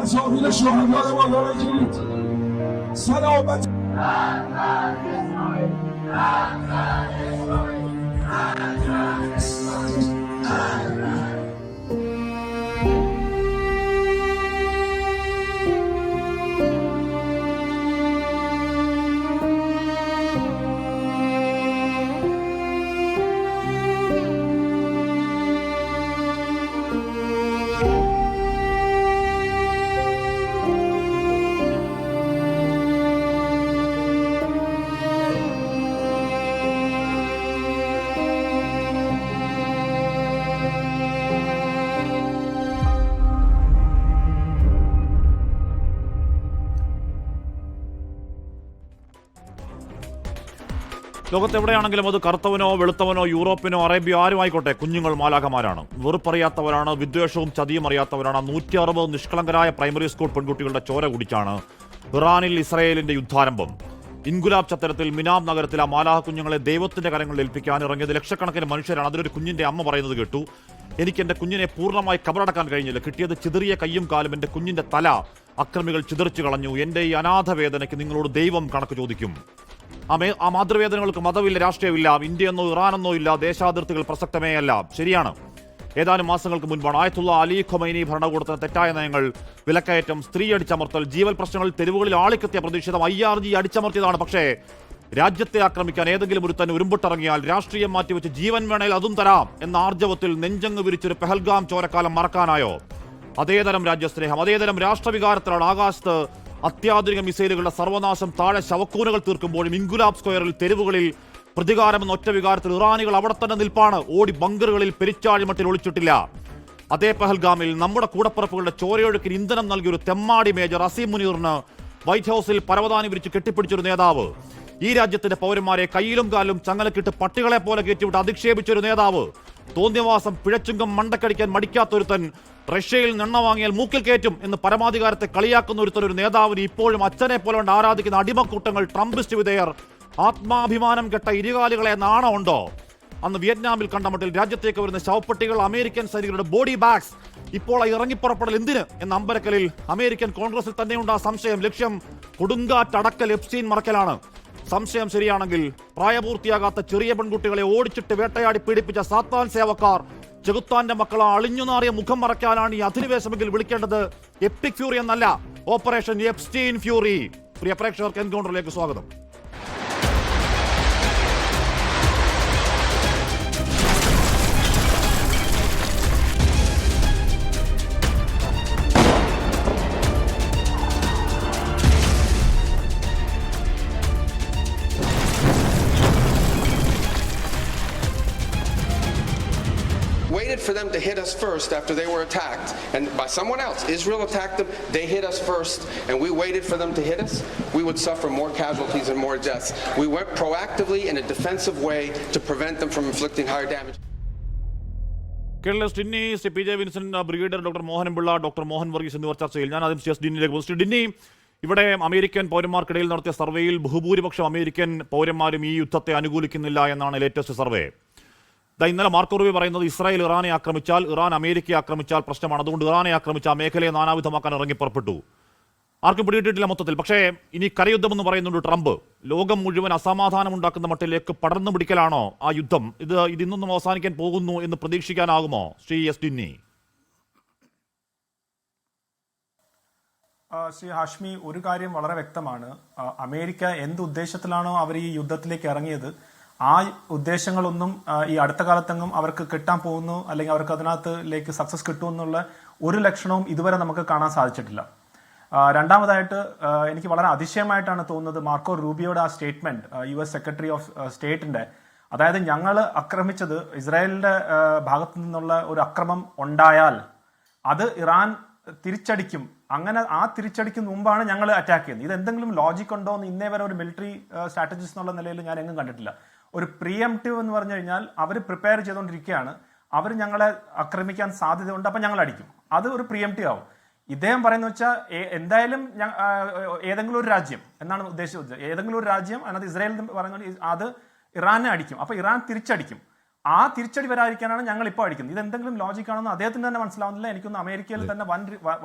مصافي الشهداء والرجل سلامة. ലോകത്തെവിടെയാണെങ്കിലും അത് കറുത്തവനോ വെളുത്തവനോ യൂറോപ്പിനോ അറേബ്യ ആരുമായിക്കോട്ടെ, കുഞ്ഞുങ്ങൾ മാലാഖമാരാണ്. വെറുപ്പറിയാത്തവരാണ്, വിദ്വേഷവും ചതിയും അറിയാത്തവരാണ്. 160 നിഷ്കളങ്കരായ പ്രൈമറി സ്കൂൾ പെൺകുട്ടികളുടെ ചോര കുടിച്ചാണ് ഇറാനിൽ ഇസ്രായേലിന്റെ യുദ്ധാരംഭം. ഇൻഗുലാബ് ചത്തരത്തിൽ മിനാം നഗരത്തിൽ ആ മാലാഖ കുഞ്ഞുങ്ങളെ ദൈവത്തിന്റെ കരങ്ങളിൽ ഏൽപ്പിക്കാൻ ഇറങ്ങിയത് ലക്ഷക്കണക്കിന് മനുഷ്യരാണ്. അതിലൊരു കുഞ്ഞിന്റെ അമ്മ പറയുന്നത് കേട്ടു: എനിക്ക് എന്റെ കുഞ്ഞിനെ പൂർണ്ണമായി കബറടക്കാൻ കഴിഞ്ഞില്ല. കിട്ടിയത് ചിതറിയ കയ്യും കാലും. എന്റെ കുഞ്ഞിന്റെ തല അക്രമികൾ ചിതറിച്ചു കളഞ്ഞു. എന്റെ ഈ അനാഥ വേദനയ്ക്ക് നിങ്ങളോട് ദൈവം കണക്ക് ചോദിക്കും. ആ മാതൃവേദനകൾക്ക് മതമില്ല, രാഷ്ട്രീയമില്ല, ഇന്ത്യയെന്നോ ഇറാനെന്നോ ഇല്ല, ദേശാതിർത്തികൾ പ്രസക്തമേ അല്ല. ശരിയാണ്, ഏതാനും മാസങ്ങൾക്ക് മുൻപാണ് ആയത്തുള്ള അലി ഖൊമൈനി ഭരണകൂടത്തിന് തെറ്റായ നയങ്ങൾ, വിലക്കയറ്റം, സ്ത്രീ അടിച്ചമർത്തൽ, ജീവൽ പ്രശ്നങ്ങൾ, തെരുവുകളിൽ ആളിക്കത്തിയ പ്രതിഷേധം, IRG അടിച്ചമർത്തിയതാണ്. പക്ഷേ രാജ്യത്തെ ആക്രമിക്കാൻ ഏതെങ്കിലും ഒരു തന്നെ ഉരുമ്പിട്ടിറങ്ങിയാൽ രാഷ്ട്രീയം മാറ്റിവെച്ച് ജീവൻ വേണേൽ അതും തരാം എന്ന ആർജവത്തിൽ നെഞ്ചങ്ങ് വിരിച്ചൊരു പെഹൽഗാം ചോരക്കാലം മറക്കാനായോ? അതേതരം രാജ്യസ്നേഹം, അതേതരം രാഷ്ട്രവികാരത്തിലാണ് ആകാശത്ത് അത്യാധുനിക മിസൈലുകളുടെ സർവനാശം, താഴെ ശവക്കൂനുകൾ തീർക്കുമ്പോഴും ഇൻഗുലാബ് സ്ക്വയറിൽ തെരുവുകളിൽ പ്രതികാരമെന്ന ഒറ്റ വികാരത്തിൽ ഇറാനികൾ അവിടെ തന്നെ നിൽപ്പാണ്. ഓടി ബങ്കറുകളിൽ പെരിച്ചാഴിമട്ടിൽ ഒളിച്ചിട്ടില്ല. അതേ പെഹൽഗാമിൽ നമ്മുടെ കൂടപ്പിറപ്പുകളുടെ ചോരയൊഴുക്കിന് ഇന്ധനം നൽകിയ ഒരു തെമ്മാടി മേജർ അസീം മുനീറിന് വൈറ്റ് ഹൌസിൽ പരവതാനി വിരിച്ച് കെട്ടിപ്പിടിച്ചൊരു നേതാവ്, ഈ രാജ്യത്തിന്റെ പൗരന്മാരെ കയ്യിലും കാലിലും ചങ്ങലക്കിട്ട് പട്ടികളെ പോലെ കയറ്റിവിട്ട് അധിക്ഷേപിച്ചൊരു നേതാവ്, തോന്നിയവാസം പിഴച്ചുങ്കം മണ്ടക്കടിക്കാൻ മടിക്കാത്തൊരുത്തൻ, റഷ്യയിൽ നിണ്ണ വാങ്ങിയാൽ മൂക്കിൽ കയറ്റും എന്ന് പരമാധികാരത്തെ കളിയാക്കുന്ന ഒരു നേതാവിന് ഇപ്പോഴും അച്ഛനെ പോലെ കൊണ്ട് ആരാധിക്കുന്ന അടിമക്കൂട്ടങ്ങൾ, ട്രംപിസ്റ്റ് വിധേയർ, ആത്മാഭിമാനം കെട്ട ഇരുകാലികളെ നാണമുണ്ടോ? അന്ന് വിയറ്റ്നാമിൽ കണ്ടമട്ടിൽ രാജ്യത്തേക്ക് വരുന്ന ശവപ്പെട്ടികൾ, അമേരിക്കൻ സൈനികരുടെ ബോഡി ബാഗ്സ്, ഇപ്പോൾ ഇറങ്ങിപ്പുറപ്പെടൽ എന്തിന് എന്ന അമ്പരക്കലിൽ അമേരിക്കൻ കോൺഗ്രസിൽ തന്നെയുണ്ട് ആ സംശയം. ലക്ഷ്യം കൊടുങ്കാറ്റടക്കൽ, എപ്സ്റ്റീൻ മറക്കലാണ്. സംശയം ശരിയാണെങ്കിൽ പ്രായപൂർത്തിയാകാത്ത ചെറിയ പെൺകുട്ടികളെ ഓടിച്ചിട്ട് വേട്ടയാടി പീഡിപ്പിച്ച സാത്താൻ സേവക്കാർ, ചെകുത്താന്റെ മക്കളെ അളിഞ്ഞുനാറിയ മുഖം മറയ്ക്കാനാണ് ഈ അധിനിവേശമെങ്കിൽ വിളിക്കേണ്ടത് എപ്പിക് ഫ്യൂറി എന്നല്ല, ഓപ്പറേഷൻ എപ്സ്റ്റീൻ ഫ്യൂറി. പ്രിയ പ്രേക്ഷകർക്ക് എൻകൗണ്ടറിലേക്ക് സ്വാഗതം. Waited for them to hit us first after they were attacked, and by someone else. Israel attacked them, they hit us first, and we waited for them to hit us. We would suffer more casualties and more deaths. We went proactively in a defensive way to prevent them from inflicting higher damage. Kerala ഡിന്നി, Shri PJ Vincent, brigadier doctor Mohan Pillai, doctor Mohan Varghese എന്നിവർ ചർച്ചയിൽ. ഞാൻ ആദ്യം CS ഡിന്നിലേക്ക് പോകും. ശ്രീ ഡിന്നി, ഇവിടെ American പൗരന്മാർക്കിടയിൽ നടത്തിയ സർവേയിൽ ബഹുഭൂരിപക്ഷം അമേരിക്കൻ പൗരന്മാരും ഈ യുദ്ധത്തെ അനുകൂലിക്കുന്നില്ല എന്നാണ് ലേറ്റസ്റ്റ് സർവേ. ഇന്നലെ മാർക്കോ റൂബിയോ പറയുന്നത് ഇസ്രായേൽ ഇറാനെ ആക്രമിച്ചാൽ, ഇറാൻ അമേരിക്കയെ ആക്രമിച്ചാൽ പ്രശ്നമാണ്, അതുകൊണ്ട് ഇറാനെ ആക്രമിച്ച ആ മേഖലയെ നാനാവിധമാക്കാൻ ഇറങ്ങിപ്പുറപ്പെട്ടു. ആർക്കും പിടിയിട്ടിട്ടില്ല മൊത്തത്തിൽ. പക്ഷേ ഇനി കരയുദ്ധമെന്ന് പറയുന്നുണ്ട് ട്രംപ്. ലോകം മുഴുവൻ അസമാധാനം ഉണ്ടാക്കുന്ന മട്ടിലേക്ക് പടർന്നു പിടിക്കലാണോ ആ യുദ്ധം? ഇത് ഇന്നൊന്നും അവസാനിക്കാൻ പോകുന്നു എന്ന് പ്രതീക്ഷിക്കാനാകുമോ ശ്രീ S ഡിന്നി? ശ്രീ ഹാഷ്മി, ഒരു കാര്യം വളരെ വ്യക്തമാണ്. അമേരിക്ക എന്ത് ഉദ്ദേശത്തിലാണോ അവർ ഈ യുദ്ധത്തിലേക്ക് ഇറങ്ങിയത്, ആ ഉദ്ദേശങ്ങളൊന്നും ഈ അടുത്ത കാലത്തെങ്ങും അവർക്ക് കിട്ടാൻ പോകുന്നു, അല്ലെങ്കിൽ അവർക്ക് അതിനകത്തിലേക്ക് സക്സസ് കിട്ടുമെന്നുള്ള ഒരു ലക്ഷണവും ഇതുവരെ നമുക്ക് കാണാൻ സാധിച്ചിട്ടില്ല. രണ്ടാമതായിട്ട് എനിക്ക് വളരെ അതിശയമായിട്ടാണ് തോന്നുന്നത് മാർക്കോ റൂബിയോയുടെ ആ സ്റ്റേറ്റ്മെന്റ്, US സെക്രട്ടറി ഓഫ് സ്റ്റേറ്റിന്റെ. അതായത് ഞങ്ങൾ ആക്രമിച്ചത്, ഇസ്രായേലിന്റെ ഭാഗത്തു നിന്നുള്ള ഒരു അക്രമം ഉണ്ടായാൽ അത് ഇറാൻ തിരിച്ചടിക്കും, അങ്ങനെ ആ തിരിച്ചടിക്കുന്ന മുമ്പാണ് ഞങ്ങൾ അറ്റാക്ക് ചെയ്യുന്നത്. ഇത് എന്തെങ്കിലും ലോജിക് ഉണ്ടോ എന്ന് ഇന്നേ വരെ ഒരു മിലിറ്ററി സ്ട്രാറ്റജിസ്റ്റ് എന്നുള്ള നിലയിൽ ഞാൻ എങ്ങും കണ്ടിട്ടില്ല. ഒരു പ്രിയംപ്റ്റീവ് എന്ന് പറഞ്ഞു കഴിഞ്ഞാൽ അവർ പ്രിപ്പയർ ചെയ്തുകൊണ്ടിരിക്കുകയാണ്, അവർ ഞങ്ങളെ ആക്രമിക്കാൻ സാധ്യതയുണ്ട്, അപ്പം ഞങ്ങൾ അടിക്കും. അത് ഒരു പ്രിയംപ്റ്റീവ് ആവും. ഇദ്ദേഹം പറയുന്നത് വെച്ചാൽ എന്തായാലും ഏതെങ്കിലും ഒരു രാജ്യം എന്നാണ് ഉദ്ദേശിച്ചത്, ഏതെങ്കിലും ഒരു രാജ്യം, അതിനകത്ത് ഇസ്രായേൽ പറയുന്നത് അത് ഇറാനെ അടിക്കും, അപ്പൊ ഇറാൻ തിരിച്ചടിക്കും. ആ തിരിച്ചടി വരാതിരിക്കാനാണ് ഞങ്ങൾ ഇപ്പോൾ അടിക്കുന്നത്. ഇത് എന്തെങ്കിലും ലോജിക്കാണെന്ന് അദ്ദേഹത്തിന് തന്നെ മനസ്സിലാവുന്നില്ല. എനിക്കൊന്ന് അമേരിക്കയിൽ തന്നെ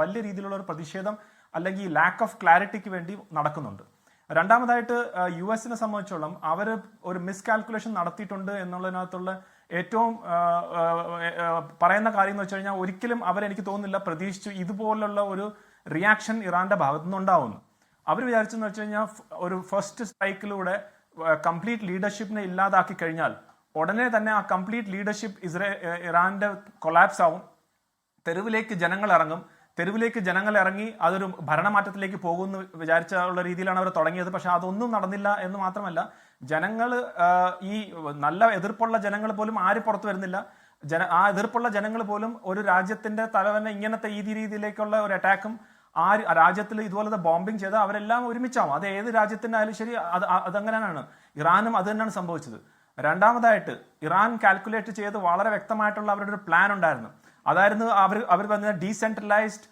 വലിയ രീതിയിലുള്ള ഒരു പ്രതിഷേധം അല്ലെങ്കിൽ ലാക്ക് ഓഫ് ക്ലാരിറ്റിക്ക് വേണ്ടി നടക്കുന്നുണ്ട്. രണ്ടാമതായിട്ട് US സംബന്ധിച്ചോളം അവർ ഒരു മിസ്കാൽക്കുലേഷൻ നടത്തിയിട്ടുണ്ട് എന്നുള്ളതിനകത്തുള്ള ഏറ്റവും പറയുന്ന കാര്യം എന്ന് വെച്ച് കഴിഞ്ഞാൽ, ഒരിക്കലും അവരെനിക്ക് തോന്നുന്നില്ല പ്രതീക്ഷിച്ചു ഇതുപോലുള്ള ഒരു റിയാക്ഷൻ ഇറാന്റെ ഭാഗത്തു നിന്നുണ്ടാവുന്നു. അവർ വിചാരിച്ചെന്ന് വെച്ച് കഴിഞ്ഞാൽ ഒരു ഫസ്റ്റ് സ്ട്രൈക്കിലൂടെ കംപ്ലീറ്റ് ലീഡർഷിപ്പിനെ ഇല്ലാതാക്കി കഴിഞ്ഞാൽ ഉടനെ തന്നെ ആ കംപ്ലീറ്റ് ലീഡർഷിപ്പ് ഇറാന്റെ കൊളാപ്സ് ആവും, തെരുവിലേക്ക് ജനങ്ങൾ ഇറങ്ങി അതൊരു ഭരണമാറ്റത്തിലേക്ക് പോകുമെന്ന് വിചാരിച്ചുള്ള രീതിയിലാണ് അവർ തുടങ്ങിയത്. പക്ഷെ അതൊന്നും നടന്നില്ല എന്ന് മാത്രമല്ല, ജനങ്ങൾ ഈ നല്ല എതിർപ്പുള്ള ജനങ്ങൾ പോലും ആരും പുറത്തു വരുന്നില്ല. ആ എതിർപ്പുള്ള ജനങ്ങൾ പോലും ഒരു രാജ്യത്തിന്റെ തലവനെ ഇങ്ങനത്തെ ഈ രീതിയിലേക്കുള്ള ഒരു അറ്റാക്കും ആ രാജ്യത്തിൽ ഇതുപോലത്തെ ബോംബിങ് ചെയ്ത് അവരെല്ലാം ഒരുമിച്ചാവും. അത് ഏത് രാജ്യത്തിന്റെ ആയാലും ശരി, അതങ്ങനെയാണ്. ഇറാനും അത് തന്നെയാണ് സംഭവിച്ചത്. രണ്ടാമതായിട്ട് ഇറാൻ കാൽക്കുലേറ്റ് ചെയ്ത് വളരെ വ്യക്തമായിട്ടുള്ള അവരുടെ ഒരു പ്ലാൻ ഉണ്ടായിരുന്നു. അതായിരുന്നു അവർ പറഞ്ഞ ഡീസെൻട്രലൈസ്ഡ്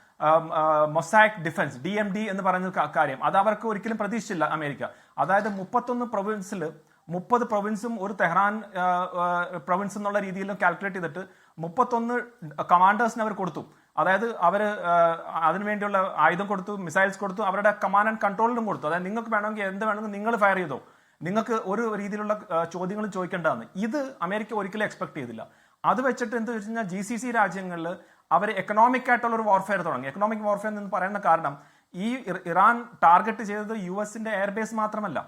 മൊസാക് ഡിഫൻസ്, DMD എന്ന് പറയുന്ന കാര്യം. അത് അവർക്ക് ഒരിക്കലും പ്രതീക്ഷിച്ചില്ല അമേരിക്ക. അതായത് 31 പ്രൊവിൻസിൽ 30 പ്രൊവിൻസും ഒരു തെഹ്റാൻ പ്രൊവിൻസ് എന്നുള്ള രീതിയിലും കാൽക്കുലേറ്റ് ചെയ്തിട്ട് 31 കമാൻഡേഴ്സിന് അവർ കൊടുത്തു. അതായത് അവർ അതിനുവേണ്ടിയുള്ള ആയുധം കൊടുത്തു, മിസൈൽസ് കൊടുത്തു, അവരുടെ കമാൻഡ് ആൻഡ് കൺട്രോളിലും കൊടുത്തു. അതായത് നിങ്ങൾക്ക് വേണമെങ്കിൽ എന്ത് വേണമെങ്കിൽ നിങ്ങൾ ഫയർ ചെയ്തോ, നിങ്ങൾക്ക് ഒരു രീതിയിലുള്ള ചോദ്യങ്ങളും ചോദിക്കേണ്ടതാണ്. ഇത് അമേരിക്ക ഒരിക്കലും എക്സ്പെക്ട് ചെയ്തില്ല. അത് വെച്ചിട്ട് എന്ത് വെച്ച് കഴിഞ്ഞാൽ GCC രാജ്യങ്ങളിൽ അവർ എക്കണോമിക് ആയിട്ടുള്ള ഒരു വാർഫെയർ തുടങ്ങി. എക്കണോമിക് വാർഫെയർ എന്ന് പറയുന്ന കാരണം ഈ ഇറാൻ ടാർഗറ്റ് ചെയ്തത് US-ന്റെ എയർബേസ് മാത്രമല്ല,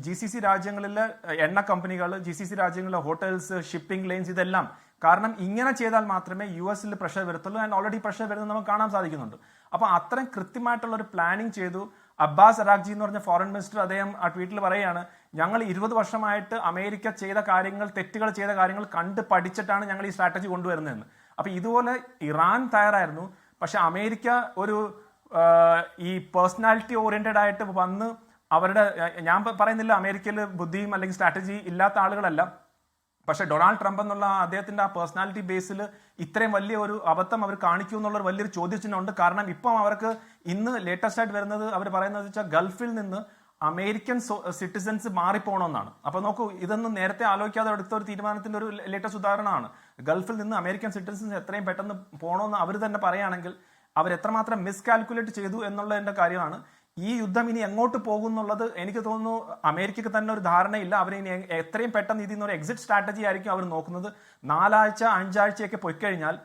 GCC രാജ്യങ്ങളിലെ എണ്ണ കമ്പനികൾ, GCC രാജ്യങ്ങളിലെ ഹോട്ടൽസ്, ഷിപ്പിംഗ് ലൈൻസ്, ഇതെല്ലാം. കാരണം ഇങ്ങനെ ചെയ്താൽ മാത്രമേ US-ൽ പ്രഷർ വരത്തുള്ളൂ. ആൻഡ് ഓൾറെഡി പ്രഷർ വരുന്നത് നമുക്ക് കാണാൻ സാധിക്കുന്നുണ്ട്. അപ്പൊ അത്രയും കൃത്യമായിട്ടുള്ള ഒരു പ്ലാനിങ് ചെയ്തു. അബ്ബാസ് അറാഖ്ജി എന്ന് പറഞ്ഞ ഫോറിൻ മിനിസ്റ്റർ, അദ്ദേഹം ആ ട്വീറ്റിൽ പറയുകയാണ്, ഞങ്ങൾ 20 വർഷമായിട്ട് അമേരിക്ക ചെയ്ത കാര്യങ്ങൾ, തെറ്റുകൾ ചെയ്ത കാര്യങ്ങൾ കണ്ട് പഠിച്ചിട്ടാണ് ഞങ്ങൾ ഈ സ്ട്രാറ്റജി കൊണ്ടുവരുന്നതെന്ന്. അപ്പൊ ഇതുപോലെ ഇറാൻ തയ്യാറായിരുന്നു. പക്ഷെ അമേരിക്ക ഒരു ഈ പേഴ്സണാലിറ്റി ഓറിയന്റഡ് ആയിട്ട് വന്ന് അവരുടെ, ഞാൻ പറയുന്നില്ല അമേരിക്കയിൽ ബുദ്ധിയും അല്ലെങ്കിൽ സ്ട്രാറ്റജി ഇല്ലാത്ത ആളുകളല്ല, പക്ഷെ ഡൊണാൾഡ് ട്രംപ് എന്നുള്ള അദ്ദേഹത്തിന്റെ ആ പേഴ്സണാലിറ്റി ബേസിൽ ഇത്രയും വലിയ ഒരു അബദ്ധം അവർ കാണിക്കൂ എന്നുള്ള വലിയൊരു ചോദ്യചിഹ്നമുണ്ട്. കാരണം ഇപ്പം അവർക്ക് ഇന്ന് ലേറ്റസ്റ്റ് ആയിട്ട് വരുന്നത് അവർ പറയുന്നത് വെച്ചാൽ ഗൾഫിൽ നിന്ന് അമേരിക്കൻ സിറ്റിസൻസ് മാറിപ്പോണമെന്നാണ്. അപ്പൊ നോക്കൂ, ഇതൊന്നും നേരത്തെ ആലോചിക്കാതെ എടുത്ത ഒരു തീരുമാനത്തിന്റെ ഒരു ലേറ്റസ്റ്റ് ഉദാഹരണമാണ്. ഗൾഫിൽ നിന്ന് അമേരിക്കൻ സിറ്റിസൻസ് എത്രയും പെട്ടെന്ന് പോകണമെന്ന് അവർ തന്നെ പറയുകയാണെങ്കിൽ അവർ എത്രമാത്രം മിസ്കാൽക്കുലേറ്റ് ചെയ്തു എന്നുള്ളതിന്റെ കാര്യമാണ്. ഈ യുദ്ധം ഇനി എങ്ങോട്ട് പോകും എന്നുള്ളത് എനിക്ക് തോന്നുന്നു അമേരിക്കക്ക് തന്നെ ഒരു ധാരണയില്ല. അവർ ഇനി എത്രയും പെട്ടെന്ന് ഇതിൽ നിന്ന് ഒരു എക്സിറ്റ് സ്ട്രാറ്റജി ആയിരിക്കും അവർ നോക്കുന്നത്. 4 ആഴ്ച 5 ആഴ്ചയൊക്കെ പോയിക്കഴിഞ്ഞാൽ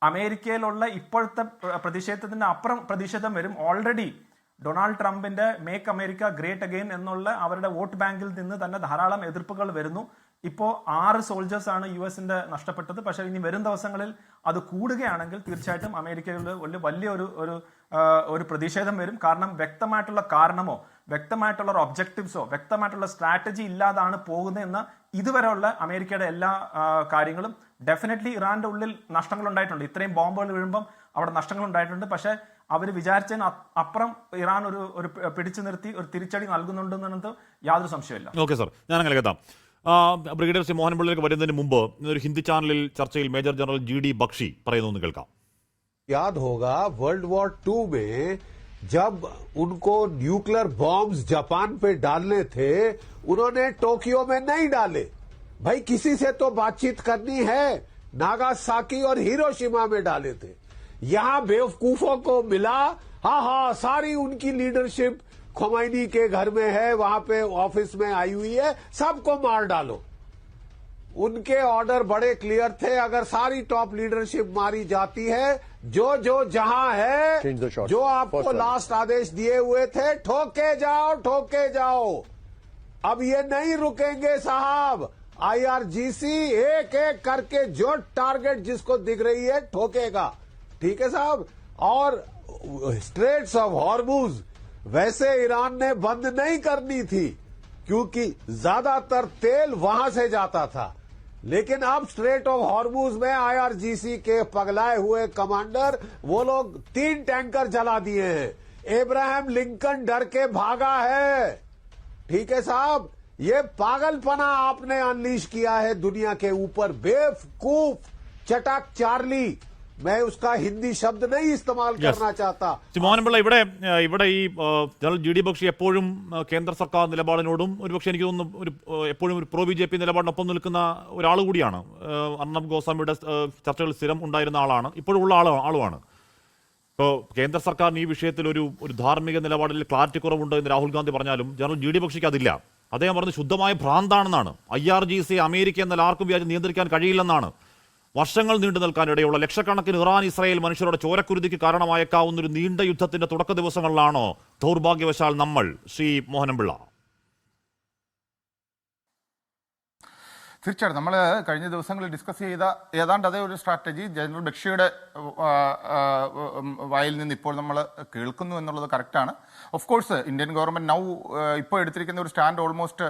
അമേരിക്കയിലുള്ള ഇപ്പോഴത്തെ പ്രതിഷേധത്തിന്റെ അപ്പുറം പ്രതിഷേധം വരും. ഓൾറെഡി ഡൊണാൾഡ് ട്രംപിന്റെ മേക്ക് അമേരിക്ക ഗ്രേറ്റ് അഗെയിൻ എന്നുള്ള അവരുടെ വോട്ട് ബാങ്കിൽ നിന്ന് തന്നെ ധാരാളം എതിർപ്പുകൾ വരുന്നു. ഇപ്പോൾ 6 സോൾജേഴ്സ് ആണ് US-ന്റെ നഷ്ടപ്പെട്ടത്. പക്ഷേ ഇനി വരും ദിവസങ്ങളിൽ അത് കൂടുകയാണെങ്കിൽ തീർച്ചയായിട്ടും അമേരിക്കയിൽ വലിയ പ്രതിഷേധം വരും. കാരണം വ്യക്തമായിട്ടുള്ള കാരണമോ വ്യക്തമായിട്ടുള്ള ഒരു ഒബ്ജക്റ്റീവ്സോ വ്യക്തമായിട്ടുള്ള സ്ട്രാറ്റജി ഇല്ലാതാണ് പോകുന്നതെന്ന ഇതുവരെയുള്ള അമേരിക്കയുടെ എല്ലാ കാര്യങ്ങളും. ഡെഫിനറ്റ്ലി ഇറാന്റെ ഉള്ളിൽ നഷ്ടങ്ങൾ ഉണ്ടായിട്ടുണ്ട്. ഇത്രയും ബോംബുകൾ വീഴുമ്പം അവിടെ നഷ്ടങ്ങൾ ഉണ്ടായിട്ടുണ്ട്. പക്ഷേ അവർ വിചാരിച്ചതിന് അപ്പുറം ഇറാൻ ഒരു പിടിച്ചു നിർത്തി ഒരു തിരിച്ചടി നൽകുന്നുണ്ടെന്നത് യാതൊരു സംശയമില്ല. ഓക്കെ സാർ, ഞാൻ അങ്ങനെ കേൾക്കാം. ബ്രിഗേഡിയർ ശ്രീ മോഹൻ പിള്ളയിലേക്ക് വരുന്നതിന് മുമ്പ് ഒരു ഹിന്ദി ചാനലിൽ ചർച്ചയിൽ മേജർ ജനറൽ GD ബക്ഷി പറയുന്നു കേൾക്കാം. याद होगा वर्ल्ड वॉर 2 में जब उनको न्यूक्लियर बॉम्ब्स जापान पे डालने थे, उन्होंने टोक्यो में नहीं डाले. भाई किसी से तो बातचीत करनी है. नागासाकी और हिरोशिमा में डाले थे. यहां बेवकूफों को मिला, हाँ सारी उनकी लीडरशिप खोमैनी के घर में है, वहां पे ऑफिस में आई हुई है, सबको मार डालो. उनके ऑर्डर बड़े क्लियर थे. अगर सारी टॉप लीडरशिप मारी जाती है, जो जहां है, जो आपको लास्ट आदेश दिए हुए थे, ठोके जाओ. अब ये नहीं रुकेंगे साहब. IRGC एक करके जो टारगेट जिसको दिख रही है ठोकेगा. ठीक है साहब. और स्ट्रेट्स ऑफ हॉर्मुज वैसे ईरान ने बंद नहीं करनी थी, क्योंकि ज्यादातर तेल वहां से जाता था. लेकिन अब स्ट्रेट ऑफ हॉर्मुज में IRGC के पगलाए हुए कमांडर वो लोग 3 टैंकर जला दिए हैं. एब्राहम लिंकन डर के भागा है. ठीक है साहब. ये पागलपना आपने अनलीश किया है दुनिया के ऊपर. बेवकूफ चटक चार्ली मैं उसका हिंदी शब्द नहीं इस्तेमाल करना चाहता. മോഹൻപിള്ള, ഇവിടെ ഈ ജനറൽ GD ബക്ഷി എപ്പോഴും കേന്ദ്ര സർക്കാർ നിലപാടിനോടും ഒരുപക്ഷെ എനിക്ക് തോന്നുന്നു എപ്പോഴും ഒരു പ്രോ BJP നിലപാടിനൊപ്പം നിൽക്കുന്ന ഒരാൾ കൂടിയാണ്. അർണബ് ഗോസ്വാമിയുടെ ചർച്ചകളിൽ സ്ഥിരം ഉണ്ടായിരുന്ന ആളാണ്, ഇപ്പോഴും ഉള്ള ആളുമാണ്. ഇപ്പോൾ കേന്ദ്ര സർക്കാരിന് ഈ വിഷയത്തിൽ ഒരു ധാർമ്മിക നിലപാടിൽ ക്ലാരിറ്റി കുറവുണ്ട് എന്ന് രാഹുൽ ഗാന്ധി പറഞ്ഞാലും ജനറൽ GD ബക്ഷിക്ക് അതില്ല. അദ്ദേഹം പറഞ്ഞത് ശുദ്ധമായ ഭ്രാന്താണെന്നാണ്. IRGC അമേരിക്ക എന്നാൽ ആർക്കും വ്യാജം നിയന്ത്രിക്കാൻ കഴിയില്ലെന്നാണ്. വർഷങ്ങൾ നീണ്ടു നിൽക്കാനിടയുള്ള ലക്ഷക്കണക്കിന് ഇറാൻ ഇസ്രായേൽ മനുഷ്യരുടെ ചോരക്കുരുതിക്ക് കാരണമായേക്കാവുന്ന ഒരു നീണ്ട യുദ്ധത്തിന്റെ തുടക്ക ദിവസങ്ങളിലാണോ ദൗർഭാഗ്യവശാൽ നമ്മൾ, ശ്രീ മോഹനപിള്ള? തീർച്ചയായിട്ടും നമ്മൾ കഴിഞ്ഞ ദിവസങ്ങളിൽ ഡിസ്കസ് ചെയ്ത ഏതാണ്ട് അതേ ഒരു സ്ട്രാറ്റജി ജനറൽ ബക്ഷിയുടെ വായിൽ നിന്ന് ഇപ്പോൾ നമ്മൾ കേൾക്കുന്നു എന്നുള്ളത് കറക്റ്റാണ്. ഓഫ് കോഴ്സ് ഇന്ത്യൻ ഗവൺമെന്റ് ഇപ്പോൾ എടുത്തിരിക്കുന്ന ഒരു സ്റ്റാൻഡ് ഓൾമോസ്റ്റ്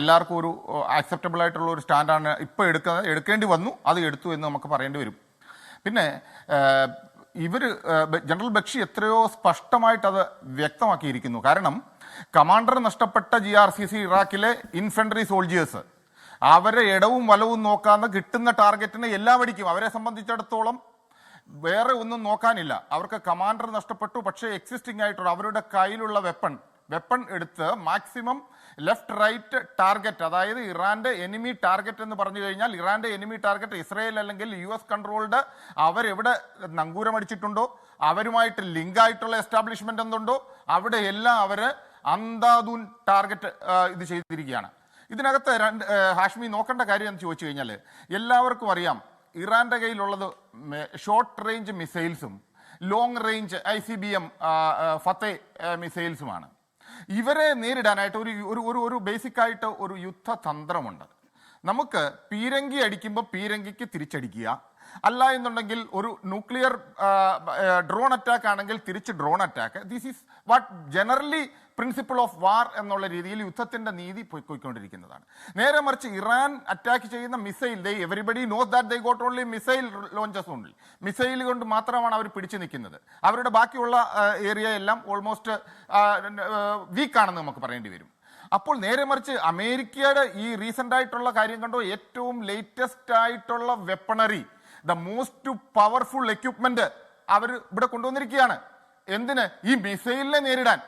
എല്ലാവർക്കും ഒരു ആക്സെപ്റ്റബിൾ ആയിട്ടുള്ള ഒരു സ്റ്റാൻഡാണ് ഇപ്പോൾ എടുക്കേണ്ടി വന്നു, അത് എടുത്തു എന്ന് നമുക്ക് പറയേണ്ടി വരും. പിന്നെ ജനറൽ ബക്ഷി എത്രയോ സ്പഷ്ടമായിട്ട് അത് വ്യക്തമാക്കിയിരിക്കുന്നു. കാരണം കമാൻഡർ നഷ്ടപ്പെട്ട GRCC ഇറാഖിലെ ഇൻഫൻട്രി സോൾജിയേഴ്സ് അവരെ ഇടവും വലവും നോക്കാതെ കിട്ടുന്ന ടാർഗറ്റിനെ എല്ലാം അടിക്കും. അവരെ സംബന്ധിച്ചിടത്തോളം വേറെ ഒന്നും നോക്കാനില്ല. അവർക്ക് കമാൻഡർ നഷ്ടപ്പെട്ടു, പക്ഷേ എക്സിസ്റ്റിംഗ് ആയിട്ടുള്ള അവരുടെ കയ്യിലുള്ള വെപ്പൺ എടുത്ത് മാക്സിമം ലെഫ്റ്റ് റൈറ്റ് ടാർഗറ്റ്, അതായത് ഇറാന്റെ എനിമി ടാർഗറ്റ് എന്ന് പറഞ്ഞു കഴിഞ്ഞാൽ ഇറാന്റെ എനിമി ടാർഗറ്റ് ഇസ്രായേൽ അല്ലെങ്കിൽ US കൺട്രോൾഡ് അവരെവിടെ നങ്കൂരമടിച്ചിട്ടുണ്ടോ, അവരുമായിട്ട് ലിങ്ക് ആയിട്ടുള്ള എസ്റ്റാബ്ലിഷ്മെന്റ് എന്തുണ്ടോ അവിടെ എല്ലാം അവര് അന്ധാധൂൻ ടാർഗറ്റ് ഇത് ചെയ്തിരിക്കുകയാണ്. ഇതിനകത്ത് ഹാഷ്മി നോക്കേണ്ട കാര്യം എന്ന് ചോദിച്ചു കഴിഞ്ഞാൽ എല്ലാവർക്കും അറിയാം ഇറാന്റെ കയ്യിലുള്ളത് ഷോർട്ട് റേഞ്ച് മിസൈൽസും ലോങ് റേഞ്ച് ICBM ഫത്തേ മിസൈൽസുമാണ്. ഇവരെ നേരിടാനായിട്ട് ഒരു ബേസിക് ആയിട്ട് ഒരു യുദ്ധതന്ത്രമുണ്ട്. നമുക്ക് പീരങ്കി അടിക്കുമ്പോൾ പീരങ്കിക്ക് തിരിച്ചടിക്കുക, അല്ല എന്നുണ്ടെങ്കിൽ ഒരു ന്യൂക്ലിയർ ഡ്രോൺ അറ്റാക്ക് ആണെങ്കിൽ തിരിച്ച് drone attack. This is what generally principle of വാർ എന്നുള്ള രീതിയിൽ യുദ്ധത്തിന്റെ നീതി പോയിക്കൊണ്ടിരിക്കുന്നതാണ്. നേരെ മറിച്ച് ഇറാൻ അറ്റാക്ക് ചെയ്യുന്ന missile, everybody knows that they got only missile launches only. Missile കൊണ്ട് മാത്രമാണ് അവർ പിടിച്ചു നിൽക്കുന്നത്. അവരുടെ ബാക്കിയുള്ള ഏരിയ എല്ലാം ഓൾമോസ്റ്റ് വീക്കാണെന്ന് നമുക്ക് പറയേണ്ടി വരും. അപ്പോൾ നേരെ മറിച്ച് അമേരിക്കയുടെ ഈ റീസെന്റ് ആയിട്ടുള്ള കാര്യം കണ്ടോ, ഏറ്റവും ലേറ്റസ്റ്റ് ആയിട്ടുള്ള വെപ്പണറി, ദ മോസ്റ്റ് പവർഫുൾ എക്യുപ്മെന്റ് അവർ ഇവിടെ കൊണ്ടുവന്നിരിക്കുകയാണ്. എന്തിന്? ഈ മിസൈലിനെ നേരിടാൻ.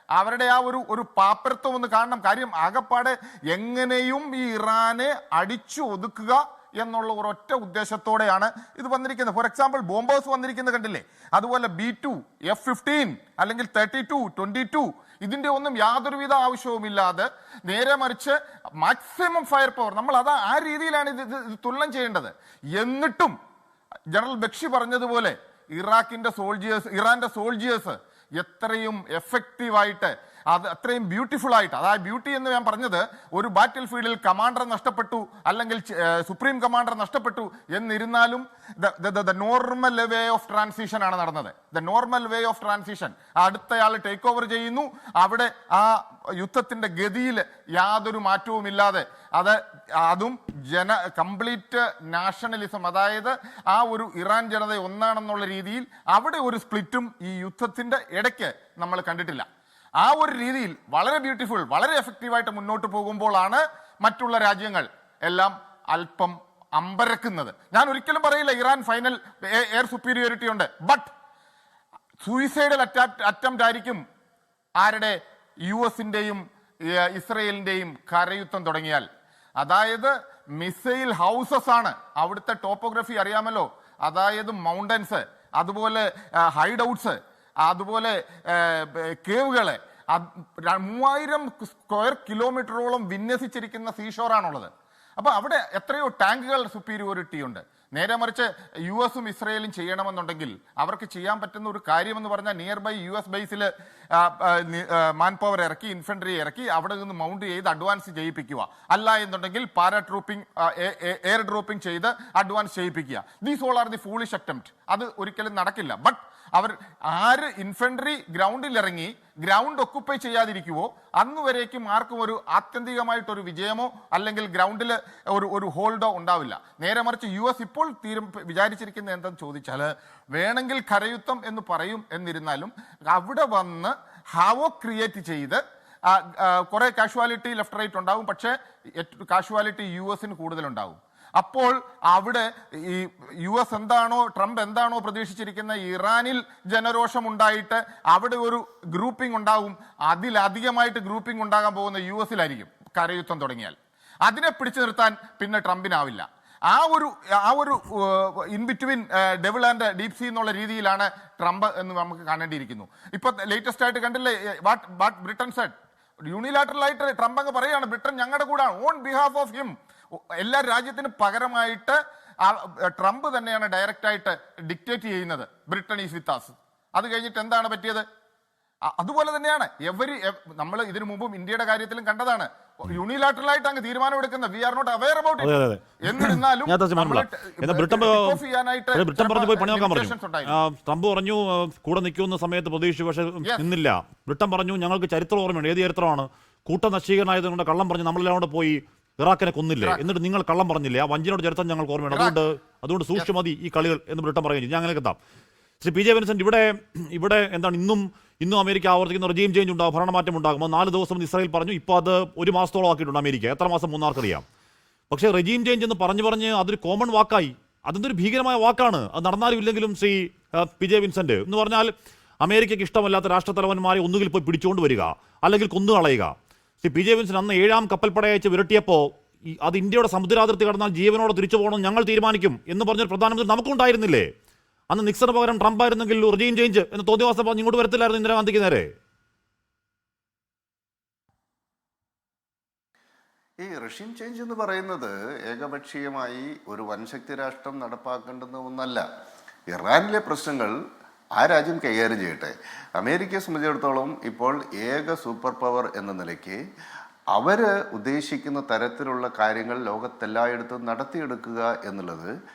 അവരുടെ ആ ഒരു പാപ്പരത്വം ഒന്ന് കാണണം. കാര്യം ആകപ്പാടെ എങ്ങനെയും ഈ ഇറാനെ അടിച്ചു ഒതുക്കുക എന്നുള്ള ഒരൊറ്റ ഉദ്ദേശത്തോടെയാണ് ഇത് വന്നിരിക്കുന്നത്. ഫോർ എക്സാമ്പിൾ ബോംബേഴ്സ് വന്നിരിക്കുന്നത് കണ്ടില്ലേ? അതുപോലെ B2, F-15 അല്ലെങ്കിൽ 32, 22 ഇതിന്റെ ഒന്നും യാതൊരുവിധ ആവശ്യവുമില്ലാതെ നേരെ മറിച്ച് മാക്സിമം ഫയർ പവർ നമ്മൾ ആ രീതിയിലാണ് ഇത് തുലനം ചെയ്യേണ്ടത്. എന്നിട്ടും ജനറൽ ബക്ഷി പറഞ്ഞതുപോലെ ഇറാന്റെ സോൾജിയേഴ്സ് എത്രയും എഫക്റ്റീവായിട്ട് അത്രയും ബ്യൂട്ടിഫുൾ ആയിട്ട്, അതായത് ബ്യൂട്ടി എന്ന് ഞാൻ പറഞ്ഞത് ഒരു ബാറ്റിൽ ഫീൽഡിൽ കമാൻഡർ നഷ്ടപ്പെട്ടു അല്ലെങ്കിൽ സുപ്രീം കമാൻഡർ നഷ്ടപ്പെട്ടു എന്നിരുന്നാലും the normal way of transition ആണ് നടന്നത്. The normal way of transition, അടുത്തയാൾ ടേക്ക് ഓവർ ചെയ്യുന്നു, അവിടെ ആ യുദ്ധത്തിന്റെ ഗതിയിൽ യാതൊരു മാറ്റവുമില്ലാതെ അതും കംപ്ലീറ്റ് നാഷണലിസം, അതായത് ആ ഒരു ഇറാൻ ജനത ഒന്നാണെന്നുള്ള രീതിയിൽ അവിടെ ഒരു സ്പ്ലിറ്റും ഈ യുദ്ധത്തിന്റെ ഇടയ്ക്ക് നമ്മൾ കണ്ടിട്ടില്ല. ആ ഒരു രീതിയിൽ വളരെ ബ്യൂട്ടിഫുൾ, വളരെ എഫക്റ്റീവായിട്ട് മുന്നോട്ട് പോകുമ്പോഴാണ് മറ്റുള്ള രാജ്യങ്ങൾ എല്ലാം അല്പം അമ്പരക്കുന്നത്. ഞാൻ ഒരിക്കലും പറയില്ല ഇറാൻ ഫൈനൽ എയർ സുപ്പീരിയോറിറ്റി ഉണ്ട്, ബട്ട് സൂയിസൈഡൽ അറ്റംപ്റ്റ് ആയിരിക്കും ആരുടെ US-ന്റെയും ഇസ്രയേലിന്റെയും കരയുദ്ധം തുടങ്ങിയാൽ. അതായത് മിസൈൽ ഹൗസസ് ആണ് അവിടുത്തെ ടോപ്പോഗ്രഫി അറിയാമല്ലോ, അതായത് മൗണ്ടൻസ്, അതുപോലെ ഹൈഡ് ഔട്ട്സ്, അതുപോലെ കേവുകളെ 3000 സ്ക്വയർ കിലോമീറ്ററോളം വിന്യസിച്ചിരിക്കുന്ന സീഷോറാണുള്ളത്. അപ്പൊ അവിടെ എത്രയോ ടാങ്കുകൾ സുപ്പീരിയോറിറ്റി ഉണ്ട്. നേരെ മറിച്ച് US-ഉം ഇസ്രയേലും ചെയ്യണമെന്നുണ്ടെങ്കിൽ അവർക്ക് ചെയ്യാൻ പറ്റുന്ന ഒരു കാര്യം എന്ന് പറഞ്ഞാൽ നിയർ ബൈ US ബേസിൽ മാൻ പവർ ഇറക്കി, ഇൻഫൻട്രി ഇറക്കി, അവിടെ നിന്ന് മൗണ്ട് ചെയ്ത് അഡ്വാൻസ് ചെയ്യിപ്പിക്കുക, അല്ല എന്നുണ്ടെങ്കിൽ പാരാട്രൂപ്പിംഗ് എയർ ഡ്രോപ്പിംഗ് ചെയ്ത് അഡ്വാൻസ് ചെയ്യിപ്പിക്കുക. These all are the foolish attempt. അത് ഒരിക്കലും നടക്കില്ല. ബട്ട് ആര് ഇൻഫൻട്രി ഗ്രൗണ്ടിൽ ഇറങ്ങി ഗ്രൗണ്ട് ഒക്കുപ്പൈ ചെയ്യാതിരിക്കുവോ അന്ന് വരേക്കും ആർക്കും ഒരു ആത്യന്തികമായിട്ടൊരു വിജയമോ അല്ലെങ്കിൽ ഗ്രൗണ്ടിൽ ഒരു ഹോൾഡോ ഉണ്ടാവില്ല. നേരെ മറിച്ച് US ഇപ്പോൾ വിചാരിച്ചിരിക്കുന്നത് എന്തെന്ന് ചോദിച്ചാൽ, വേണമെങ്കിൽ കരയുദ്ധം എന്ന് പറയും എന്നിരുന്നാലും അവിടെ വന്ന് ഹാവോ ക്രിയേറ്റ് ചെയ്ത് കുറെ കാഷ്വാലിറ്റി ലെഫ്റ്റ് റൈറ്റ് ഉണ്ടാവും, പക്ഷേ കാഷ്വാലിറ്റി US-ന് കൂടുതലുണ്ടാവും. അപ്പോൾ അവിടെ ഈ US എന്താണോ, ട്രംപ് എന്താണോ പ്രതീക്ഷിച്ചിരിക്കുന്ന ഇറാനിൽ ജനരോഷം ഉണ്ടായിട്ട് അവിടെ ഒരു ഗ്രൂപ്പിംഗ് ഉണ്ടാകും, അതിലധികമായിട്ട് ഗ്രൂപ്പിംഗ് ഉണ്ടാകാൻ പോകുന്ന US-ലായിരിക്കും കരയുദ്ധം തുടങ്ങിയാൽ. അതിനെ പിടിച്ചു നിർത്താൻ പിന്നെ ട്രംപിനാവില്ല. ആ ഒരു in between devil and deep see എന്നുള്ള രീതിയിലാണ് ട്രംപ് എന്ന് നമുക്ക് കാണേണ്ടിയിരിക്കുന്നു. ഇപ്പൊ ലേറ്റസ്റ്റ് ആയിട്ട് കണ്ടില്ലേ വാട്ട് ബ്രിട്ടൻ സെഡ്. യൂണിലാറ്ററൽ ആയിട്ട് ട്രംപ് അങ്ങ് പറയുകയാണ് ബ്രിട്ടൻ ഞങ്ങളുടെ കൂടാണ്, ഓൺ ബിഹാഫ് ഓഫ് ഹിം. എല്ലാ രാജ്യത്തിനും പകരമായിട്ട് ട്രംപ് തന്നെയാണ് ഡയറക്റ്റ് ആയിട്ട് ഡിക്റ്റേറ്റ് ചെയ്യുന്നത്, ബ്രിട്ടൻ ഈസ് വിത്ത് അസ്. അത് കഴിഞ്ഞിട്ട് എന്താണ് പറ്റിയത്? അതുപോലെ തന്നെയാണ് നമ്മൾ ഇതിനു മുമ്പും ഇന്ത്യയുടെ കാര്യത്തിലും കണ്ടതാണ്, യൂണിലാറ്ററൽ ആയിട്ട് അങ്ങ് തീരുമാനം എടുക്കുന്ന we are not aware about it. എന്നിരുന്നാലും ട്രംപ് പറഞ്ഞു കൂടെ നിൽക്കുന്ന സമയത്ത് പ്രതീക്ഷിച്ചു, പക്ഷെ നിന്നില്ല. ബ്രിട്ടൻ പറഞ്ഞു ഞങ്ങൾക്ക് ചരിത്രം ഓർമ്മയുണ്ട്. ഏത് ചരിത്രമാണ്? കൂട്ട നശീകരണമായതുകൊണ്ട് കള്ളം പറഞ്ഞ് നമ്മളെല്ലാം കൂടെ പോയി ഇറാഖിനെ കൊന്നില്ലേ, എന്നിട്ട് നിങ്ങൾ കള്ളം പറഞ്ഞില്ലേ? ആ വഞ്ചനയുടെ ചരിത്രം ഞങ്ങൾക്ക് ഓർമ്മയുണ്ട്. അതുകൊണ്ട് സൂക്ഷിച്ചു മതി ഈ കളികൾ എന്ന് ബ്രിട്ടൻ പറയുകയും ചെയ്തു. ഞാൻ അങ്ങനെ എത്താം. ശ്രീ പി ജെ വിൻസെന്റ്, ഇവിടെ എന്താണ് ഇന്നും അമേരിക്ക ആവർത്തിക്കുന്ന റെജീം ചേഞ്ച് ഉണ്ടാകും, ഭരണമാറ്റം ഉണ്ടാകുമ്പോൾ 4 ദിവസം ഇസ്രായേൽ പറഞ്ഞു. ഇപ്പോൾ അത് 1 മാസത്തോളം ആക്കിയിട്ടുണ്ട് അമേരിക്ക. എത്ര മാസം മൂന്നാർക്കറിയാം. പക്ഷേ റെജീം ചേഞ്ച് എന്ന് പറഞ്ഞ് അതൊരു കോമൺ വാക്കായി. അതൊരു ഭീകരമായ വാക്കാണ്. അത് നടന്നാലും ഇല്ലെങ്കിലും ശ്രീ പി ജെ വിൻസെന്റ് എന്ന് പറഞ്ഞാൽ അമേരിക്കയ്ക്ക് ഇഷ്ടമല്ലാത്ത രാഷ്ട്രത്തലവന്മാരെ ഒന്നുകിൽ പോയി പിടിച്ചുകൊണ്ട് വരിക, അല്ലെങ്കിൽ കൊന്നുകളയുക. ശ്രീ പി ജെ വിൻസെന്റ് അന്ന് 7ാം കപ്പൽപ്പട അയച്ച് വിരട്ടിയപ്പോൾ അത് ഇന്ത്യയുടെ സമുദ്രാതിർത്തി കടന്നാൽ ജീവനോടെ തിരിച്ചു പോകണം ഞങ്ങൾ തീരുമാനിക്കും എന്ന് പറഞ്ഞൊരു പ്രധാനമന്ത്രി നമുക്കുണ്ടായിരുന്നില്ലേ? അന്ന് നിക്സന് പകരം ട്രംപ് ആയിരുന്നെങ്കിൽ റെജീം ചേഞ്ച് എന്ന് തോന്നിവാസം പറഞ്ഞ് ഇങ്ങോട്ട് വരത്തില്ലായിരുന്നു ഇന്ദിരാഗാന്ധിക്ക് നേരെ. ഈ റഷ്യൻ ചേഞ്ച് എന്ന് പറയുന്നത് ഏകപക്ഷീയമായി ഒരു വൻശക്തി രാഷ്ട്രം നടപ്പാക്കേണ്ടുന്ന ഒന്നല്ല. ഇറാനിലെ പ്രശ്നങ്ങൾ ആ രാജ്യം കൈകാര്യം ചെയ്യട്ടെ. അമേരിക്കയെ സംബന്ധിച്ചിടത്തോളം ഇപ്പോൾ ഏക സൂപ്പർ പവർ എന്ന നിലയ്ക്ക് അവർ ഉദ്ദേശിക്കുന്ന തരത്തിലുള്ള കാര്യങ്ങൾ ലോകത്തെല്ലായിടത്തും നടത്തിയെടുക്കുക എന്നുള്ളത്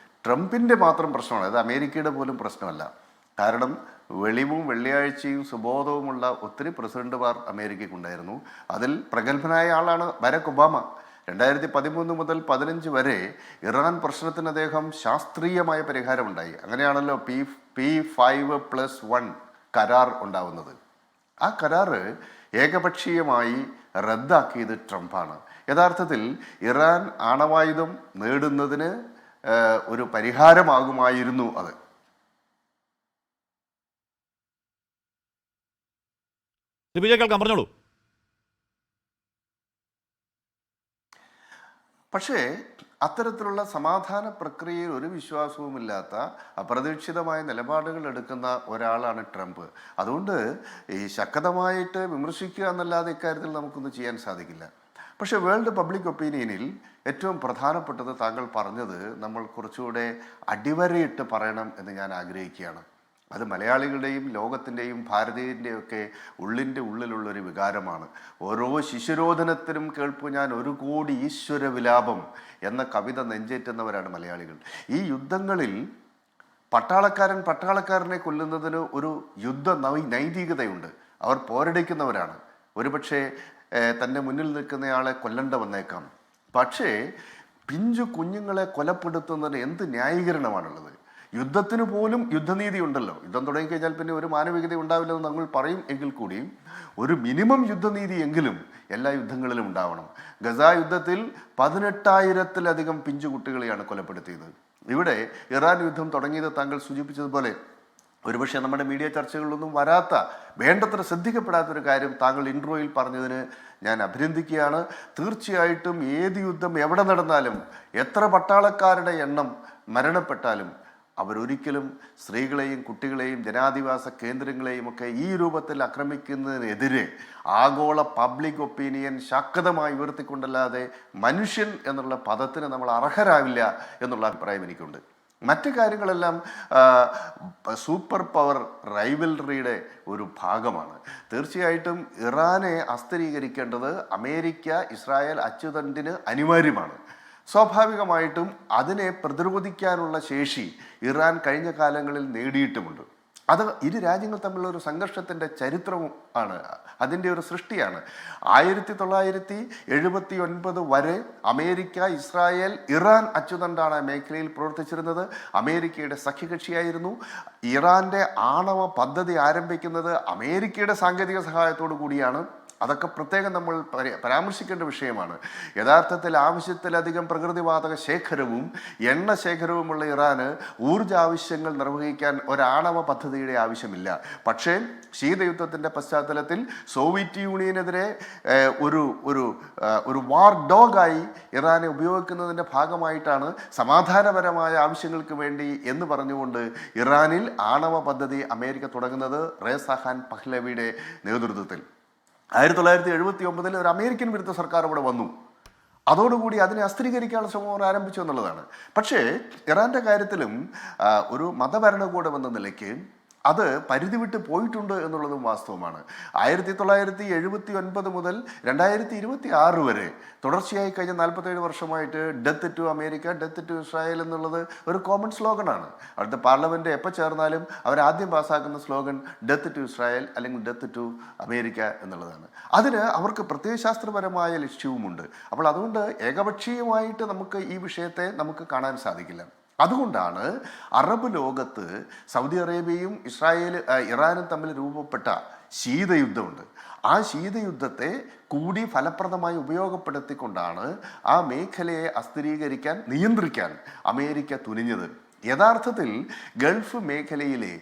ട്രംപിൻ്റെ മാത്രം പ്രശ്നമാണ്. അത് അമേരിക്കയുടെ പോലും പ്രശ്നമല്ല. കാരണം വെളിവും വെള്ളിയാഴ്ചയും സുബോധവുമുള്ള ഒത്തിരി പ്രസിഡന്റുമാർ അമേരിക്കയ്ക്കുണ്ടായിരുന്നു. അതിൽ പ്രഗത്ഭനായ ആളാണ് ബരാക് ഒബാമ. 2013 മുതൽ 15 വരെ ഇറാൻ പ്രശ്നത്തിന് അദ്ദേഹം ശാസ്ത്രീയമായ പരിഹാരമുണ്ടായി. അങ്ങനെയാണല്ലോ P5+1 കരാർ ഉണ്ടാവുന്നത്. ആ കരാറ് ഏകപക്ഷീയമായി റദ്ദാക്കിയത് ട്രംപാണ്. യഥാർത്ഥത്തിൽ ഇറാൻ ആണവായുധം നേടുന്നതിന് ഒരു പരിഹാരമാകുമായിരുന്നു അത്. പറഞ്ഞോളൂ. പക്ഷേ അത്തരത്തിലുള്ള സമാധാന പ്രക്രിയയിൽ ഒരു വിശ്വാസവുമില്ലാത്ത അപ്രതീക്ഷിതമായ നിലപാടുകൾ എടുക്കുന്ന ഒരാളാണ് ട്രംപ്. അതുകൊണ്ട് ഈ ശക്തമായിട്ട് വിമർശിക്കുക എന്നല്ലാതെ ഇക്കാര്യത്തിൽ നമുക്കൊന്നും ചെയ്യാൻ സാധിക്കില്ല. പക്ഷേ വേൾഡ് പബ്ലിക് ഒപ്പീനിയനിൽ ഏറ്റവും പ്രധാനപ്പെട്ടത് താങ്കൾ പറഞ്ഞത് നമ്മൾ കുറച്ചുകൂടെ അടിവരയിട്ട് പറയണം എന്ന് ഞാൻ ആഗ്രഹിക്കുകയാണ്. അത് മലയാളികളുടെയും ലോകത്തിൻ്റെയും ഭാരതീയൻ്റെയും ഒക്കെ ഉള്ളിലുള്ളൊരു വികാരമാണ്. ഓരോ ശിശുരോധനത്തിനും കേൾപ്പു ഞാൻ 1 കോടി ഈശ്വര വിലാപം എന്ന കവിത നെഞ്ചേറ്റുന്നവരാണ് മലയാളികൾ. ഈ യുദ്ധങ്ങളിൽ പട്ടാളക്കാരനെ കൊല്ലുന്നതിന് ഒരു യുദ്ധ നൈതികതയുണ്ട്. അവർ പോരടിക്കുന്നവരാണ്. ഒരുപക്ഷെ തൻ്റെ മുന്നിൽ നിൽക്കുന്നയാളെ കൊല്ലണ്ട വന്നേക്കാം. പക്ഷേ പിഞ്ചു കുഞ്ഞുങ്ങളെ കൊലപ്പെടുത്തുന്നതിന് എന്ത് ന്യായീകരണമാണുള്ളത്? യുദ്ധത്തിന് പോലും യുദ്ധനീതി ഉണ്ടല്ലോ. യുദ്ധം തുടങ്ങിക്കഴിഞ്ഞാൽ പിന്നെ ഒരു മാനവികത ഉണ്ടാവില്ലെന്ന് നമ്മൾ പറയും എങ്കിൽ കൂടിയും ഒരു മിനിമം യുദ്ധനീതി എങ്കിലും എല്ലാ യുദ്ധങ്ങളിലും ഉണ്ടാവണം. ഗസ യുദ്ധത്തിൽ 18,000-ത്തിലധികം പിഞ്ചുകുട്ടികളെയാണ് കൊലപ്പെടുത്തിയത്. ഇവിടെ ഇറാൻ യുദ്ധം തുടങ്ങിയത് താങ്കൾ സൂചിപ്പിച്ചതുപോലെ ഒരുപക്ഷെ നമ്മുടെ മീഡിയ ചർച്ചകളിലൊന്നും വരാത്ത, വേണ്ടത്ര ശ്രദ്ധിക്കപ്പെടാത്തൊരു കാര്യം താങ്കൾ ഇൻട്രോയിൽ പറഞ്ഞതിന് ഞാൻ അഭിനന്ദിക്കുകയാണ്. തീർച്ചയായിട്ടും ഏത് യുദ്ധം എവിടെ നടന്നാലും എത്ര പട്ടാളക്കാരുടെ എണ്ണം മരണപ്പെട്ടാലും അവരൊരിക്കലും സ്ത്രീകളെയും കുട്ടികളെയും ജനാധിവാസ കേന്ദ്രങ്ങളെയും ഒക്കെ ഈ രൂപത്തിൽ ആക്രമിക്കുന്നതിനെതിരെ ആഗോള പബ്ലിക് ഒപ്പീനിയൻ ശക്തമായി ഉയർത്തിക്കൊണ്ടല്ലാതെ മനുഷ്യൻ എന്നുള്ള പദത്തിന് നമ്മൾ അർഹരാവില്ല എന്നുള്ള അഭിപ്രായം എനിക്കുണ്ട്. മറ്റു കാര്യങ്ങളെല്ലാം സൂപ്പർ പവർ റൈവൽറിയുടെ ഒരു ഭാഗമാണ്. തീർച്ചയായിട്ടും ഇറാനെ അസ്ഥിരീകരിക്കേണ്ടത് അമേരിക്ക ഇസ്രായേൽ അച്ചുതണ്ടിന് അനിവാര്യമാണ്. സ്വാഭാവികമായിട്ടും അതിനെ പ്രതിരോധിക്കാനുള്ള ശേഷി ഇറാൻ കഴിഞ്ഞ കാലങ്ങളിൽ നേടിയിട്ടുമുണ്ട്. അത് ഇരു രാജ്യങ്ങൾ തമ്മിലുള്ള ഒരു സംഘർഷത്തിൻ്റെ ചരിത്രവും ആണ്, അതിൻ്റെ ഒരു സൃഷ്ടിയാണ്. 1979 വരെ അമേരിക്ക ഇസ്രായേൽ ഇറാൻ അച്ചുതണ്ടാണ് മേഖലയിൽ പ്രവർത്തിച്ചിരുന്നത്. അമേരിക്കയുടെ സഖ്യകക്ഷിയായിരുന്നു. ഇറാൻ്റെ ആണവ പദ്ധതി ആരംഭിക്കുന്നത് അമേരിക്കയുടെ സാങ്കേതിക സഹായത്തോടു കൂടിയാണ്. അതൊക്കെ പ്രത്യേകം നമ്മൾ പരാമർശിക്കേണ്ട വിഷയമാണ്. യഥാർത്ഥത്തിൽ ആവശ്യത്തിലധികം പ്രകൃതിവാതക ശേഖരവും എണ്ണ ശേഖരവുമുള്ള ഇറാന് ഊർജ ആവശ്യങ്ങൾ നിർവഹിക്കാൻ ഒരാണവ പദ്ധതിയുടെ ആവശ്യമില്ല. പക്ഷേ ശീതയുദ്ധത്തിൻ്റെ പശ്ചാത്തലത്തിൽ സോവിയറ്റ് യൂണിയനെതിരെ ഒരു വാർ ഡോഗായി ഇറാനെ ഉപയോഗിക്കുന്നതിൻ്റെ ഭാഗമായിട്ടാണ് സമാധാനപരമായ ആവശ്യങ്ങൾക്ക് വേണ്ടി എന്ന് പറഞ്ഞുകൊണ്ട് ഇറാനിൽ ആണവ പദ്ധതി അമേരിക്ക തുടങ്ങുന്നത് റേസ ഖാൻ പഹ്ലവിയുടെ നേതൃത്വത്തിൽ. 1979 ഒരു അമേരിക്കൻ വിരുദ്ധ സർക്കാർ ഇവിടെ വന്നു. അതോടുകൂടി അതിനെ അസ്ഥിരീകരിക്കാനുള്ള ശ്രമം അവർ ആരംഭിച്ചു എന്നുള്ളതാണ്. പക്ഷേ ഇറാന്റെ കാര്യത്തിലും ഒരു മതഭരണകൂടം എന്ന നിലയ്ക്ക് അത് പരിധി വിട്ട് പോയിട്ടുണ്ട് എന്നുള്ളതും വാസ്തവമാണ്. 1979 മുതൽ 2026 വരെ തുടർച്ചയായി കഴിഞ്ഞ 47 വർഷമായിട്ട് death to America, death to Israel എന്നുള്ളത് ഒരു കോമൺ സ്ലോഗനാണ്. അവിടുത്തെ പാർലമെന്റ് എപ്പോൾ ചേർന്നാലും അവരാദ്യം പാസ്സാക്കുന്ന സ്ലോഗൻ ഡെത്ത് ടു ഇസ്രായേൽ അല്ലെങ്കിൽ ഡെത്ത് ടു അമേരിക്ക എന്നുള്ളതാണ്. അതിന് അവർക്ക് പ്രത്യയശാസ്ത്രപരമായ ലക്ഷ്യവുമുണ്ട്. അപ്പോൾ അതുകൊണ്ട് ഏകപക്ഷീയമായിട്ട് നമുക്ക് ഈ വിഷയത്തെ നമുക്ക് കാണാൻ സാധിക്കില്ല. അതുകൊണ്ടാണ് അറബ് ലോകത്ത് സൗദി അറേബ്യയും ഇറാനും തമ്മിൽ രൂപപ്പെട്ട ശീതയുദ്ധമുണ്ട്. ആ ശീതയുദ്ധത്തെ കൂടി ഫലപ്രദമായി ഉപയോഗപ്പെടുത്തിക്കൊണ്ടാണ് ആ മേഖലയെ അസ്ഥിരീകരിക്കാൻ, നിയന്ത്രിക്കാൻ അമേരിക്ക തുനിഞ്ഞത്. യഥാർത്ഥത്തിൽ ഗൾഫ് മേഖലയിലെ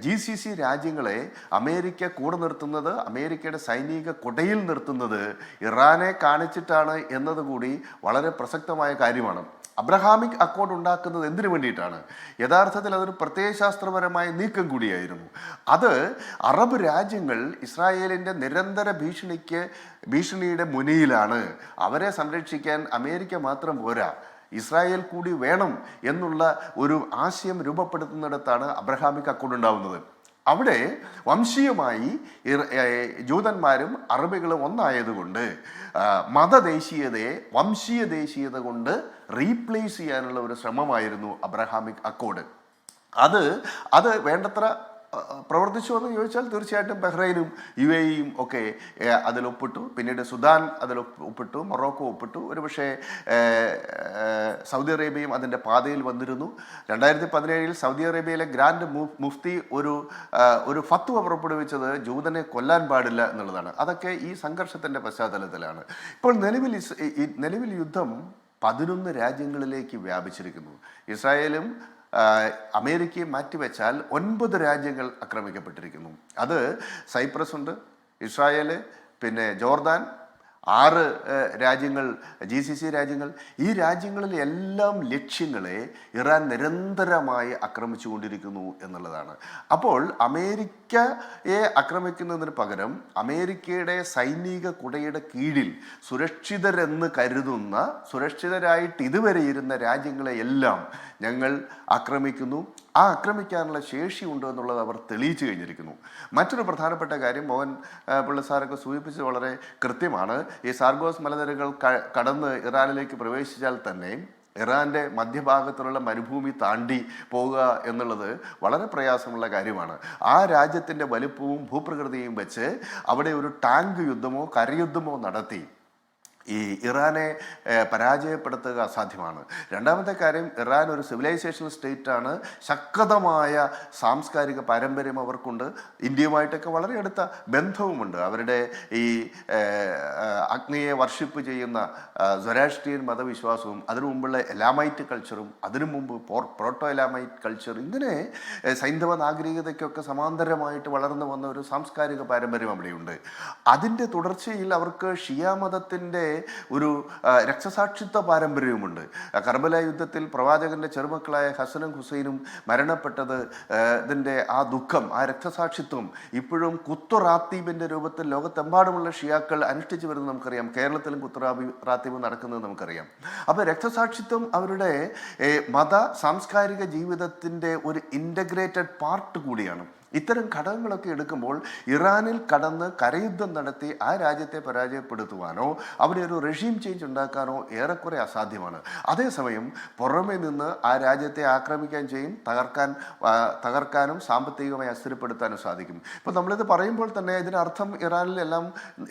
GCC രാജ്യങ്ങളെ അമേരിക്ക കൂടെ നിർത്തുന്നത്, അമേരിക്കയുടെ സൈനിക കൊടയിൽ നിർത്തുന്നത് ഇറാനെ കാണിച്ചിട്ടാണ് എന്നതുകൂടി വളരെ പ്രസക്തമായ കാര്യമാണ്. അബ്രഹാമിക് അക്കോർഡ് ഉണ്ടാക്കുന്നത് എന്തിനു വേണ്ടിയിട്ടാണ്? യഥാർത്ഥത്തിൽ അതൊരു പ്രത്യയശാസ്ത്രപരമായ നീക്കം കൂടിയായിരുന്നു. അത് അറബ് രാജ്യങ്ങൾ ഇസ്രായേലിൻ്റെ നിരന്തര ഭീഷണിയുടെ മുന്നിലാണ്. അവരെ സംരക്ഷിക്കാൻ അമേരിക്ക മാത്രം പോരാ, ഇസ്രായേൽ കൂടി വേണം എന്നുള്ള ഒരു ആശയം രൂപപ്പെടുത്തുന്നിടത്താണ് അബ്രഹാമിക് അക്കോർഡ് ഉണ്ടാവുന്നത്. അവിടെ വംശീയമായി ജൂതന്മാരും അറബികളും ഒന്നായതുകൊണ്ട് മതദേശീയതയെ വംശീയ ദേശീയത കൊണ്ട് റീപ്ലേസ് ചെയ്യാനുള്ള ഒരു ശ്രമമായിരുന്നു അബ്രഹാമിക് അക്കോർഡ്. അത് വേണ്ടത്ര പ്രവർത്തിച്ചു എന്ന് ചോദിച്ചാൽ തീർച്ചയായിട്ടും ബഹ്റൈനും UAEയും ഒക്കെ അതിൽ ഒപ്പിട്ടു. പിന്നീട് സുഡാൻ അതിൽ ഒപ്പിട്ടു, മൊറോക്കോ ഒപ്പിട്ടു. ഒരുപക്ഷെ സൗദി അറേബ്യയും അതിൻ്റെ പാതയിൽ വന്നിരുന്നു. 2017 സൗദി അറേബ്യയിലെ ഗ്രാൻഡ് മുഫ്തി ഒരു ഫത്വ പുറപ്പെടുവിച്ചത് ജൂതനെ കൊല്ലാൻ പാടില്ല എന്നുള്ളതാണ്. അതൊക്കെ ഈ സംഘർഷത്തിൻ്റെ പശ്ചാത്തലത്തിലാണ്. ഇപ്പോൾ നിലവിൽ യുദ്ധം 11 രാജ്യങ്ങളിലേക്ക് വ്യാപിച്ചിരിക്കുന്നു. ഇസ്രായേലും അമേരിക്കയെ മാറ്റിവെച്ചാൽ 9 രാജ്യങ്ങൾ ആക്രമിക്കപ്പെട്ടിരിക്കുന്നു. അത് സൈപ്രസ് ഉണ്ട്, ഇസ്രായേൽ, പിന്നെ ജോർദാൻ, 6 രാജ്യങ്ങൾ GCC രാജ്യങ്ങൾ. ഈ രാജ്യങ്ങളിൽ എല്ലാം ലക്ഷ്യങ്ങളെ ഇറാൻ നിരന്തരമായി ആക്രമിച്ചു കൊണ്ടിരിക്കുന്നു എന്നുള്ളതാണ്. അപ്പോൾ അമേരിക്കയെ ആക്രമിക്കുന്നതിന് പകരം അമേരിക്കയുടെ സൈനിക കുടയുടെ കീഴിൽ സുരക്ഷിതരെന്ന് കരുതുന്ന, സുരക്ഷിതരായിട്ട് ഇതുവരെ ഇരുന്ന രാജ്യങ്ങളെ എല്ലാം ഞങ്ങൾ ആക്രമിക്കുന്നു. ആ ആക്രമിക്കാനുള്ള ശേഷിയുണ്ട് എന്നുള്ളത് അവർ തെളിയിച്ചു കഴിഞ്ഞിരിക്കുന്നു. മറ്റൊരു പ്രധാനപ്പെട്ട കാര്യം മോഹൻ പിള്ള സാറൊക്കെ സൂചിപ്പിച്ചത് വളരെ കൃത്യമാണ്. ഈ സാർഗോസ് മലനിരകൾ കടന്ന് ഇറാനിലേക്ക് പ്രവേശിച്ചാൽ തന്നെ ഇറാൻ്റെ മധ്യഭാഗത്തുള്ള മരുഭൂമി താണ്ടി പോവുക എന്നുള്ളത് വളരെ പ്രയാസമുള്ള കാര്യമാണ്. ആ രാജ്യത്തിൻ്റെ വലുപ്പവും ഭൂപ്രകൃതിയും വെച്ച് അവിടെ ഒരു ടാങ്ക് യുദ്ധമോ കരയുദ്ധമോ നടത്തി ഈ ഇറാനെ പരാജയപ്പെടുത്തുക അസാധ്യമാണ്. രണ്ടാമത്തെ കാര്യം, ഇറാൻ ഒരു സിവിലൈസേഷൻ സ്റ്റേറ്റാണ്. ശക്തമായ സാംസ്കാരിക പാരമ്പര്യം അവർക്കുണ്ട്. ഇന്ത്യയുമായിട്ടൊക്കെ വളരെ അടുത്ത ബന്ധവുമുണ്ട്. അവരുടെ ഈ അഗ്നിയെ വർഷിപ്പ് ചെയ്യുന്ന സൊരാഷ്ട്രിയൻ മതവിശ്വാസവും അതിനു മുമ്പുള്ള എലാമൈറ്റ് കൾച്ചറും അതിനു മുമ്പ് പ്രോട്ടോ എലാമൈറ്റ് കൾച്ചർ, ഇങ്ങനെ സൈന്ധവ നാഗരികതയ്ക്കൊക്കെ സമാന്തരമായിട്ട് വളർന്നു വന്ന ഒരു സാംസ്കാരിക പാരമ്പര്യം അവിടെയുണ്ട്. അതിൻ്റെ തുടർച്ചയിൽ അവർക്ക് ഷിയ മതത്തിൻ്റെ ഒരു രക്തസാക്ഷിത്വ പാരമ്പര്യവുമുണ്ട്. കർബല യുദ്ധത്തിൽ പ്രവാചകന്റെ ചെറുമക്കളായ ഹസനും ഹുസൈനും മരണപ്പെട്ടത് ഇതിൻ്റെ ആ ദുഃഖം, ആ രക്തസാക്ഷിത്വം ഇപ്പോഴും കുത്തുറാത്തീബിൻ്റെ രൂപത്തിൽ ലോകത്തെമ്പാടുമുള്ള ഷിയാക്കൾ അനുഷ്ഠിച്ചു വരുന്നത് നമുക്കറിയാം. കേരളത്തിലും കുത്തുറാത്തീബ് നടക്കുന്നത് നമുക്കറിയാം. അപ്പോൾ രക്തസാക്ഷിത്വം അവരുടെ മത സാംസ്കാരിക ജീവിതത്തിൻ്റെ ഒരു ഇൻ്റഗ്രേറ്റഡ് പാർട്ട് കൂടിയാണ്. ഇത്തരം ഘടകങ്ങളൊക്കെ എടുക്കുമ്പോൾ ഇറാനിൽ കടന്ന് കരയുദ്ധം നടത്തി ആ രാജ്യത്തെ പരാജയപ്പെടുത്തുവാനോ അവിടെ ഒരു റെഷീം ചേഞ്ച് ഉണ്ടാക്കാനോ ഏറെക്കുറെ അസാധ്യമാണ്. അതേസമയം പുറമെ നിന്ന് ആ രാജ്യത്തെ ആക്രമിക്കാൻ ചെയ്യും, തകർക്കാനും സാമ്പത്തികമായി അസ്ഥിരപ്പെടുത്താനും സാധിക്കും. ഇപ്പോൾ നമ്മളിത് പറയുമ്പോൾ തന്നെ ഇതിനർത്ഥം ഇറാനിലെല്ലാം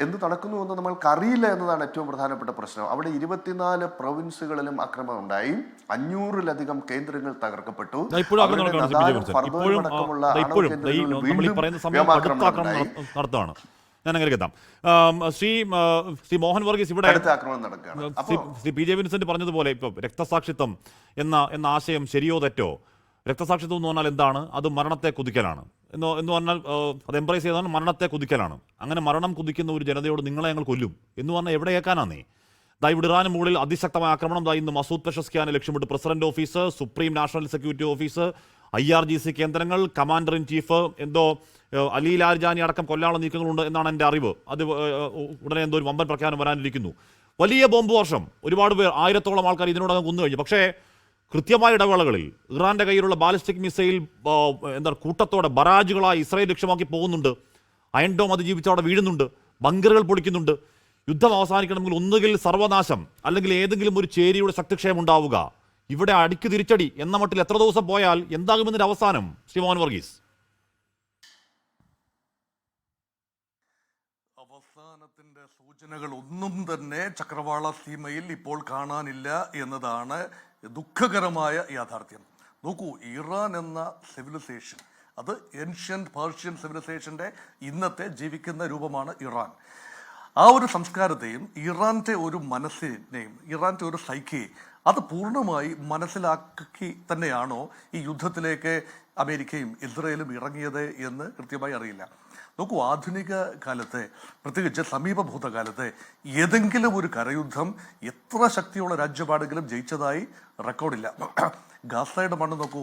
എന്ത് നടക്കുന്നു എന്ന് നമ്മൾക്കറിയില്ല എന്നതാണ് ഏറ്റവും പ്രധാനപ്പെട്ട പ്രശ്നം. അവിടെ 24 പ്രൊവിൻസുകളിലും ആക്രമണം ഉണ്ടായി, 500-ലധികം കേന്ദ്രങ്ങൾ തകർക്കപ്പെട്ടു. നമ്മൾ ഈ പറയുന്ന സമയം അടുത്ത ആക്രമണം നടത്തുകയാണ്. ഞാൻ അങ്ങനെ എത്താം. ശ്രീ മോഹൻ വർഗീസ്, ഇവിടെ അടുത്ത ആക്രമണം നടക്കുകയാണ്. ശ്രീ പി ജെ വിൻസെന്റ് പറഞ്ഞതുപോലെ ഇപ്പോൾ രക്തസാക്ഷിത്വം എന്ന ആശയം ശരിയോ തെറ്റോ? രക്തസാക്ഷിത്വം എന്ന് പറഞ്ഞാൽ എന്താണ്? അത് മരണത്തെ കുതിക്കലാണ് എന്ന് പറഞ്ഞാൽ അത് എംബ്രേസ് ചെയ്താണ് മരണത്തെ കുതിക്കലാണ്. അങ്ങനെ മരണം കുതിക്കുന്ന ഒരു ജനതയോട് നിങ്ങളെ ഞങ്ങൾ കൊല്ലും എന്ന് പറഞ്ഞാൽ എവിടെ കേൾക്കാനാന്നേ? ഇവിടെ ഇറാന് മുകളിൽ അതിശക്തമായ ആക്രമണം. ഇന്ന് മസൂദ് പെഷസ്കിയാനെ ലക്ഷ്യമിട്ട് president office, supreme national security office, IRGC കേന്ദ്രങ്ങൾ, കമാൻഡർ ഇൻ ചീഫ് എന്തോ അലി ലാർജാനി അടക്കം കൊല്ലാനുള്ള നീക്കങ്ങളുണ്ട് എന്നാണ് എൻ്റെ അറിവ്. അത് ഉടനെ എന്തോ ഒരു വമ്പൻ പ്രഖ്യാപനം വരാനിരിക്കുന്നു. വലിയ ബോംബ് വർഷം, ഒരുപാട് പേർ, 1000-ഓളം ആൾക്കാർ ഇതിനോടകം കൊന്നു കഴിഞ്ഞു. പക്ഷേ കൃത്യമായ ഇടവേളകളിൽ ഇറാന്റെ കയ്യിലുള്ള ബാലിസ്റ്റിക് മിസൈൽ കൂട്ടത്തോടെ ബറാജുകളായി ഇസ്രായേൽ ലക്ഷ്യമാക്കി പോകുന്നുണ്ട്. അയൺ ഡോം അതിജീവിച്ച് അവിടെ വീഴുന്നുണ്ട്, ബങ്കറുകൾ പൊളിക്കുന്നുണ്ട്. യുദ്ധം അവസാനിക്കണമെങ്കിൽ ഒന്നുകിൽ സർവനാശം അല്ലെങ്കിൽ ഏതെങ്കിലും ഒരു ചേരിയുടെ ശക്തിക്ഷയം ഉണ്ടാവുക. ഇവിടെ അടിക്ക് തിരിച്ചടി എന്ന മട്ടിൽ എത്ര ദിവസം പോയാൽ എന്താകുമെന്നൊരു അവസാനം? ശ്രീ മോഹൻ വർഗീസ്, അവസാനത്തിന്റെ സൂചനകൾ ഒന്നും തന്നെ ചക്രവാള സീമയിൽ ഇപ്പോൾ കാണാനില്ല എന്നതാണ് ദുഃഖകരമായ യാഥാർത്ഥ്യം. നോക്കൂ, ഇറാൻ എന്ന സിവിലൈസേഷൻ, അത് ഏൻഷ്യന്റ് പേർഷ്യൻ സിവിലൈസേഷന്റെ ഇന്നത്തെ ജീവിക്കുന്ന രൂപമാണ് ഇറാൻ. ആ ഒരു സംസ്കാരത്തെയും ഇറാന്റെ ഒരു മനസ്സിനെയും ഇറാന്റെ ഒരു സൈക്കിയെ അത് പൂർണ്ണമായി മനസ്സിലാക്കി തന്നെയാണോ ഈ യുദ്ധത്തിലേക്ക് അമേരിക്കയും ഇസ്രയേലും ഇറങ്ങിയത് എന്ന് കൃത്യമായി അറിയില്ല. നോക്കൂ, ആധുനിക കാലത്തെ, പ്രത്യേകിച്ച് സമീപഭൂതകാലത്തെ ഏതെങ്കിലും ഒരു കരയുദ്ധം എത്ര ശക്തിയുള്ള രാജ്യമാണെങ്കിലും ജയിച്ചതായി റെക്കോർഡില്ല. ഗാസയുടെ മണ്ണ് നോക്കൂ,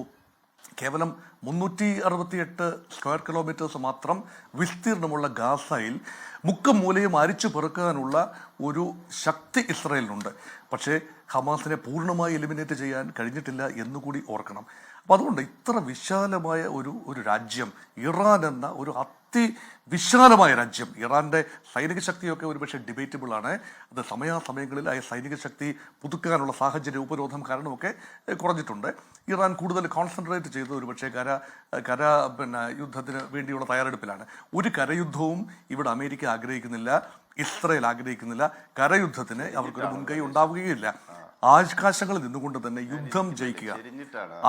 കേവലം 368 സ്ക്വയർ കിലോമീറ്റേഴ്സ് മാത്രം വിസ്തീർണമുള്ള ഗാസയിൽ മുക്കം മൂലയും അരിച്ചു പെറുക്കാനുള്ള ഒരു ശക്തി ഇസ്രായേലിനുണ്ട്. പക്ഷേ ഹമാസിനെ പൂർണ്ണമായി എലിമിനേറ്റ് ചെയ്യാൻ കഴിഞ്ഞിട്ടില്ല എന്നുകൂടി ഓർക്കണം. അപ്പം അതുകൊണ്ട് ഇത്ര വിശാലമായ ഒരു രാജ്യം, ഇറാൻ എന്ന ഒരു വിശാലമായ രാജ്യം, ഇറാന്റെ സൈനിക ശക്തിയൊക്കെ ഒരുപക്ഷെ ഡിബേറ്റബിൾ ആണ്. അത് സമയാസമയങ്ങളിൽ ആ സൈനിക ശക്തി പുതുക്കാനുള്ള സാഹചര്യ ഉപരോധം കാരണമൊക്കെ കുറഞ്ഞിട്ടുണ്ട്. ഇറാൻ കൂടുതൽ കോൺസെൻട്രേറ്റ് ചെയ്തത് ഒരുപക്ഷെ യുദ്ധത്തിന് വേണ്ടിയുള്ള തയ്യാറെടുപ്പിലാണ്. ഒരു കരയുദ്ധവും ഇവിടെ അമേരിക്ക ആഗ്രഹിക്കുന്നില്ല, ഇസ്രായേൽ ആഗ്രഹിക്കുന്നില്ല. കരയുദ്ധത്തിന് അവർക്കൊരു മുൻകൈ ഉണ്ടാവുകയില്ല. ആകാശങ്ങളിൽ നിന്നുകൊണ്ട് തന്നെ യുദ്ധം ജയിക്കുക,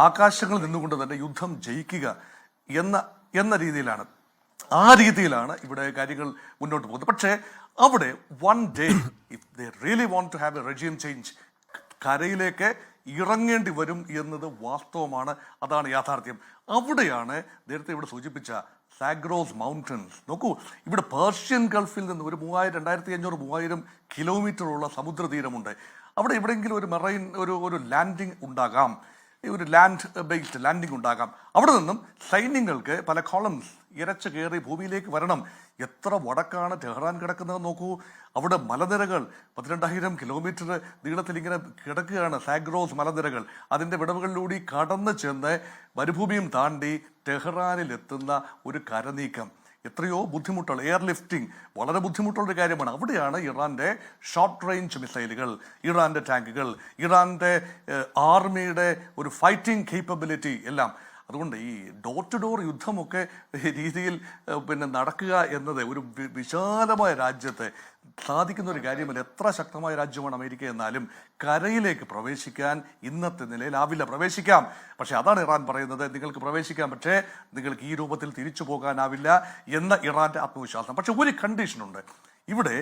ആകാശങ്ങളിൽ നിന്നുകൊണ്ട് തന്നെ യുദ്ധം ജയിക്കുക എന്ന രീതിയിലാണ്, ആ രീതിയിലാണ് ഇവിടെ കാര്യങ്ങൾ മുന്നോട്ട് പോകുന്നത്. പക്ഷേ അവിടെ one day if they really want to have a regime change, കരയിലേക്ക് ഇറങ്ങേണ്ടി വരും എന്നത് വാസ്തവമാണ്. അതാണ് യാഥാർത്ഥ്യം. അവിടെയാണ് നേരത്തെ ഇവിടെ സൂചിപ്പിച്ച സാഗ്രോസ് മൗണ്ടൻസ്. നോക്കൂ, ഇവിടെ പേർഷ്യൻ ഗൾഫിൽ നിന്ന് ഒരു 2500-3000 കിലോമീറ്ററുള്ള സമുദ്രതീരമുണ്ട്. അവിടെ എവിടെയെങ്കിലും ഒരു മെറൈൻ ഒരു ലാൻഡിങ് ഉണ്ടാകാം, ഒരു ലാൻഡ് ബേസ്ഡ് ലാൻഡിങ് ഉണ്ടാകാം. അവിടെ നിന്നും സൈന്യങ്ങൾക്ക് പല കോളംസ് ഇരച്ചു കയറി ഭൂമിയിലേക്ക് വരണം. എത്ര വടക്കാണ് ടെഹ്റാൻ കിടക്കുന്നത് നോക്കൂ. അവിടെ മലനിരകൾ 12000 കിലോമീറ്റർ നീളത്തിൽ ഇങ്ങനെ കിടക്കുകയാണ്, സാഗ്രോസ് മലനിരകൾ. അതിൻ്റെ വിടവുകളിലൂടെ കടന്നു ചെന്ന് മരുഭൂമിയും താണ്ടി ടെഹ്റാനിൽ എത്തുന്ന ഒരു കരനീക്കം എത്രയോ ബുദ്ധിമുട്ടുള്ള, എയർ ലിഫ്റ്റിംഗ് വളരെ ബുദ്ധിമുട്ടുള്ളൊരു കാര്യമാണ്. അവിടെയാണ് ഇറാന്റെ ഷോർട്ട് റേഞ്ച് മിസൈലുകൾ, ഇറാന്റെ ടാങ്കുകൾ, ഇറാന്റെ ആർമിയുടെ ഒരു ഫൈറ്റിംഗ് കേപ്പബിലിറ്റി എല്ലാം. അതുകൊണ്ട് ഈ ഡോർ ടു ഡോർ യുദ്ധമൊക്കെ രീതിയിൽ നടക്കുക എന്നത് ഒരു വിശാലമായ രാജ്യത്തെ സാധിക്കുന്ന ഒരു കാര്യമല്ല. എത്ര ശക്തമായ രാജ്യമാണ് അമേരിക്ക എന്നാലും കരയിലേക്ക് പ്രവേശിക്കാൻ ഇന്നത്തെ നിലയിലാവില്ല. പ്രവേശിക്കാം, പക്ഷെ അതാണ് ഇറാൻ പറയുന്നത്, നിങ്ങൾക്ക് പ്രവേശിക്കാം, പക്ഷേ നിങ്ങൾക്ക് ഈ രൂപത്തിൽ തിരിച്ചു പോകാനാവില്ല എന്ന ഇറാന്റെ ആത്മവിശ്വാസം. പക്ഷെ ഒരു കണ്ടീഷനുണ്ട്, ഇവിടെ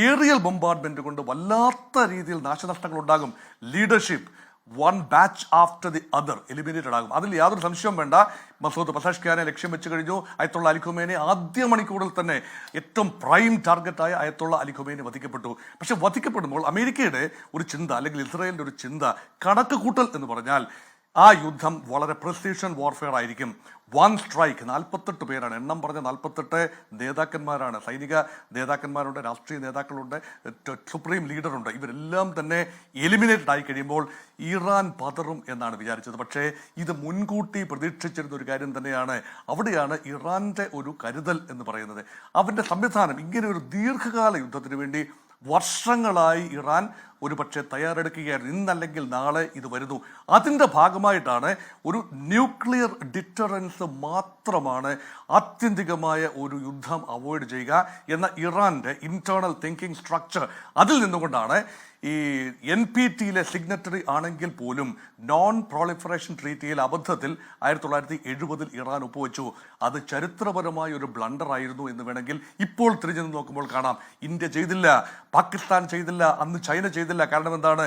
ഏറിയൽ ബോംബാർഡ്മെന്റ് കൊണ്ട് വല്ലാത്ത രീതിയിൽ നാശനഷ്ടങ്ങൾ ഉണ്ടാകും. Leadership one batch after the other eliminated ആകും. അതിൽ യാതൊരു സംശയവും വേണ്ട. മസൂദ് പെസഷ്കിയാനെ ലക്ഷ്യം വെച്ച് കഴിഞ്ഞു. അയത്തുള്ള അലി ഖൊമേനി ആദ്യ മണിക്കൂറിൽ തന്നെ ഏറ്റവും പ്രൈം ടാർഗറ്റായ അയത്തുള്ള അലി ഖൊമേനി വധിക്കപ്പെട്ടു. പക്ഷെ വധിക്കപ്പെടുമ്പോൾ അമേരിക്കയുടെ ഒരു ചിന്ത, അല്ലെങ്കിൽ ഇസ്രായേലിന്റെ ഒരു ചിന്ത, കണക്ക് കൂട്ടൽ എന്ന് പറഞ്ഞാൽ ആ യുദ്ധം വളരെ പ്രിസിഷൻ വാർഫെയർ ആയിരിക്കും. വൺ സ്ട്രൈക്ക്, 48 പേരാണ്, എണ്ണം പറഞ്ഞ 48 നേതാക്കന്മാരാണ്, സൈനിക നേതാക്കന്മാരുണ്ട്, രാഷ്ട്രീയ നേതാക്കളുണ്ട്, സുപ്രീം ലീഡറുണ്ട്. ഇവരെല്ലാം തന്നെ എലിമിനേറ്റഡ് ആയി കഴിയുമ്പോൾ ഇറാൻ പതറും എന്നാണ് വിചാരിച്ചത്. പക്ഷേ ഇത് മുൻകൂട്ടി പ്രതീക്ഷിച്ചിരുന്ന ഒരു കാര്യം തന്നെയാണ്. അവിടെയാണ് ഇറാന്റെ ഒരു കരുതൽ എന്ന് പറയുന്നത്. അവന്റെ സംവിധാനം ഇങ്ങനെ ഒരു ദീർഘകാല യുദ്ധത്തിന് വേണ്ടി വർഷങ്ങളായി ഇറാൻ ഒരു പക്ഷേ തയ്യാറെടുക്കുകയായിരുന്നു. ഇന്നല്ലെങ്കിൽ നാളെ ഇത് വരുന്നു. അതിൻ്റെ ഭാഗമായിട്ടാണ് ഒരു ന്യൂക്ലിയർ ഡിറ്ററൻസ് മാത്രമാണ് ആത്യന്തികമായ ഒരു യുദ്ധം അവോയ്ഡ് ചെയ്യുക എന്ന ഇറാന്റെ ഇന്റേണൽ തിങ്കിങ് സ്ട്രക്ചർ. അതിൽ നിന്നുകൊണ്ടാണ് ഈ NPT-യിലെ സിഗ്നറ്ററി ആണെങ്കിൽ പോലും നോൺ പ്രോളിഫറേഷൻ ട്രീറ്റിയിൽ അബദ്ധത്തിൽ 1970 ഇറാൻ ഒപ്പുവെച്ചു. അത് ചരിത്രപരമായ ഒരു ബ്ലണ്ടർ ആയിരുന്നു എന്ന് വേണമെങ്കിൽ ഇപ്പോൾ തിരിഞ്ഞു നോക്കുമ്പോൾ കാണാം. ഇന്ത്യ ചെയ്തില്ല, പാകിസ്ഥാൻ ചെയ്തില്ല, അന്ന് ചൈന ചെയ്തില്ല. കാരണം എന്താണ്?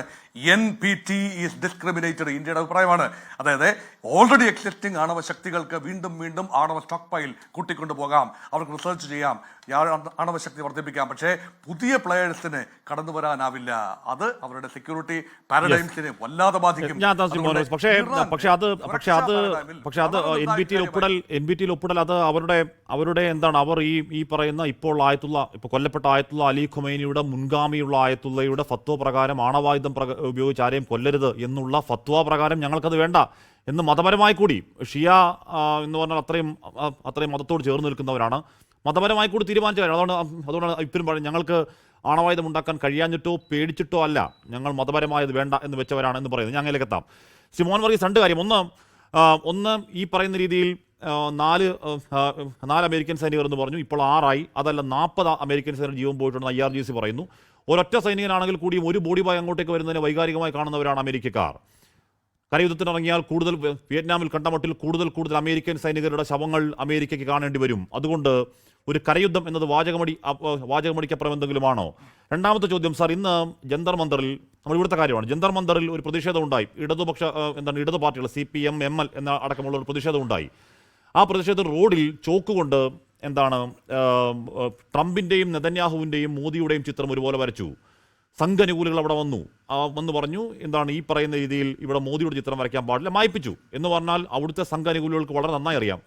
NPT is discriminatory. ഇന്ത്യയുടെ അഭിപ്രായമാണ്. അതായത് ഓൾറെഡി എക്സിസ്റ്റിംഗ് ആണവ ശക്തികൾക്ക് വീണ്ടും വീണ്ടും ആണവ സ്റ്റോക്ക് പൈൽ കൂട്ടിക്കൊണ്ടു പോകാം, അവർക്ക് റിസർച്ച് ചെയ്യാം, ആണവശക്തി വർദ്ധിപ്പിക്കാം. പക്ഷേ പുതിയ പ്ലെയേഴ്സിന് കടന്നു വരാനാവില്ല. അത് അവരുടെ സെക്യൂരിറ്റി പാരഡൈംസിനെ വല്ലാതെ ബാധിക്കും. പക്ഷേ അത് NPT-യിൽ ഒപ്പിടൽ അത് അവരുടെ എന്താണ്, അവർ ഈ പറയുന്ന ഇപ്പോൾ കൊല്ലപ്പെട്ട ആയത്തുള്ള അലി ഖുമൈനിയുടെ മുൻഗാമിയുള്ള ആയത്തുള്ളയുടെ ഫത്വ പ്രകാരം ആണവായുധം ഉപയോഗിച്ച് ആരെയും കൊല്ലരുത് എന്നുള്ള ഫത്വ പ്രകാരം ഞങ്ങൾക്കത് വേണ്ട എന്ന് മതപരമായി കൂടി ഷിയ എന്ന് പറഞ്ഞാൽ അത്രയും മതത്തോട് ചേർന്ന് നിൽക്കുന്നവരാണ്, മതപരമായി കൂടി തീരുമാനിച്ചവരാണ്. അതുകൊണ്ടാണ് ഇപ്പോഴും പറയുന്നത് ഞങ്ങൾക്ക് ആണവായുധം ഉണ്ടാക്കാൻ കഴിയാഞ്ഞിട്ടോ പേടിച്ചിട്ടോ അല്ല, ഞങ്ങൾ മതപരമായത് വേണ്ട എന്ന് വെച്ചവരാണ് എന്ന് പറയുന്നത്. ഞങ്ങളിലേക്ക് എത്താം. സിമോൻ വർഗീസ്, രണ്ട് കാര്യം. ഒന്ന് ഈ പറയുന്ന രീതിയിൽ 4 അമേരിക്കൻ സൈനികർ എന്ന് പറഞ്ഞു, ഇപ്പോൾ 6 ആയി. അതല്ല 40 അമേരിക്കൻ സൈനികർ ജീവൻ പോയിട്ടുണ്ടെന്ന് IRGC പറയുന്നു. ഒരൊറ്റ സൈനികനാണെങ്കിൽ കൂടിയും ഒരു ബോഡി ബാഗ് അങ്ങോട്ടേക്ക് വരുന്നതിനെ വൈകാരികമായി കാണുന്നവരാണ് അമേരിക്കക്കാർ. കരയുദ്ധത്തിനിറങ്ങിയാൽ വിയറ്റ്നാമിൽ കണ്ടമട്ടിൽ കൂടുതൽ അമേരിക്കൻ സൈനികരുടെ ശവങ്ങൾ അമേരിക്കയ്ക്ക് കാണേണ്ടി വരും. അതുകൊണ്ട് ഒരു കരയുദ്ധം എന്നത് വാചകമടിക്കപ്പുറം എന്തെങ്കിലുമാണോ? രണ്ടാമത്തെ ചോദ്യം, സാർ, ഇന്ന് ജന്തർ മന്ദറിൽ, നമ്മൾ ഇവിടുത്തെ കാര്യമാണ്, ജന്തർ മന്ദറിൽ ഒരു പ്രതിഷേധം ഉണ്ടായി. ഇടതു പാർട്ടികൾ CPM, ML എന്ന അടക്കമുള്ള ഒരു പ്രതിഷേധം ഉണ്ടായി. ആ പ്രതിഷേധം റോഡിൽ ചോക്ക് കൊണ്ട് ട്രംപിൻ്റെയും നെതന്യാഹുവിൻ്റെയും മോദിയുടെയും ചിത്രം ഒരുപോലെ വരച്ചു. സംഘനുകൂലികൾ അവിടെ വന്ന് പറഞ്ഞു ഈ പറയുന്ന രീതിയിൽ ഇവിടെ മോദിയുടെ ചിത്രം വരയ്ക്കാൻ പാടില്ല, മായ്പിച്ചു എന്ന് പറഞ്ഞാൽ അവിടുത്തെ സംഘനുകൂലികൾക്ക് വളരെ നന്നായി അറിയാം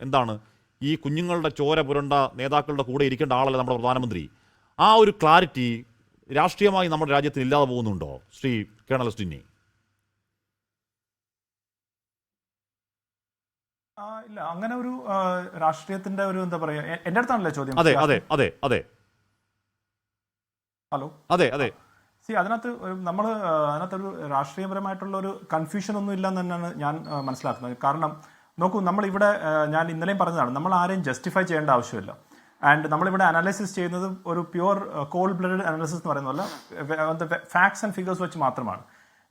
ഈ കുഞ്ഞുങ്ങളുടെ ചോര പുരണ്ട നേതാക്കളുടെ കൂടെ ഇരിക്കേണ്ട ആളല്ല നമ്മുടെ പ്രധാനമന്ത്രി. ആ ഒരു ക്ലാരിറ്റി രാഷ്ട്രീയമായി നമ്മുടെ രാജ്യത്തിന് ഇല്ലാതെ പോകുന്നുണ്ടോ ശ്രീ കേണൽ സ്റ്റിന്നി? ഇല്ല, അങ്ങനെ ഒരു രാഷ്ട്രീയത്തിന്റെ ഒരു എന്താ പറയാ, എന്റെ അടുത്താണല്ലേ ചോദ്യം? അതെ. ഹലോ, അതെ. അതിനകത്തൊരു രാഷ്ട്രീയപരമായിട്ടുള്ള ഒരു കൺഫ്യൂഷൻ ഒന്നും ഇല്ലെന്ന് തന്നെയാണ് ഞാൻ മനസ്സിലാക്കുന്നത്. കാരണം നോക്കൂ, നമ്മളിവിടെ ഞാൻ ഇന്നലെയും പറഞ്ഞതാണ്, നമ്മൾ ആരെയും ജസ്റ്റിഫൈ ചെയ്യേണ്ട ആവശ്യമില്ല. ആൻഡ് നമ്മളിവിടെ അനാലിസിസ് ചെയ്യുന്നത് ഒരു പ്യുവർ കോൾഡ് ബ്ലഡഡ് അനാലിസിസ് എന്ന് പറയുന്ന പോലെ ഫാക്ട്സ് ആൻഡ് ഫിഗേഴ്സ് വെച്ച് മാത്രമാണ്.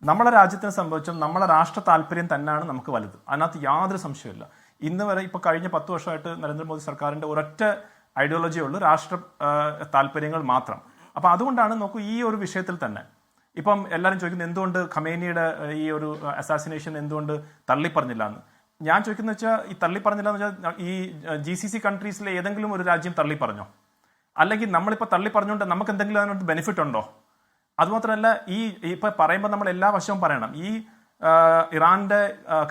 നമ്മുടെ രാജ്യത്തിനെ സംബന്ധിച്ചും നമ്മുടെ രാഷ്ട്ര താല്പര്യം തന്നെയാണ് നമുക്ക് വലുത്. അതിനകത്ത് യാതൊരു സംശയമില്ല. ഇന്ന് വരെ ഇപ്പോൾ കഴിഞ്ഞ 10 വർഷമായിട്ട് നരേന്ദ്രമോദി സർക്കാരിൻ്റെ ഒരൊറ്റ ഐഡിയോളജിയേ ഉള്ളൂ, രാഷ്ട്ര താല്പര്യങ്ങൾ മാത്രം. അപ്പോൾ അതുകൊണ്ടാണ് നോക്കൂ, ഈ ഒരു വിഷയത്തിൽ തന്നെ ഇപ്പം എല്ലാവരും ചോദിക്കുന്നത് എന്തുകൊണ്ട് ഖമേനിയുടെ ഈ ഒരു അസാസിനേഷൻ എന്തുകൊണ്ട് തള്ളിപ്പറഞ്ഞില്ല എന്ന്. ഞാൻ ചോദിക്കുന്നത് വെച്ചാൽ ഈ തള്ളിപ്പറഞ്ഞില്ല എന്ന് വെച്ചാൽ ഈ GCC കൺട്രീസിലെ ഏതെങ്കിലും ഒരു രാജ്യം തള്ളിപ്പറഞ്ഞോ? അല്ലെങ്കിൽ നമ്മളിപ്പോൾ തള്ളിപ്പറഞ്ഞുകൊണ്ട് നമുക്ക് എന്തെങ്കിലും അതിനകത്ത് ബെനിഫിറ്റ് ഉണ്ടോ? അതുമാത്രമല്ല, ഈ ഇപ്പം പറയുമ്പോൾ നമ്മൾ എല്ലാ വശവും പറയണം. ഈ ഇറാന്റെ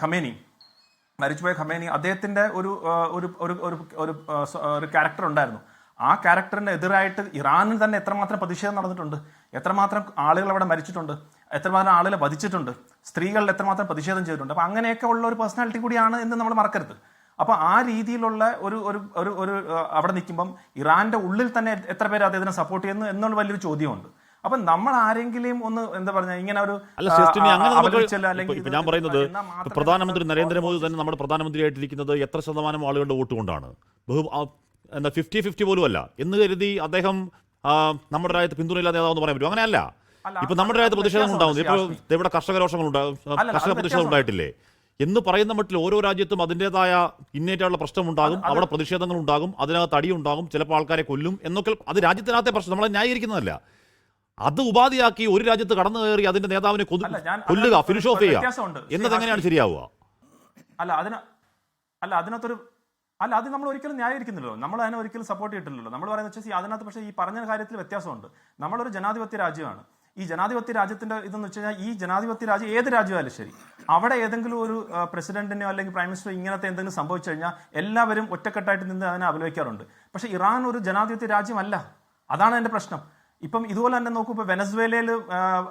ഖമേനി, മരിച്ചുപോയ ഖമേനി, അദ്ദേഹത്തിന്റെ ഒരു ക്യാരക്ടർ ഉണ്ടായിരുന്നു. ആ ക്യാരക്ടറിന് എതിരായിട്ട് ഇറാനിൽ തന്നെ എത്രമാത്രം പ്രതിഷേധം നടന്നിട്ടുണ്ട്, എത്രമാത്രം ആളുകൾ അവിടെ മരിച്ചിട്ടുണ്ട്, എത്രമാത്രം ആളുകളെ വധിച്ചിട്ടുണ്ട്, സ്ത്രീകളിൽ എത്രമാത്രം പ്രതിഷേധം ചെയ്തിട്ടുണ്ട്. അപ്പം അങ്ങനെയൊക്കെ ഉള്ള ഒരു പേഴ്സണാലിറ്റി കൂടിയാണ് എന്ന് നമ്മൾ മറക്കരുത്. അപ്പോൾ ആ രീതിയിലുള്ള ഒരു അവിടെ നിൽക്കുമ്പം ഇറാന്റെ ഉള്ളിൽ തന്നെ എത്ര പേര് അദ്ദേഹത്തിനെ സപ്പോർട്ട് ചെയ്യുന്നു എന്നുള്ള വലിയൊരു ചോദ്യമുണ്ട്. അപ്പൊ നമ്മൾ ആരെങ്കിലും ഒന്ന് എന്താ പറഞ്ഞ ഇങ്ങനെ ഒരു ഞാൻ പറയുന്നത്, പ്രധാനമന്ത്രി നരേന്ദ്രമോദി തന്നെ നമ്മുടെ പ്രധാനമന്ത്രിയായിട്ടിരിക്കുന്നത് എത്ര ശതമാനം ആളുകളുടെ വോട്ട് കൊണ്ടാണ്? 50-50 പോലും അല്ല എന്ന് കരുതി അദ്ദേഹം നമ്മുടെ രാജ്യത്ത് പിന്തുണയില്ലാത്ത നേതാവെന്ന് പറയാൻ പറ്റും? അങ്ങനെയല്ല. ഇപ്പൊ നമ്മുടെ രാജ്യത്ത് പ്രതിഷേധം ഉണ്ടാകുന്നു. ഇപ്പോൾ ഇവിടെ കർഷക പ്രതിഷേധം ഉണ്ടായിട്ടില്ലേ എന്ന് പറയുന്ന മട്ടിൽ ഓരോ രാജ്യത്തും അതിൻ്റെതായ ഇന്നേറ്റായുള്ള പ്രശ്നമുണ്ടാകും, അവിടെ പ്രതിഷേധങ്ങൾ ഉണ്ടാകും, അതിനകത്ത് അടിയുണ്ടാകും, ചിലപ്പോൾ ആൾക്കാരെ കൊല്ലും എന്നൊക്കെ. അത് രാജ്യത്തിനകത്തെ പ്രശ്നം, നമ്മളെ ന്യായീകരിക്കുന്നതല്ല. അത് ഉപാധിയാക്കി ഒരു രാജ്യത്ത് കടന്നു കയറി അതിന്റെ നേതാവിനെ കൊല്ലുക, ഫിനിഷ് ഓഫ് ചെയ്യുക എന്നത് എങ്ങനെയാണ് ശരിയാവുക? അത് നമ്മൾ ഒരിക്കലും ന്യായീകരിക്കുന്നില്ലല്ലോ, നമ്മൾ അതിനെ ഒരിക്കലും സപ്പോർട്ട് ചെയ്തിട്ടില്ലല്ലോ. നമ്മൾ പറയുന്നത് വെച്ചാൽ അതിനകത്ത് പക്ഷേ ഈ പറഞ്ഞ കാര്യത്തിൽ വ്യത്യാസമുണ്ട്. നമ്മളൊരു ജനാധിപത്യ രാജ്യമാണ്. ഈ ജനാധിപത്യ രാജ്യത്തിന്റെ ഇതെന്ന് വെച്ച് കഴിഞ്ഞാൽ, ഈ ജനാധിപത്യ രാജ്യം ഏത് രാജ്യമായാലും ശരി, അവിടെ ഏതെങ്കിലും ഒരു പ്രസിഡന്റിനെയോ അല്ലെങ്കിൽ പ്രൈം മിനിസ്റ്ററോ ഇങ്ങനത്തെ എന്തെങ്കിലും സംഭവിച്ചു കഴിഞ്ഞാൽ എല്ലാവരും ഒറ്റക്കെട്ടായിട്ട് നിന്ന് അതിനെ അപലപിക്കാറുണ്ട്. പക്ഷേ ഇറാൻ ഒരു ജനാധിപത്യ രാജ്യമല്ല. അതാണ് എൻ്റെ പ്രശ്നം. ഇപ്പം ഇതുപോലെ തന്നെ നോക്കൂ, ഇപ്പോൾ വെനസ്വേലയിൽ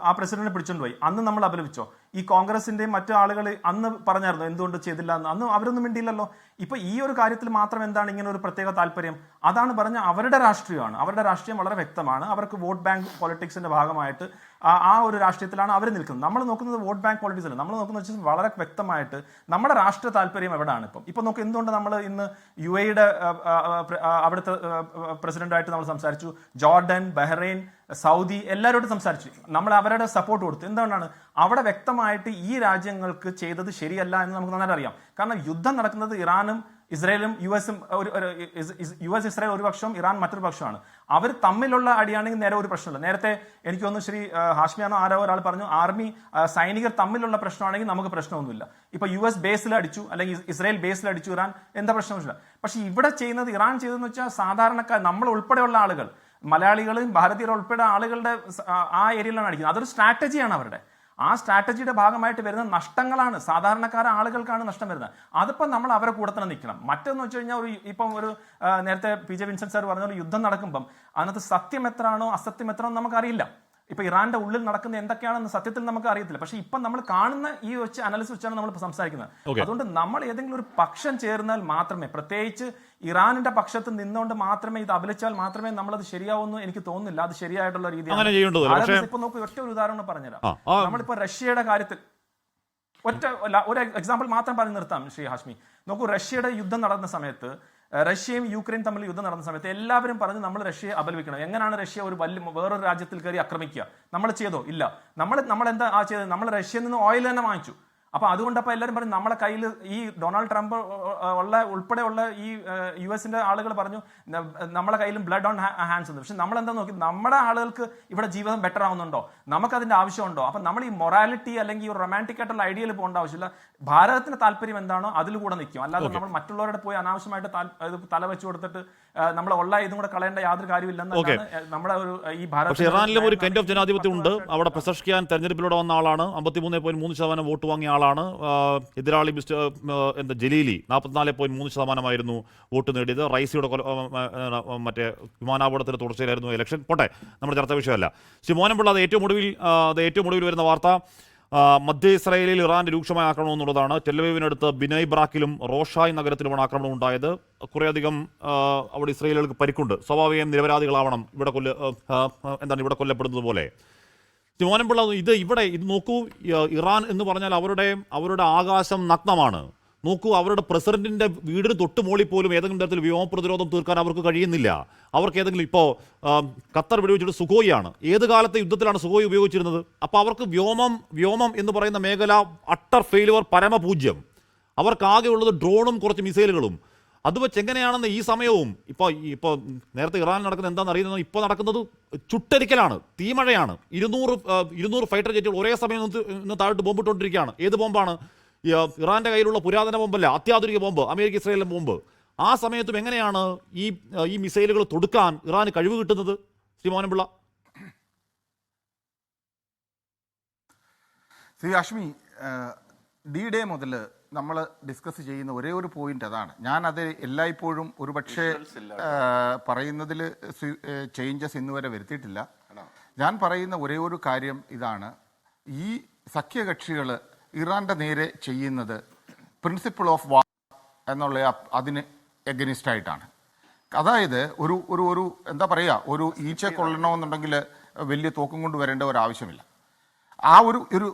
ആ പ്രസിഡന്റിനെ പിടിച്ചുകൊണ്ട് പോയി, അന്ന് നമ്മൾ അപലപിച്ചോ? ഈ കോൺഗ്രസിന്റെയും മറ്റു ആളുകൾ അന്ന് പറഞ്ഞായിരുന്നു എന്തുകൊണ്ട് ചെയ്തില്ല എന്ന്. അന്ന് അവരൊന്നും മിണ്ടിയില്ലല്ലോ. ഇപ്പൊ ഈ ഒരു കാര്യത്തിൽ മാത്രം എന്താണ് ഇങ്ങനെ ഒരു പ്രത്യേക താല്പര്യം? അതാണ് പറഞ്ഞ അവരുടെ രാഷ്ട്രീയമാണ്. അവരുടെ രാഷ്ട്രീയം വളരെ വ്യക്തമാണ്. അവർക്ക് വോട്ട് ബാങ്ക് പൊളിറ്റിക്സിന്റെ ഭാഗമായിട്ട് ആ ഒരു രാഷ്ട്രീയത്തിലാണ് അവർ നിൽക്കുന്നത്. നമ്മൾ നോക്കുന്നത് വോട്ട് ബാങ്ക് പൊളിറ്റിക്സ് അല്ല. നമ്മൾ നോക്കുന്നത് വെച്ചാൽ വളരെ വ്യക്തമായിട്ട് നമ്മുടെ രാഷ്ട്രീയ താല്പര്യം എവിടെയാണ്. ഇപ്പൊ നോക്ക്, എന്തുകൊണ്ട് നമ്മൾ ഇന്ന് UAE-യുടെ അവിടുത്തെ പ്രസിഡന്റായിട്ട് നമ്മൾ സംസാരിച്ചു, ജോർഡൻ, ബഹ്റൈൻ, സൗദി എല്ലാവരോടും സംസാരിച്ചു, നമ്മൾ അവരുടെ സപ്പോർട്ട് കൊടുത്തു. എന്തുകൊണ്ടാണ്? അവിടെ വ്യക്തമായിട്ട് ഈ രാജ്യങ്ങൾക്ക് ചെയ്തത് ശരിയല്ല എന്ന് നമുക്ക് നന്നായിട്ട് അറിയാം. കാരണം യുദ്ധം നടക്കുന്നത് ഇറാനും ഇസ്രായേലും US-ഉം US ഇസ്രായേൽ ഒരു പക്ഷവും ഇറാൻ മറ്റൊരു പക്ഷമാണ്. അവർ തമ്മിലുള്ള അടിയാണെങ്കിൽ നേരെ ഒരു പ്രശ്നമില്ല. നേരത്തെ എനിക്ക് തോന്നുന്നു ശ്രീ ഹാഷ്മിയാനോ ആരോ ഒരാൾ പറഞ്ഞു, ആർമി സൈനികർ തമ്മിലുള്ള പ്രശ്നമാണെങ്കിൽ നമുക്ക് പ്രശ്നമൊന്നുമില്ല. ഇപ്പൊ US ബേസിൽ അടിച്ചു അല്ലെങ്കിൽ ഇസ്രായേൽ ബേസിൽ അടിച്ചു ഇറാൻ, എന്താ പ്രശ്നമില്ല. പക്ഷെ ഇവിടെ ചെയ്യുന്നത്, ഇറാൻ ചെയ്തതെന്ന് വെച്ചാൽ സാധാരണക്കാർ, നമ്മൾ ഉൾപ്പെടെയുള്ള ആളുകൾ, മലയാളികളും ഭാരതീയർ ഉൾപ്പെടെ ആളുകളുടെ ആ ഏരിയയിലാണ് അടിക്കുന്നത്. അതൊരു സ്ട്രാറ്റജിയാണ് അവരുടെ. ആ സ്ട്രാറ്റജിയുടെ ഭാഗമായിട്ട് വരുന്ന നഷ്ടങ്ങളാണ് സാധാരണക്കാര ആളുകൾക്കാണ് നഷ്ടം വരുന്നത്. അതിപ്പോൾ നമ്മൾ അവരെ കൂടെ തന്നെ നിൽക്കണം. മറ്റൊന്ന് വെച്ച് കഴിഞ്ഞാൽ ഇപ്പം നേരത്തെ PJ വിൻസെന്റ് സാർ പറഞ്ഞ ഒരു യുദ്ധം നടക്കുമ്പം അതിനകത്ത് സത്യം എത്രയാണോ അസത്യം എത്രയാണോ നമുക്കറിയില്ല. ഇപ്പൊ ഇറാന്റെ ഉള്ളിൽ നടക്കുന്ന എന്തൊക്കെയാണെന്ന് സത്യത്തിൽ നമുക്ക് അറിയത്തില്ല. പക്ഷെ ഇപ്പം നമ്മൾ കാണുന്ന ഈ അനാലിസിസ് വെച്ചാണ് നമ്മൾ സംസാരിക്കുന്നത്. അതുകൊണ്ട് നമ്മൾ ഏതെങ്കിലും ഒരു പക്ഷം ചേർന്നാൽ മാത്രമേ, പ്രത്യേകിച്ച് ഇറാനിന്റെ പക്ഷത്ത് നിന്നുകൊണ്ട് മാത്രമേ ഇത് അപലപിച്ചാൽ മാത്രമേ നമ്മളത് ശരിയാവുമെന്ന് എനിക്ക് തോന്നുന്നില്ല. അത് ശരിയായിട്ടുള്ള രീതിയാണ്. ഇപ്പൊ നോക്കൂ, ഒറ്റ ഒരു ഉദാഹരണം പറഞ്ഞുതരാം. നമ്മളിപ്പോ റഷ്യയുടെ കാര്യത്തിൽ ഒരു എക്സാമ്പിൾ മാത്രം പറഞ്ഞു നിർത്താം ശ്രീ ഹാഷ്മി. നോക്കൂ, റഷ്യയുടെ യുദ്ധം നടന്ന സമയത്ത്, റഷ്യയും യുക്രൈൻ തമ്മിൽ യുദ്ധം നടന്ന സമയത്ത് എല്ലാവരും പറഞ്ഞു നമ്മൾ റഷ്യയെ അപലപിക്കണം. എങ്ങനെയാണ് റഷ്യ ഒരു വേറൊരു രാജ്യത്തിൽ കയറി ആക്രമിക്കുക? നമ്മൾ ചെയ്തോ? ഇല്ല. നമ്മൾ എന്താ ചെയ്തത്? നമ്മൾ റഷ്യയിൽ നിന്ന് ഓയിൽ തന്നെ വാങ്ങിച്ചു. അപ്പൊ അതുകൊണ്ട് എല്ലാവരും പറഞ്ഞു നമ്മളെ കയ്യിൽ ഈ ഡൊണാൾഡ് ട്രംപ് ഉൾപ്പെടെയുള്ള ഈ US-ന്റെ ആളുകൾ പറഞ്ഞു നമ്മളെ കയ്യിലും ബ്ലഡ് ഓൺ ഹാൻഡ്സ് ഉണ്ട്. പക്ഷെ നമ്മൾ എന്താ നോക്കി, നമ്മുടെ ആളുകൾക്ക് ഇവിടെ ജീവിതം ബെറ്റർ ആവുന്നുണ്ടോ, നമുക്കതിന്റെ ആവശ്യമുണ്ടോ? അപ്പൊ നമ്മൾ ഈ മൊറാലിറ്റി അല്ലെങ്കിൽ ഒരു റൊമാൻറ്റിക് ആയിട്ടുള്ള ഐഡിയയിൽ പോകേണ്ട ആവശ്യമില്ല. ഭാരതത്തിന്റെ താല്പര്യം എന്താണോ അതിൽ കൂടെ നിൽക്കും. അല്ലാതെ നമ്മൾ മറ്റുള്ളവരുടെ പോയി അനാവശ്യമായിട്ട് തല വെച്ചു കൊടുത്തിട്ട് നമ്മളെ ഇതും കൂടെ കളയേണ്ട യാതൊരു കാര്യമില്ലെന്നാണ് നമ്മുടെ ഈ ഭാരത. പക്ഷേ ഇറാനിലും ഒരു കൈൻഡ് ഓഫ് ജനാധിപത്യം ഉണ്ട്. അവിടെ പെസഷ്കിയാൻ തെരഞ്ഞെടുപ്പിലൂടെ വന്ന ആളാണ്, 53.3% വോട്ട് വാങ്ങിയ ആളാണ്. എതിരാളി ജലീലി 44.3% വോട്ട് നേടിയത്. റൈസിയുടെ മറ്റേ വിമാനാപകടത്തിന്റെ തുടർച്ചയിലായിരുന്നു ഇലക്ഷൻ. പോട്ടെ, നമ്മുടെ ചർച്ചാ വിഷയമല്ല. ശ്രീ മോഹൻപിള്ള, അത് ഏറ്റവും ഒടുവിൽ വരുന്ന വാർത്ത മധ്യ ഇസ്രായേലിൽ ഇറാന്റെ രൂക്ഷമായ ആക്രമണം എന്നുള്ളതാണ്. ടെൽഅവീവിനടുത്ത് ബിനൈ ബ്രാക്കിലും റോഷായ് നഗരത്തിലുമാണ് ആക്രമണം ഉണ്ടായത്. കുറേയധികം അവിടെ ഇസ്രായേലുകൾക്ക് പരിക്കുണ്ട്. സ്വാഭാവികം നിരപരാധികളാവണം ഇവിടെ കൊല്ലപ്പെടുന്നത് പോലെ. മോഹൻപിള്ള, ഇത് നോക്കൂ, ഇറാൻ എന്ന് പറഞ്ഞാൽ അവരുടെ ആകാശം നഗ്നമാണ്. നോക്കൂ, അവരുടെ പ്രസിഡന്റിന്റെ വീടിന് തൊട്ട് മോളിൽ പോലും ഏതെങ്കിലും തരത്തിൽ വ്യോമ പ്രതിരോധം തീർക്കാൻ അവർക്ക് കഴിയുന്നില്ല. അവർക്ക് ഏതെങ്കിലും ഇപ്പോൾ ഖത്തർ വെടിവെച്ചിട്ട് സുഖോയിയാണ്. ഏത് കാലത്തെ യുദ്ധത്തിലാണ് സുഖോയി ഉപയോഗിച്ചിരുന്നത്? അപ്പോൾ അവർക്ക് വ്യോമം എന്ന് പറയുന്ന മേഖല അട്ടർ ഫെയിലുവർ, പരമപൂജ്യം. അവർക്കാകെയുള്ളത് ഡ്രോണും കുറച്ച് മിസൈലുകളും. അത് വെച്ച് എങ്ങനെയാണെന്ന് ഈ സമയവും ഇപ്പോൾ നേരത്തെ ഇറാൻ നടക്കുന്നത് എന്താണെന്ന് അറിയുന്നത്, ഇപ്പോൾ നടക്കുന്നത് ചുട്ടരിക്കലാണ്, തീമഴയാണ്. 200 ഫൈറ്റർ ജെറ്റുകൾ ഒരേ സമയം ഇന്ന് താഴോട്ട് ബോംബിട്ടുകൊണ്ടിരിക്കുകയാണ്. ഏത് ബോംബാണ്? ഇറാന്റെ കയ്യിലുള്ള പുരാതന ബോംബല്ല, അത്യാധുനിക ബോംബ്, അമേരിക്ക ഇസ്രായേലിലെ ബോംബ്. ആ സമയത്തും എങ്ങനെയാണ് ഈ മിസൈലുകൾ തൊടുക്കാൻ ഇറാന് കഴിവ് കിട്ടുന്നത്? ശ്രീ മോഹൻപിള്ള. ശ്രീ അഷ്മി, D-Day മുതൽ നമ്മൾ ഡിസ്കസ് ചെയ്യുന്ന ഒരേ ഒരു പോയിന്റ് അതാണ്. ഞാനത് എല്ലായ്പ്പോഴും ഒരുപക്ഷെ പറയുന്നതിൽ ചേഞ്ചസ് ഇന്നുവരെ വരുത്തിയിട്ടില്ല. ഞാൻ പറയുന്ന ഒരേ ഒരു കാര്യം ഇതാണ്: ഈ സഖ്യകക്ഷികൾ ഇറാന്റെ നേരെ ചെയ്യുന്നത് പ്രിൻസിപ്പിൾ ഓഫ് വാർ എന്നുള്ള അതിന് എഗനിസ്റ്റ് ആയിട്ടാണ്. അതായത് ഒരു എന്താ പറയുക, ഒരു ഈച്ച കൊള്ളണമെന്നുണ്ടെങ്കിൽ വലിയ തോക്കും കൊണ്ട് വരേണ്ട ഒരു ആവശ്യമില്ല. ആ ഒരു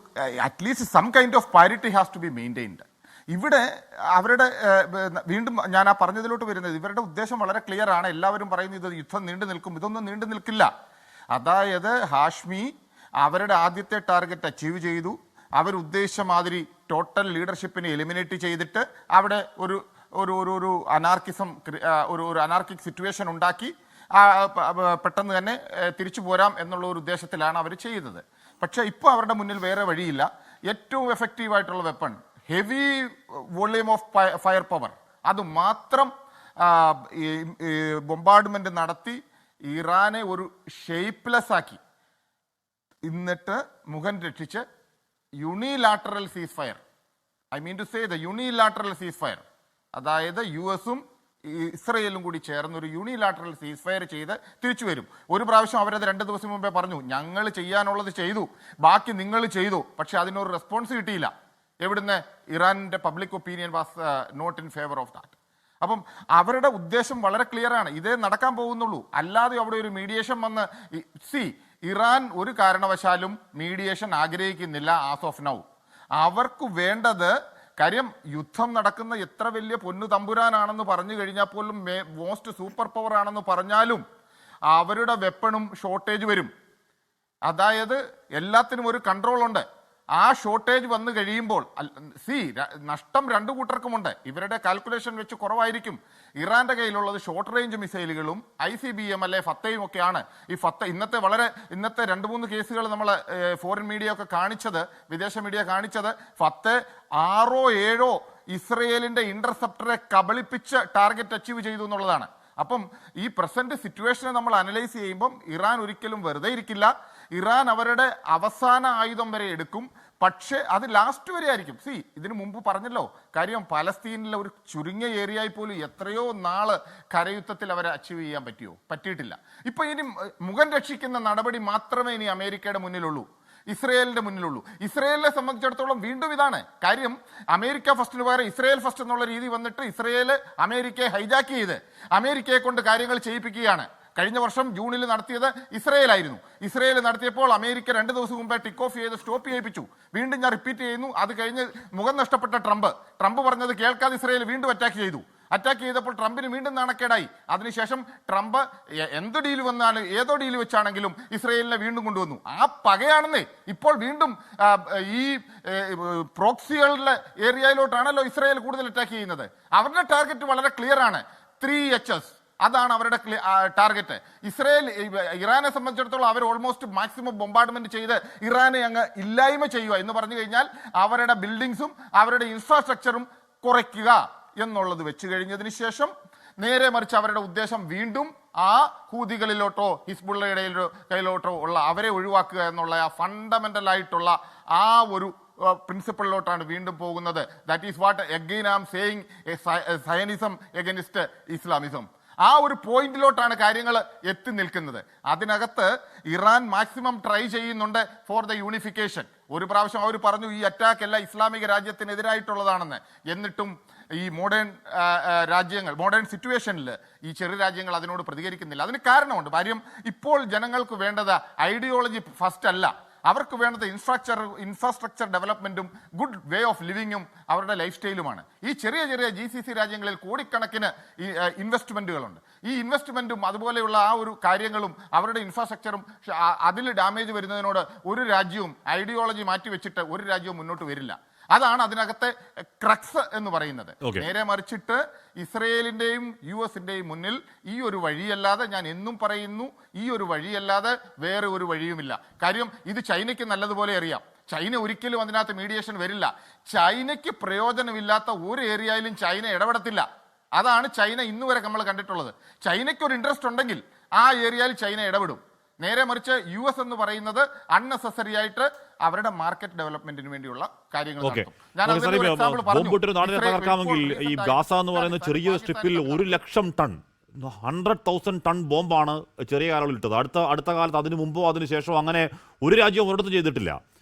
at least some kind of parity has to be maintained. ഇവിടെ അവരുടെ വീണ്ടും ഞാൻ ആ പറഞ്ഞതിലോട്ട് വരുന്നത്, ഇവരുടെ ഉദ്ദേശം വളരെ ക്ലിയർ ആണ്. എല്ലാവരും പറയുന്നത് ഇത് യുദ്ധം നീണ്ടു നിൽക്കും. ഇതൊന്നും നീണ്ടു നിൽക്കില്ല. അതായത് ഹാഷ്മി അവരുടെ ആദ്യത്തെ ടാർഗറ്റ് അച്ചീവ് ചെയ്തു. അവരുദ്ദേശിച്ച മാതിരി ടോട്ടൽ ലീഡർഷിപ്പിനെ എലിമിനേറ്റ് ചെയ്തിട്ട് അവിടെ ഒരു അനാർക്കിസം, ഒരു അനാർക്കിക് സിറ്റുവേഷൻ ഉണ്ടാക്കി പെട്ടെന്ന് തന്നെ തിരിച്ചു പോരാം എന്നുള്ള ഒരു ഉദ്ദേശത്തിലാണ് അവർ ചെയ്തത്. പക്ഷേ ഇപ്പോൾ അവരുടെ മുന്നിൽ വേറെ വഴിയില്ല. ഏറ്റവും എഫക്റ്റീവായിട്ടുള്ള weapon, heavy volume of fire power, അത് മാത്രം ബൊംബാർഡ്മെന്റ് നടത്തി ഇറാനെ ഒരു ഷേപ്പ്ലെസ് ആക്കി, എന്നിട്ട് മുഖം രക്ഷിച്ച് unilateral cease fire, I mean to say the unilateral cease fire, അതായത് US-ഉം ഇസ്രയേലും കൂടി ചേർന്ന് ഒരു യൂണിലാറ്ററൽ സീസ് ഫയർ ചെയ്ത് തിരിച്ചു വരും. ഒരു പ്രാവശ്യം അവരത് 2 ദിവസം മുമ്പേ പറഞ്ഞു, ഞങ്ങൾ ചെയ്യാനുള്ളത് ചെയ്തു, ബാക്കി നിങ്ങൾ ചെയ്തു. പക്ഷെ അതിനൊരു റെസ്പോൺസ് കിട്ടിയില്ല. എവിടുന്ന്? ഇറാനിന്റെ public opinion was not in favour of that. അപ്പം അവരുടെ ഉദ്ദേശം വളരെ ക്ലിയർ ആണ്, ഇതേ നടക്കാൻ പോകുന്നുള്ളൂ. അല്ലാതെ അവിടെ ഒരു മീഡിയേഷൻ വന്ന് ഇറാൻ ഒരു കാരണവശാലും മീഡിയേഷൻ ആഗ്രഹിക്കുന്നില്ല ആസ് ഓഫ് നൗ. അവർക്ക് വേണ്ടത്, കാര്യം യുദ്ധം നടക്കുന്ന എത്ര വലിയ പൊന്നു തമ്പുരാനാണെന്ന് പറഞ്ഞു കഴിഞ്ഞാൽ പോലും, മോസ്റ്റ് സൂപ്പർ പവർ ആണെന്ന് പറഞ്ഞാലും അവരുടെ വെപ്പണും ഷോർട്ടേജ് വരും. അതായത് എല്ലാത്തിനും ഒരു കൺട്രോൾ ഉണ്ട്. ആ ഷോർട്ടേജ് വന്നു കഴിയുമ്പോൾ നഷ്ടം 2 കൂട്ടർക്കുമുണ്ട്. ഇവരുടെ കാൽക്കുലേഷൻ വെച്ച് കുറവായിരിക്കും. ഇറാന്റെ കയ്യിലുള്ളത് ഷോർട്ട് റേഞ്ച് മിസൈലുകളും ICBM അല്ലെ ഫത്തയും ഒക്കെയാണ്. ഈ ഫത്ത ഇന്നത്തെ 2-3 കേസുകൾ നമ്മൾ ഫോറിൻ മീഡിയ ഒക്കെ കാണിച്ചത്, വിദേശ മീഡിയ കാണിച്ചത്, ഫത്ത 6-7 ഇസ്രയേലിന്റെ ഇന്റർസെപ്റ്ററെ കബളിപ്പിച്ച് ടാർഗറ്റ് അച്ചീവ് ചെയ്തു എന്നുള്ളതാണ്. അപ്പം ഈ പ്രസന്റ് സിറ്റുവേഷനെ നമ്മൾ അനലൈസ് ചെയ്യുമ്പം ഇറാൻ ഒരിക്കലും വെറുതെ ഇരിക്കില്ല. ഇറാൻ അവരുടെ അവസാന ആയുധം വരെ എടുക്കും. പക്ഷേ അത് ലാസ്റ്റ് വരെ ആയിരിക്കും. ഇതിനു മുമ്പ് പറഞ്ഞല്ലോ, കാര്യം പലസ്തീനിലെ ഒരു ചുരുങ്ങിയ ഏരിയയിൽ പോലും എത്രയോ നാള് കരയുദ്ധത്തിൽ അവരെ അച്ചീവ് ചെയ്യാൻ പറ്റിയിട്ടില്ല. ഇപ്പൊ ഇനി മുഖം രക്ഷിക്കുന്ന നടപടി മാത്രമേ ഇനി അമേരിക്കയുടെ മുന്നിലുള്ളൂ, ഇസ്രയേലിന്റെ മുന്നിലുള്ളൂ. ഇസ്രയേലിനെ സംബന്ധിച്ചിടത്തോളം വീണ്ടും ഇതാണ് കാര്യം. അമേരിക്ക ഫസ്റ്റിന് പകരം ഇസ്രയേൽ ഫസ്റ്റ് എന്നുള്ള രീതി വന്നിട്ട് ഇസ്രയേൽ അമേരിക്കയെ ഹൈജാക്ക് ചെയ്ത് അമേരിക്കയെ കൊണ്ട് കാര്യങ്ങൾ ചെയ്യിപ്പിക്കുകയാണ്. കഴിഞ്ഞ വർഷം ജൂണിൽ നടത്തിയത് ഇസ്രയേലായിരുന്നു. ഇസ്രയേൽ നടത്തിയപ്പോൾ അമേരിക്ക 2 ദിവസം മുമ്പേ ടിക്ക് ഓഫ് ചെയ്ത് സ്റ്റോപ്പ് ചെയ്യിപ്പിച്ചു. വീണ്ടും ഞാൻ റിപ്പീറ്റ് ചെയ്യുന്നു, അത് കഴിഞ്ഞ് മുഖം നഷ്ടപ്പെട്ട ട്രംപ് പറഞ്ഞത് കേൾക്കാതെ ഇസ്രയേൽ വീണ്ടും അറ്റാക്ക് ചെയ്തപ്പോൾ ട്രംപിന് വീണ്ടും നാണക്കേടായി. അതിനുശേഷം ട്രംപ് എന്ത് ഡീൽ വന്നാലും ഏതോ ഡീൽ വെച്ചാണെങ്കിലും ഇസ്രയേലിനെ വീണ്ടും കൊണ്ടുവന്നു. ആ പകയാണെന്നേ ഇപ്പോൾ വീണ്ടും ഈ പ്രോക്സികളുടെ ഏരിയയിലോട്ടാണല്ലോ ഇസ്രയേൽ കൂടുതൽ അറ്റാക്ക് ചെയ്യുന്നത്. അവരുടെ ടാർഗറ്റ് വളരെ ക്ലിയർ ആണ്, 3HS. അതാണ് അവരുടെ ടാർഗറ്റ്. ഇറാനെ സംബന്ധിച്ചിടത്തോളം അവർ ഓൾമോസ്റ്റ് മാക്സിമം ബോംബാർഡ്മെന്റ് ചെയ്ത് ഇറാനെ അങ്ങ് ഇല്ലായ്മ ചെയ്യുക എന്ന് പറഞ്ഞു കഴിഞ്ഞാൽ അവരുടെ ബിൽഡിങ്സും അവരുടെ ഇൻഫ്രാസ്ട്രക്ചറും കുറയ്ക്കുക എന്നുള്ളത് വെച്ച് കഴിഞ്ഞതിന് ശേഷം നേരെ മറിച്ച് അവരുടെ ഉദ്ദേശം വീണ്ടും ആ ഹൂതികളിലോട്ടോ ഹിസ്ബുള്ളയുടെ കയ്യിലോട്ടോ ഉള്ള അവരെ ഒഴിവാക്കുക എന്നുള്ള ആ ഫണ്ടമെന്റൽ ആയിട്ടുള്ള ആ ഒരു പ്രിൻസിപ്പിളിലോട്ടാണ് വീണ്ടും പോകുന്നത്. That is what again I am saying Zionism against Islamism. ആ ഒരു പോയിന്റിലോട്ടാണ് കാര്യങ്ങൾ എത്തി നിൽക്കുന്നത്. അതിനകത്ത് ഇറാൻ മാക്സിമം ട്രൈ ചെയ്യുന്നുണ്ട് ഫോർ ദ യൂണിഫിക്കേഷൻ. ഒരു പ്രാവശ്യം അവർ പറഞ്ഞു ഈ അറ്റാക്ക് അല്ല ഇസ്ലാമിക രാജ്യത്തിനെതിരായിട്ടുള്ളതാണെന്ന്. എന്നിട്ടും ഈ മോഡേൺ സിറ്റുവേഷനിൽ ഈ ചെറിയ രാജ്യങ്ങൾ അതിനോട് പ്രതികരിക്കുന്നില്ല. അതിന് കാരണമുണ്ട്. കാര്യം ഇപ്പോൾ ജനങ്ങൾക്ക് വേണ്ടത് ഐഡിയോളജി ഫസ്റ്റ് അല്ല, അവർക്ക് വേണ്ടത് ഇൻഫ്രാസ്ട്രക്ചർ ഡെവലപ്മെന്റും ഗുഡ് വേ ഓഫ് ലിവിങ്ങും അവരുടെ ലൈഫ് സ്റ്റൈലുമാണ്. ഈ ചെറിയ GCC രാജ്യങ്ങളിൽ കോടിക്കണക്കിന് ഇൻവെസ്റ്റ്മെന്റുകളുണ്ട്. ഈ ഇൻവെസ്റ്റ്മെന്റും അതുപോലെയുള്ള ആ ഒരു കാര്യങ്ങളും അവരുടെ ഇൻഫ്രാസ്ട്രക്ചറും അതിൽ ഡാമേജ് വരുന്നതിനോട് ഒരു രാജ്യവും ഐഡിയോളജി മാറ്റിവെച്ചിട്ട് ഒരു രാജ്യവും മുന്നോട്ട് വരില്ല. അതാണ് അതിനകത്തെ ക്രക്സ് എന്ന് പറയുന്നത്. നേരെ മറിച്ചിട്ട് ഇസ്രയേലിന്റെയും US-ന്റെയും മുന്നിൽ ഈ ഒരു വഴിയല്ലാതെ, ഞാൻ എന്നും പറയുന്നു, ഈ ഒരു വഴിയല്ലാതെ വേറെ ഒരു വഴിയുമില്ല. കാര്യം ഇത് ചൈനയ്ക്ക് നല്ലതുപോലെ അറിയാം. ചൈന ഒരിക്കലും അതിനകത്ത് മീഡിയേഷൻ വരില്ല. ചൈനയ്ക്ക് പ്രയോജനമില്ലാത്ത ഒരു ഏരിയയിലും ചൈന ഇടപെടത്തില്ല. അതാണ് ചൈന ഇന്നുവരെ നമ്മൾ കണ്ടിട്ടുള്ളത്. ചൈനയ്ക്ക് ഒരു ഇൻട്രസ്റ്റ് ഉണ്ടെങ്കിൽ ആ ഏരിയയിൽ ചൈന ഇടപെടും. നേരെ മറിച്ച് US എന്ന് പറയുന്നത് അൺനെസസറി ആയിട്ട് അവരുടെ മാർക്കറ്റ് ഡെവലപ്മെന്റിന് വേണ്ടിയുള്ള കാര്യങ്ങൾ. തകർക്കാമെങ്കിൽ ഈ ഗാസ എന്ന് പറയുന്ന ചെറിയ സ്ട്രിപ്പിൽ 100,000 ടൺ 100,000 ടൺ ബോംബാണ് ചെറിയ കാലങ്ങളിൽ ഇട്ടത്. അടുത്ത കാലത്ത് അതിന് മുമ്പോ അതിന് ശേഷമോ അങ്ങനെ ഒരു രാജ്യവും ഒരിടത്ത് ചെയ്തിട്ടില്ല.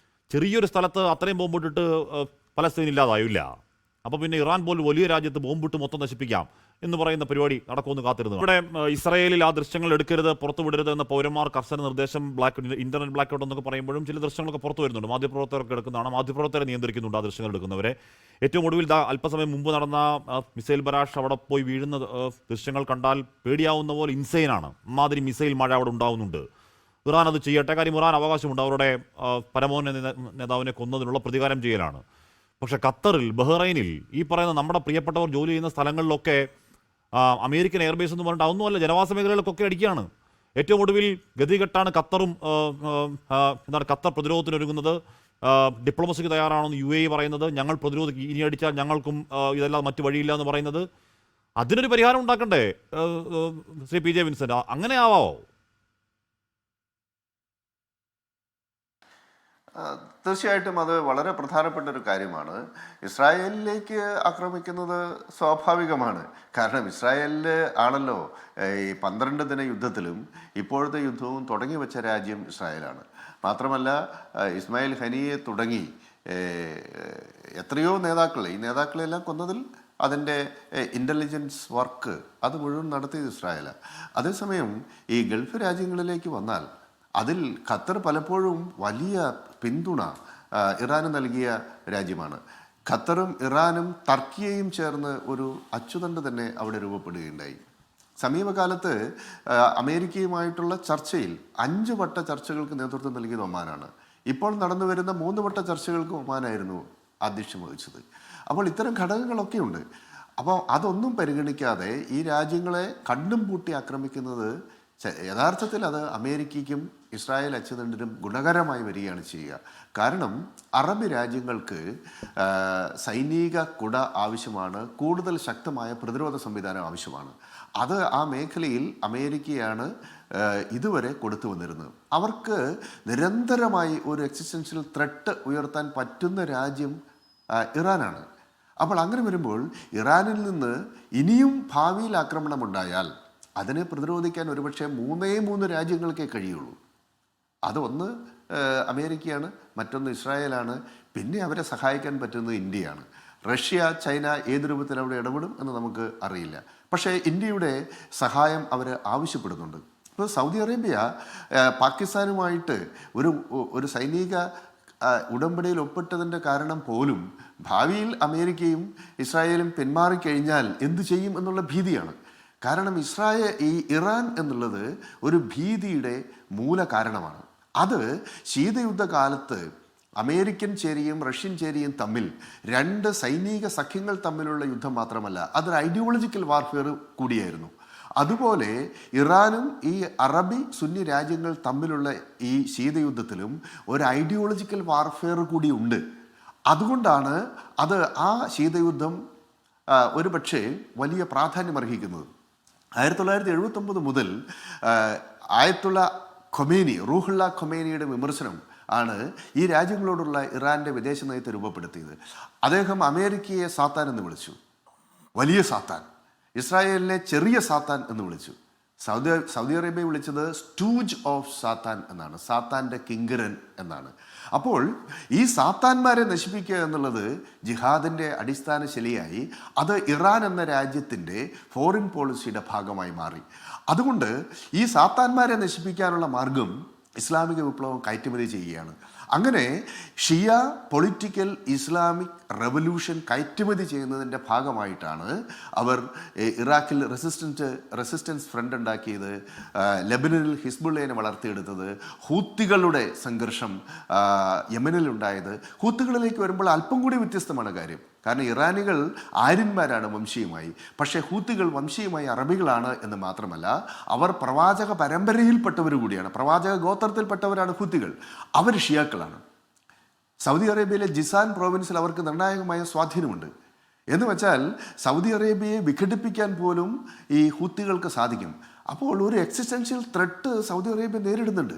ചെറിയൊരു സ്ഥലത്ത് അത്രയും ബോംബിട്ടിട്ട് പലസ്തീൻ ഇല്ലാതായില്ല. അപ്പോൾ പിന്നെ ഇറാൻ പോലും വലിയ രാജ്യത്ത് ബോംബിട്ട് മൊത്തം നശിപ്പിക്കാം എന്ന് പറയുന്ന പരിപാടി നടക്കുമെന്ന് കാത്തിരുന്നു. ഇവിടെ ഇസ്രായേലിൽ ആ ദൃശ്യങ്ങൾ എടുക്കരുത്, പുറത്തുവിടരുത് എന്ന പൗരന്മാർ കർശന നിർദ്ദേശം, ഇന്റർനെറ്റ് ബ്ലാക്ക് ഔട്ട് എന്നൊക്കെ പറയുമ്പോഴും ചില ദൃശ്യങ്ങളൊക്കെ പുറത്തു വരുന്നുണ്ട്. മാധ്യമപ്രവർത്തകർക്ക് എടുക്കുന്നതാണ്, മാധ്യമപ്രവർത്തകരെ നിയന്ത്രിക്കുന്നുണ്ട് ആ ദൃശ്യങ്ങൾ എടുക്കുന്നവരെ. ഏറ്റവും ഒടുവിൽ അല്പസമയം മുമ്പ് നടന്ന മിസൈൽ ബരാഷ് അവിടെ പോയി വീഴുന്ന ദൃശ്യങ്ങൾ കണ്ടാൽ പേടിയാവുന്ന പോലെ ഇൻസൈനാണ്. അമ്മാതിരി മിസൈൽ മഴ അവിടെ ഉണ്ടാവുന്നുണ്ട്. ഇറാൻ അത് ചെയ്യട്ടെ, കാര്യം ഇറാൻ അവകാശമുണ്ട്, അവരുടെ പരമോന്നത നേതാവിനെ കൊന്നതിനുള്ള പ്രതികാരം ചെയ്യലാണ്. പക്ഷെ ഖത്തറിൽ, ബഹ്റൈനിൽ, ഈ പറയുന്ന നമ്മുടെ പ്രിയപ്പെട്ടവർ ജോലി ചെയ്യുന്ന സ്ഥലങ്ങളിലൊക്കെ അമേരിക്കൻ എയർബേസ് എന്ന് പറഞ്ഞിട്ട് അതൊന്നുമല്ല, ജനവാസ മേഖലകൾക്കൊക്കെ അടിക്കുകയാണ്. ഏറ്റവും ഒടുവിൽ ഗതികെട്ടാണ് ഖത്തറും ഖത്തർ പ്രതിരോധത്തിനൊരുങ്ങുന്നത്. ഡിപ്ലോമസിക്ക് തയ്യാറാണെന്ന് UAE പറയുന്നത്. ഞങ്ങൾ പ്രതിരോധിക്കും, ഇനി അടിച്ചാൽ ഞങ്ങൾക്കും ഇതെല്ലാം മറ്റു വഴിയില്ല എന്ന് പറയുന്നത്. അതിനൊരു പരിഹാരം ഉണ്ടാക്കണ്ടേ ശ്രീ PJ വിൻസെന്റ്? അങ്ങനെ ആവാമോ? തീർച്ചയായിട്ടും അത് വളരെ പ്രധാനപ്പെട്ട ഒരു കാര്യമാണ്. ഇസ്രായേലിലേക്ക് ആക്രമിക്കുന്നത് സ്വാഭാവികമാണ്. കാരണം ഇസ്രായേലിൽ ആണല്ലോ ഈ 12 ദിന യുദ്ധത്തിലും ഇപ്പോഴത്തെ യുദ്ധവും തുടങ്ങി വെച്ച രാജ്യം ഇസ്രായേലാണ്. മാത്രമല്ല ഇസ്മായിൽ ഹനിയെ തുടങ്ങി എത്രയോ നേതാക്കൾ, ഈ നേതാക്കളെല്ലാം കൊന്നതിൽ അതിൻ്റെ ഇൻ്റലിജൻസ് വർക്ക് അത് മുഴുവൻ നടത്തിയത് ഇസ്രായേലാണ്. അതേസമയം ഈ ഗൾഫ് രാജ്യങ്ങളിലേക്ക് വന്നാൽ അതിൽ ഖത്തർ പലപ്പോഴും വലിയ പിന്തുണ ഇറാന് നൽകിയ രാജ്യമാണ്. ഖത്തറും ഇറാനും ടർക്കിയയും ചേർന്ന് ഒരു അച്ചുതണ്ട് തന്നെ അവിടെ രൂപപ്പെടുകയുണ്ടായി. സമീപകാലത്ത് അമേരിക്കയുമായിട്ടുള്ള ചർച്ചയിൽ 5 വട്ട ചർച്ചകൾക്ക് നേതൃത്വം നൽകിയത് ഒമാനാണ്. ഇപ്പോൾ നടന്നു വരുന്ന 3 വട്ട ചർച്ചകൾക്ക് ഒമാനായിരുന്നു ആതിഥ്യം വഹിച്ചത്. അപ്പോൾ ഇത്തരം ഘടകങ്ങളൊക്കെ ഉണ്ട്. അപ്പോൾ അതൊന്നും പരിഗണിക്കാതെ ഈ രാജ്യങ്ങളെ കണ്ണും പൂട്ടി ആക്രമിക്കുന്നത് യഥാർത്ഥത്തിൽ അത് അമേരിക്കയ്ക്കും ഇസ്രായേൽ അച്ചുതണ്ടിനും ഗുണകരമായി വരികയാണ് ചെയ്യുക. കാരണം അറബ് രാജ്യങ്ങൾക്ക് സൈനിക കുട ആവശ്യമാണ്, കൂടുതൽ ശക്തമായ പ്രതിരോധ സംവിധാനം ആവശ്യമാണ്. അത് ആ മേഖലയിൽ അമേരിക്കയാണ് ഇതുവരെ കൊടുത്തു വന്നിരുന്നത്. അവർക്ക് നിരന്തരമായി ഒരു എക്സിസ്റ്റൻഷ്യൽ ത്രെട്ട് ഉയർത്താൻ പറ്റുന്ന രാജ്യം ഇറാനാണ്. അപ്പോൾ അങ്ങനെ വരുമ്പോൾ ഇറാനിൽ നിന്ന് ഇനിയും ഭാവിയിൽ ആക്രമണമുണ്ടായാൽ അതിനെ പ്രതിരോധിക്കാൻ ഒരുപക്ഷെ 3 രാജ്യങ്ങൾക്കേ കഴിയുള്ളൂ. അതൊന്ന് അമേരിക്കയാണ്, മറ്റൊന്ന് ഇസ്രായേലാണ്, പിന്നെ അവരെ സഹായിക്കാൻ പറ്റുന്നത് ഇന്ത്യയാണ്. റഷ്യ, ചൈന ഏത് രൂപത്തിൽ അവിടെ ഇടപെടും എന്ന് നമുക്ക് അറിയില്ല. പക്ഷേ ഇന്ത്യയുടെ സഹായം അവർ ആവശ്യപ്പെടുന്നുണ്ട്. ഇപ്പോൾ സൗദി അറേബ്യ പാകിസ്ഥാനുമായിട്ട് ഒരു സൈനിക ഉടമ്പടിയിൽ ഒപ്പിട്ടതിൻ്റെ കാരണം പോലും ഭാവിയിൽ അമേരിക്കയും ഇസ്രായേലും പിന്മാറിക്കഴിഞ്ഞാൽ എന്തു ചെയ്യും എന്നുള്ള ഭീതിയാണ്. കാരണം ഈ ഇറാൻ എന്നുള്ളത് ഒരു ഭീതിയുടെ മൂല കാരണമാണ്. അത് ശീതയുദ്ധകാലത്ത് അമേരിക്കൻ ചേരിയും റഷ്യൻ ചേരിയും തമ്മിൽ 2 സൈനിക സഖ്യങ്ങൾ തമ്മിലുള്ള യുദ്ധം മാത്രമല്ല, അതൊരു ഐഡിയോളജിക്കൽ വാർഫെയർ കൂടിയായിരുന്നു. അതുപോലെ ഇറാനും ഈ അറബി സുന്നി രാജ്യങ്ങൾ തമ്മിലുള്ള ഈ ശീതയുദ്ധത്തിലും ഒരു ഐഡിയോളജിക്കൽ വാർഫെയർ കൂടി ഉണ്ട്. അതുകൊണ്ടാണ് അത് ആ ശീതയുദ്ധം ഒരു പക്ഷേ വലിയ പ്രാധാന്യമർഹിക്കുന്നത്. 1979 മുതൽ ആയത്തുള്ള ഖൊമേനി, റൂഹുള്ള ഖൊമേനിയുടെ വിമർശനം ആണ് ഈ രാജ്യങ്ങളോടുള്ള ഇറാൻ്റെ വിദേശ നയത്തെ രൂപപ്പെടുത്തിയത്. അദ്ദേഹം അമേരിക്കയെ സാത്താൻ എന്ന് വിളിച്ചു, വലിയ സാത്താൻ. ഇസ്രായേലിനെ ചെറിയ സാത്താൻ എന്ന് വിളിച്ചു. സൗദി അറേബ്യ വിളിച്ചത് സ്റ്റൂജ് ഓഫ് സാത്താൻ എന്നാണ്, സാത്താൻ്റെ കിങ്കരൻ എന്നാണ്. അപ്പോൾ ഈ സാത്താന്മാരെ നശിപ്പിക്കുക എന്നുള്ളത് ജിഹാദിൻ്റെ അടിസ്ഥാന ശൈലിയായി അത് ഇറാൻ എന്ന രാജ്യത്തിൻ്റെ ഫോറിൻ പോളിസിയുടെ ഭാഗമായി മാറി. അതുകൊണ്ട് ഈ സാത്താന്മാരെ നശിപ്പിക്കാനുള്ള മാർഗം ഇസ്ലാമിക വിപ്ലവം കയറ്റുമതി ചെയ്യുകയാണ്. അങ്ങനെ ഷിയ പൊളിറ്റിക്കൽ ഇസ്ലാമിക് റെവല്യൂഷൻ കയറ്റുമതി ചെയ്യുന്നതിൻ്റെ ഭാഗമായിട്ടാണ് അവർ ഇറാഖിൽ റെസിസ്റ്റൻസ് ഫ്രണ്ട് ഉണ്ടാക്കിയത്, ലെബനനിൽ ഹിസ്ബുള്ളയെ വളർത്തിയെടുത്തത്, ഹൂത്തികളുടെ സംഘർഷം യമനിലുണ്ടായത്. ഹൂത്തികളിലേക്ക് വരുമ്പോൾ അല്പം കൂടി വ്യത്യസ്തമാണ് കാര്യം. കാരണം ഇറാനികൾ ആര്യന്മാരാണ് വംശീയമായി, പക്ഷേ ഹൂത്തികൾ വംശീയമായി അറബികളാണ് എന്ന് മാത്രമല്ല അവർ പ്രവാചക പരമ്പരയിൽപ്പെട്ടവർ കൂടിയാണ്, പ്രവാചക ഗോത്രത്തിൽപ്പെട്ടവരാണ് ഹൂത്തികൾ. അവർ ഷിയാക്കളാണ്. സൗദി അറേബ്യയിലെ ജിസാൻ പ്രോവിൻസിൽ അവർക്ക് നിർണായകമായ സ്വാധീനമുണ്ട്. എന്ന് വെച്ചാൽ സൗദി അറേബ്യയെ വിഘടിപ്പിക്കാൻ പോലും ഈ ഹൂത്തികൾക്ക് സാധിക്കും. അപ്പോൾ ഒരു എക്സിസ്റ്റൻഷ്യൽ ത്രെട്ട് സൗദി അറേബ്യ നേരിടുന്നുണ്ട്.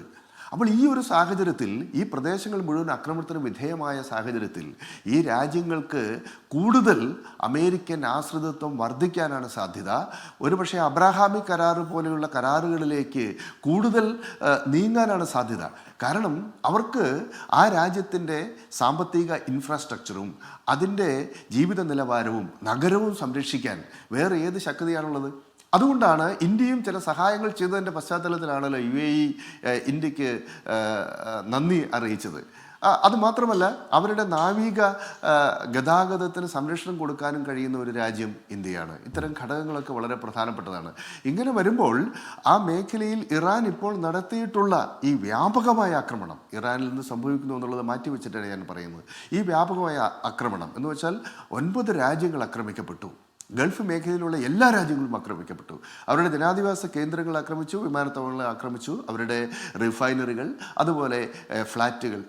അപ്പോൾ ഈ ഒരു സാഹചര്യത്തിൽ, ഈ പ്രദേശങ്ങൾ മുഴുവൻ ആക്രമണത്തിന് വിധേയമായ സാഹചര്യത്തിൽ ഈ രാജ്യങ്ങൾക്ക് കൂടുതൽ അമേരിക്കൻ ആശ്രിതത്വം വർദ്ധിക്കാനാണ് സാധ്യത. ഒരുപക്ഷെ അബ്രാഹാമിക് കരാറ് പോലെയുള്ള കരാറുകളിലേക്ക് കൂടുതൽ നീങ്ങാനാണ് സാധ്യത. കാരണം അവർക്ക് ആ രാജ്യത്തിൻ്റെ സാമ്പത്തിക ഇൻഫ്രാസ്ട്രക്ചറും അതിൻ്റെ ജീവിത നിലവാരവും നഗരവും സംരക്ഷിക്കാൻ വേറെ ഏത് ശക്തിയാണുള്ളത്? അതുകൊണ്ടാണ് ഇന്ത്യയും ചില സഹായങ്ങൾ ചെയ്തതിൻ്റെ പശ്ചാത്തലത്തിലാണല്ലോ UAE ഇന്ത്യക്ക് നന്ദി അറിയിച്ചത്. അതുമാത്രമല്ല അവരുടെ നാവിക ഗതാഗതത്തിന് സംരക്ഷണം കൊടുക്കാനും കഴിയുന്ന ഒരു രാജ്യം ഇന്ത്യയാണ്. ഇത്തരം ഘടകങ്ങളൊക്കെ വളരെ പ്രധാനപ്പെട്ടതാണ്. ഇങ്ങനെ വരുമ്പോൾ ആ മേഖലയിൽ ഇറാൻ ഇപ്പോൾ നടത്തിയിട്ടുള്ള ഈ വ്യാപകമായ ആക്രമണം, ഇറാനിൽ നിന്ന് സംഭവിക്കുന്നു എന്നുള്ളത് മാറ്റിവെച്ചിട്ടാണ് ഞാൻ പറയുന്നത്. ഈ വ്യാപകമായ ആക്രമണം എന്ന് വെച്ചാൽ 9 രാജ്യങ്ങൾ ആക്രമിക്കപ്പെട്ടു. ഗൾഫ് മേഖലയിലുള്ള എല്ലാ രാജ്യങ്ങളും ആക്രമിക്കപ്പെട്ടു. അവരുടെ ജനാധിവാസ കേന്ദ്രങ്ങൾ ആക്രമിച്ചു, വിമാനത്താവളങ്ങൾ ആക്രമിച്ചു, അവരുടെ റിഫൈനറികൾ, അതുപോലെ ഫ്ലാറ്റുകൾ.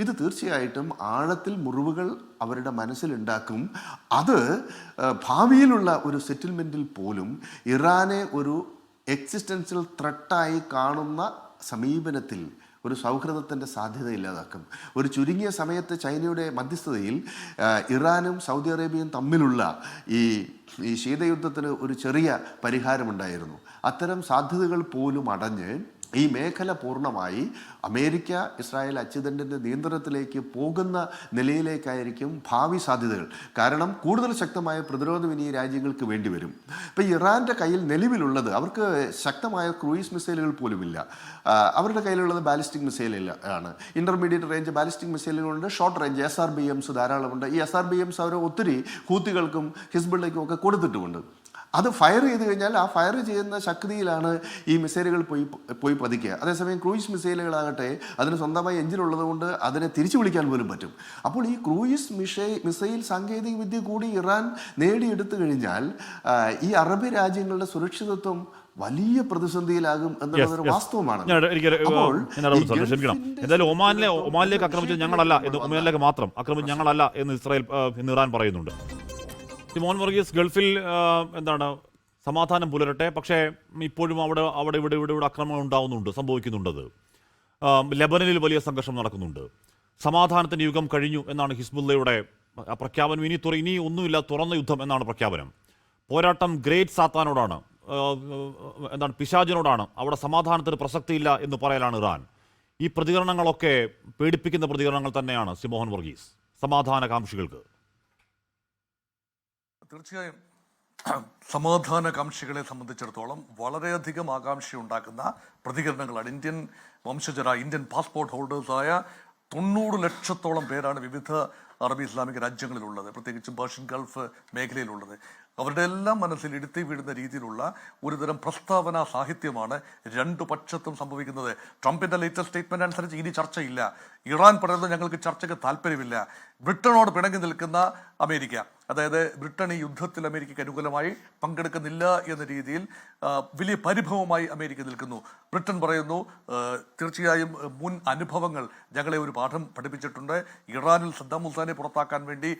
ഇത് തീർച്ചയായിട്ടും ആഴത്തിൽ മുറിവുകൾ അവരുടെ മനസ്സിലുണ്ടാക്കും. അത് ഭാവിയിലുള്ള ഒരു സെറ്റിൽമെൻറ്റിൽ പോലും ഇറാനെ ഒരു എക്സിസ്റ്റൻഷ്യൽ ത്രെട്ടായി കാണുന്ന സമീപനത്തിൽ ഒരു സൗഹൃദത്തിൻ്റെ സാധ്യത ഇല്ലാതാക്കും. ഒരു ചുരുങ്ങിയ സമയത്ത് ചൈനയുടെ മധ്യസ്ഥതയിൽ ഇറാനും സൗദി അറേബ്യയും തമ്മിലുള്ള ഈ ശീതയുദ്ധത്തിന് ഒരു ചെറിയ പരിഹാരമുണ്ടായിരുന്നു. അത്തരം സാധ്യതകൾ പോലും അടഞ്ഞ് ഈ മേഖല പൂർണ്ണമായി അമേരിക്ക ഇസ്രായേൽ അച്ചുതണ്ടിൻ്റെ നിയന്ത്രണത്തിലേക്ക് പോകുന്ന നിലയിലേക്കായിരിക്കും ഭാവി സാധ്യതകൾ. കാരണം കൂടുതൽ ശക്തമായ പ്രതിരോധം ഇനി രാജ്യങ്ങൾക്ക് വേണ്ടി വരും. ഇപ്പം ഇറാൻ്റെ കയ്യിൽ നിലവിലുള്ളത്, അവർക്ക് ശക്തമായ ക്രൂയിസ് മിസൈലുകൾ പോലുമില്ല. അവരുടെ കയ്യിലുള്ളത് ബാലിസ്റ്റിക് മിസൈലില്ല ആണ്. ഇൻ്റർമീഡിയറ്റ് റേഞ്ച് ബാലിസ്റ്റിക് മിസൈലുകളുണ്ട്, ഷോർട്ട് റേഞ്ച് SRBMs ധാരാളമുണ്ട്. ഈ SRBMs അവർ ഒത്തിരി ഹൂത്തികൾക്കും ഹിസ്ബുള്ളയ്ക്കും ഒക്കെ കൊടുത്തിട്ടുമുണ്ട്. അത് ഫയർ ചെയ്ത് കഴിഞ്ഞാൽ ആ ഫയർ ചെയ്യുന്ന ശക്തിയിലാണ് ഈ മിസൈലുകൾ പോയി പതിക്കുക. അതേസമയം ക്രൂയിസ് മിസൈലുകളാകട്ടെ അതിന് സ്വന്തമായി എഞ്ചിൻ ഉള്ളതുകൊണ്ട് അതിനെ തിരിച്ചു വിളിക്കാൻ പോലും പറ്റും. അപ്പോൾ ഈ ക്രൂയിസ് മിസൈൽ സാങ്കേതിക വിദ്യ കൂടി ഇറാൻ നേടിയെടുത്തു കഴിഞ്ഞാൽ ഈ അറബ് രാജ്യങ്ങളുടെ സുരക്ഷിതത്വം വലിയ പ്രതിസന്ധിയിലാകും എന്നുള്ളതൊരു വാസ്തവമാണ്. എന്തായാലും ഒമാനിലേക്ക് ആക്രമിച്ചത് ഞങ്ങളല്ല എന്ന്, ഒമാനിലേക്ക് മാത്രം ആക്രമിച്ചത് ഞങ്ങളല്ല എന്ന് ഇറാൻ പറയുന്നുണ്ട്. സിമോൻ വർഗീസ്, ഗൾഫിൽ സമാധാനം പുലരട്ടെ, പക്ഷേ ഇപ്പോഴും അവിടെ ഇവിടെ ആക്രമണം ഉണ്ടാവുന്നുണ്ട്, സംഭവിക്കുന്നുണ്ടത്. ലെബനനിൽ വലിയ സംഘർഷം നടക്കുന്നുണ്ട്. സമാധാനത്തിൻ്റെ യുഗം കഴിഞ്ഞു എന്നാണ് ഹിസ്ബുള്ളയുടെ പ്രഖ്യാപനം. ഇനി ഒന്നുമില്ല, തുറന്ന യുദ്ധം എന്നാണ് പ്രഖ്യാപനം. പോരാട്ടം ഗ്രേറ്റ് സാത്താനോടാണ്, പിശാചിനോടാണ്. അവിടെ സമാധാനത്തിന് പ്രസക്തിയില്ല എന്ന് പറയലാണ് ഇറാൻ. ഈ പ്രതികരണങ്ങളൊക്കെ പേടിപ്പിക്കുന്ന പ്രതികരണങ്ങൾ തന്നെയാണ് സിമോൻ വർഗീസ് സമാധാനകാംക്ഷികൾക്ക്. തീർച്ചയായും സമാധാനകാംക്ഷികളെ സംബന്ധിച്ചിടത്തോളം വളരെയധികം ആകാംക്ഷ ഉണ്ടാക്കുന്ന പ്രതികരണങ്ങളാണ്. ഇന്ത്യൻ വംശജരായ, ഇന്ത്യൻ പാസ്പോർട്ട് ഹോൾഡേഴ്സായ 90 ലക്ഷത്തോളം പേരാണ് വിവിധ അറബി ഇസ്ലാമിക രാജ്യങ്ങളിലുള്ളത്, പ്രത്യേകിച്ചും പേർഷ്യൻ ഗൾഫ് മേഖലയിലുള്ളത്. അവരുടെ എല്ലാം മനസ്സിൽ ഇടുത്തി വീഴുന്ന രീതിയിലുള്ള ഒരുതരം പ്രസ്താവന സാഹിത്യമാണ് രണ്ടു പക്ഷത്തും സംഭവിക്കുന്നത്. ട്രംപിന്റെ ലേറ്റസ്റ്റ് സ്റ്റേറ്റ്മെന്റ് അനുസരിച്ച് ഇനി ചർച്ചയില്ല. ഇറാൻ പറയുന്നത് ഞങ്ങൾക്ക് ചർച്ചയ്ക്ക് താല്പര്യമില്ല. ബ്രിട്ടനോട് പിണങ്ങി നിൽക്കുന്ന അമേരിക്ക, അതായത് ബ്രിട്ടൻ ഈ യുദ്ധത്തിൽ അമേരിക്കയ്ക്ക് അനുകൂലമായി പങ്കെടുക്കുന്നില്ല എന്ന രീതിയിൽ വലിയ പരിഭവമായി അമേരിക്ക നിൽക്കുന്നു. ബ്രിട്ടൻ പറയുന്നു തീർച്ചയായും മുൻ അനുഭവങ്ങൾ ഞങ്ങളെ ഒരു പാഠം പഠിപ്പിച്ചിട്ടുണ്ട്. ഇറാനിൽ സദ്ദാം ഹുസൈനെ പുറത്താക്കാൻ വേണ്ടി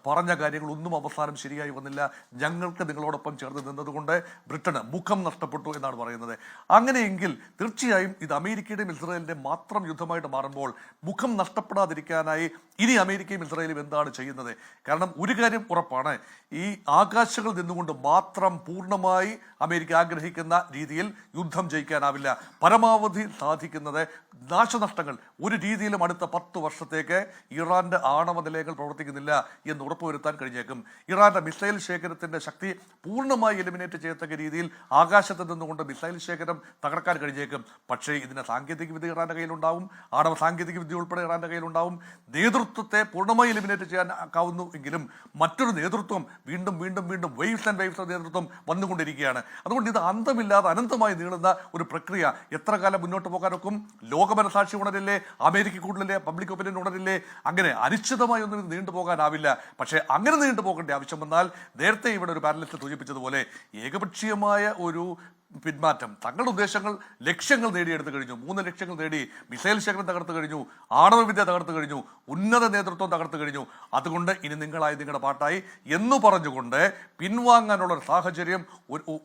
പറഞ്ഞ കാര്യങ്ങളൊന്നും അവസാനം ശരിയായി വന്നില്ല. ഞങ്ങൾക്ക് നിങ്ങളോടൊപ്പം ചേർന്ന് നിന്നതുകൊണ്ട് ബ്രിട്ടന് മുഖം നഷ്ടപ്പെട്ടു എന്നാണ് പറയുന്നത്. അങ്ങനെയെങ്കിൽ തീർച്ചയായും ഇത് അമേരിക്കയുടെയും ഇസ്രായേലിന്റെയും മാത്രം യുദ്ധമായിട്ട് മാറുമ്പോൾ മുഖം നഷ്ടപ്പെടാതിരിക്കാനായി ഇനി അമേരിക്കയും ഇസ്രായേലും എന്താണ് ചെയ്യുന്നത്? കാരണം ഒരു കാര്യം ഉറപ്പാണ്, ഈ ആകാശങ്ങളിൽ നിന്നുകൊണ്ട് മാത്രം പൂർണ്ണമായി അമേരിക്ക ആഗ്രഹിക്കുന്ന രീതിയിൽ യുദ്ധം ജയിക്കാനാവില്ല. പരമാവധി സാധിക്കുന്നത് നാശനഷ്ടങ്ങൾ ഒരു രീതിയിലും അടുത്ത 10 വർഷത്തേക്ക് ഇറാന്റെ ആണവ നിലയങ്ങൾ പ്രവർത്തിക്കുന്നില്ല എന്ന് ഉറപ്പുവരുത്താൻ കഴിഞ്ഞേക്കും. ഇറാന്റെ മിസൈൽ ശേഖരത്തിന്റെ ശക്തി പൂർണ്ണമായി എലിമിനേറ്റ് ചെയ്യത്തക്ക രീതിയിൽ ആകാശത്ത് നിന്നുകൊണ്ട് മിസൈൽ ശേഖരം തകർക്കാൻ കഴിഞ്ഞേക്കും. പക്ഷേ ഇതിന്റെ സാങ്കേതിക വിദ്യ ഇറാന്റെ കയ്യിലുണ്ടാവും, ആണവ സാങ്കേതിക വിദ്യ ഉൾപ്പെടെ ഇറാന്റെ കയ്യിലുണ്ടാവും. നേതൃത്വത്തെ പൂർണ്ണമായി എലിമിനേറ്റ് ചെയ്യാൻ ആക്കാവുന്നു എങ്കിലും മറ്റൊരു നേതൃത്വം വീണ്ടും വീണ്ടും വീണ്ടും വേവ്സ് ആൻഡ് വേവ്സ് നേതൃത്വം വന്നുകൊണ്ടിരിക്കുകയാണ്. അതുകൊണ്ട് ഇത് അന്തമില്ലാതെ അനന്തമായി നീളുന്ന ഒരു പ്രക്രിയ എത്ര കാലം മുന്നോട്ട് പോകാനൊക്കും? ലോകമനസാക്ഷി ഉണരില്ലേ? അമേരിക്ക കൂടുതലേ? പബ്ലിക് ഒപ്പീനിയൻ ഉണരില്ലേ? അങ്ങനെ അനിശ്ചിതമായി ഒന്നും ഇത് നീണ്ടുപോകാനാവില്ല. പക്ഷേ അങ്ങനെ നീണ്ടുപോകേണ്ട ആവശ്യം വന്നാൽ നേരത്തെ ഇവിടെ ഒരു പാനലിസ്റ്റ് സൂചിപ്പിച്ചതുപോലെ ഏകപക്ഷീയമായ ഒരു പിന്മാറ്റം, തങ്ങളുടെ ഉദ്ദേശങ്ങൾ, ലക്ഷ്യങ്ങൾ നേടിയെടുത്തു കഴിഞ്ഞു. 3 ലക്ഷ്യങ്ങൾ നേടി. മിസൈൽ ശേഖരം തകർത്തു കഴിഞ്ഞു, ആണവ വിദ്യ തകർത്തു കഴിഞ്ഞു, ഉന്നത നേതൃത്വം തകർത്തു കഴിഞ്ഞു. അതുകൊണ്ട് ഇനി നിങ്ങളായി നിങ്ങളുടെ പാട്ടായി എന്ന് പറഞ്ഞുകൊണ്ട് പിൻവാങ്ങാനുള്ള ഒരു സാഹചര്യം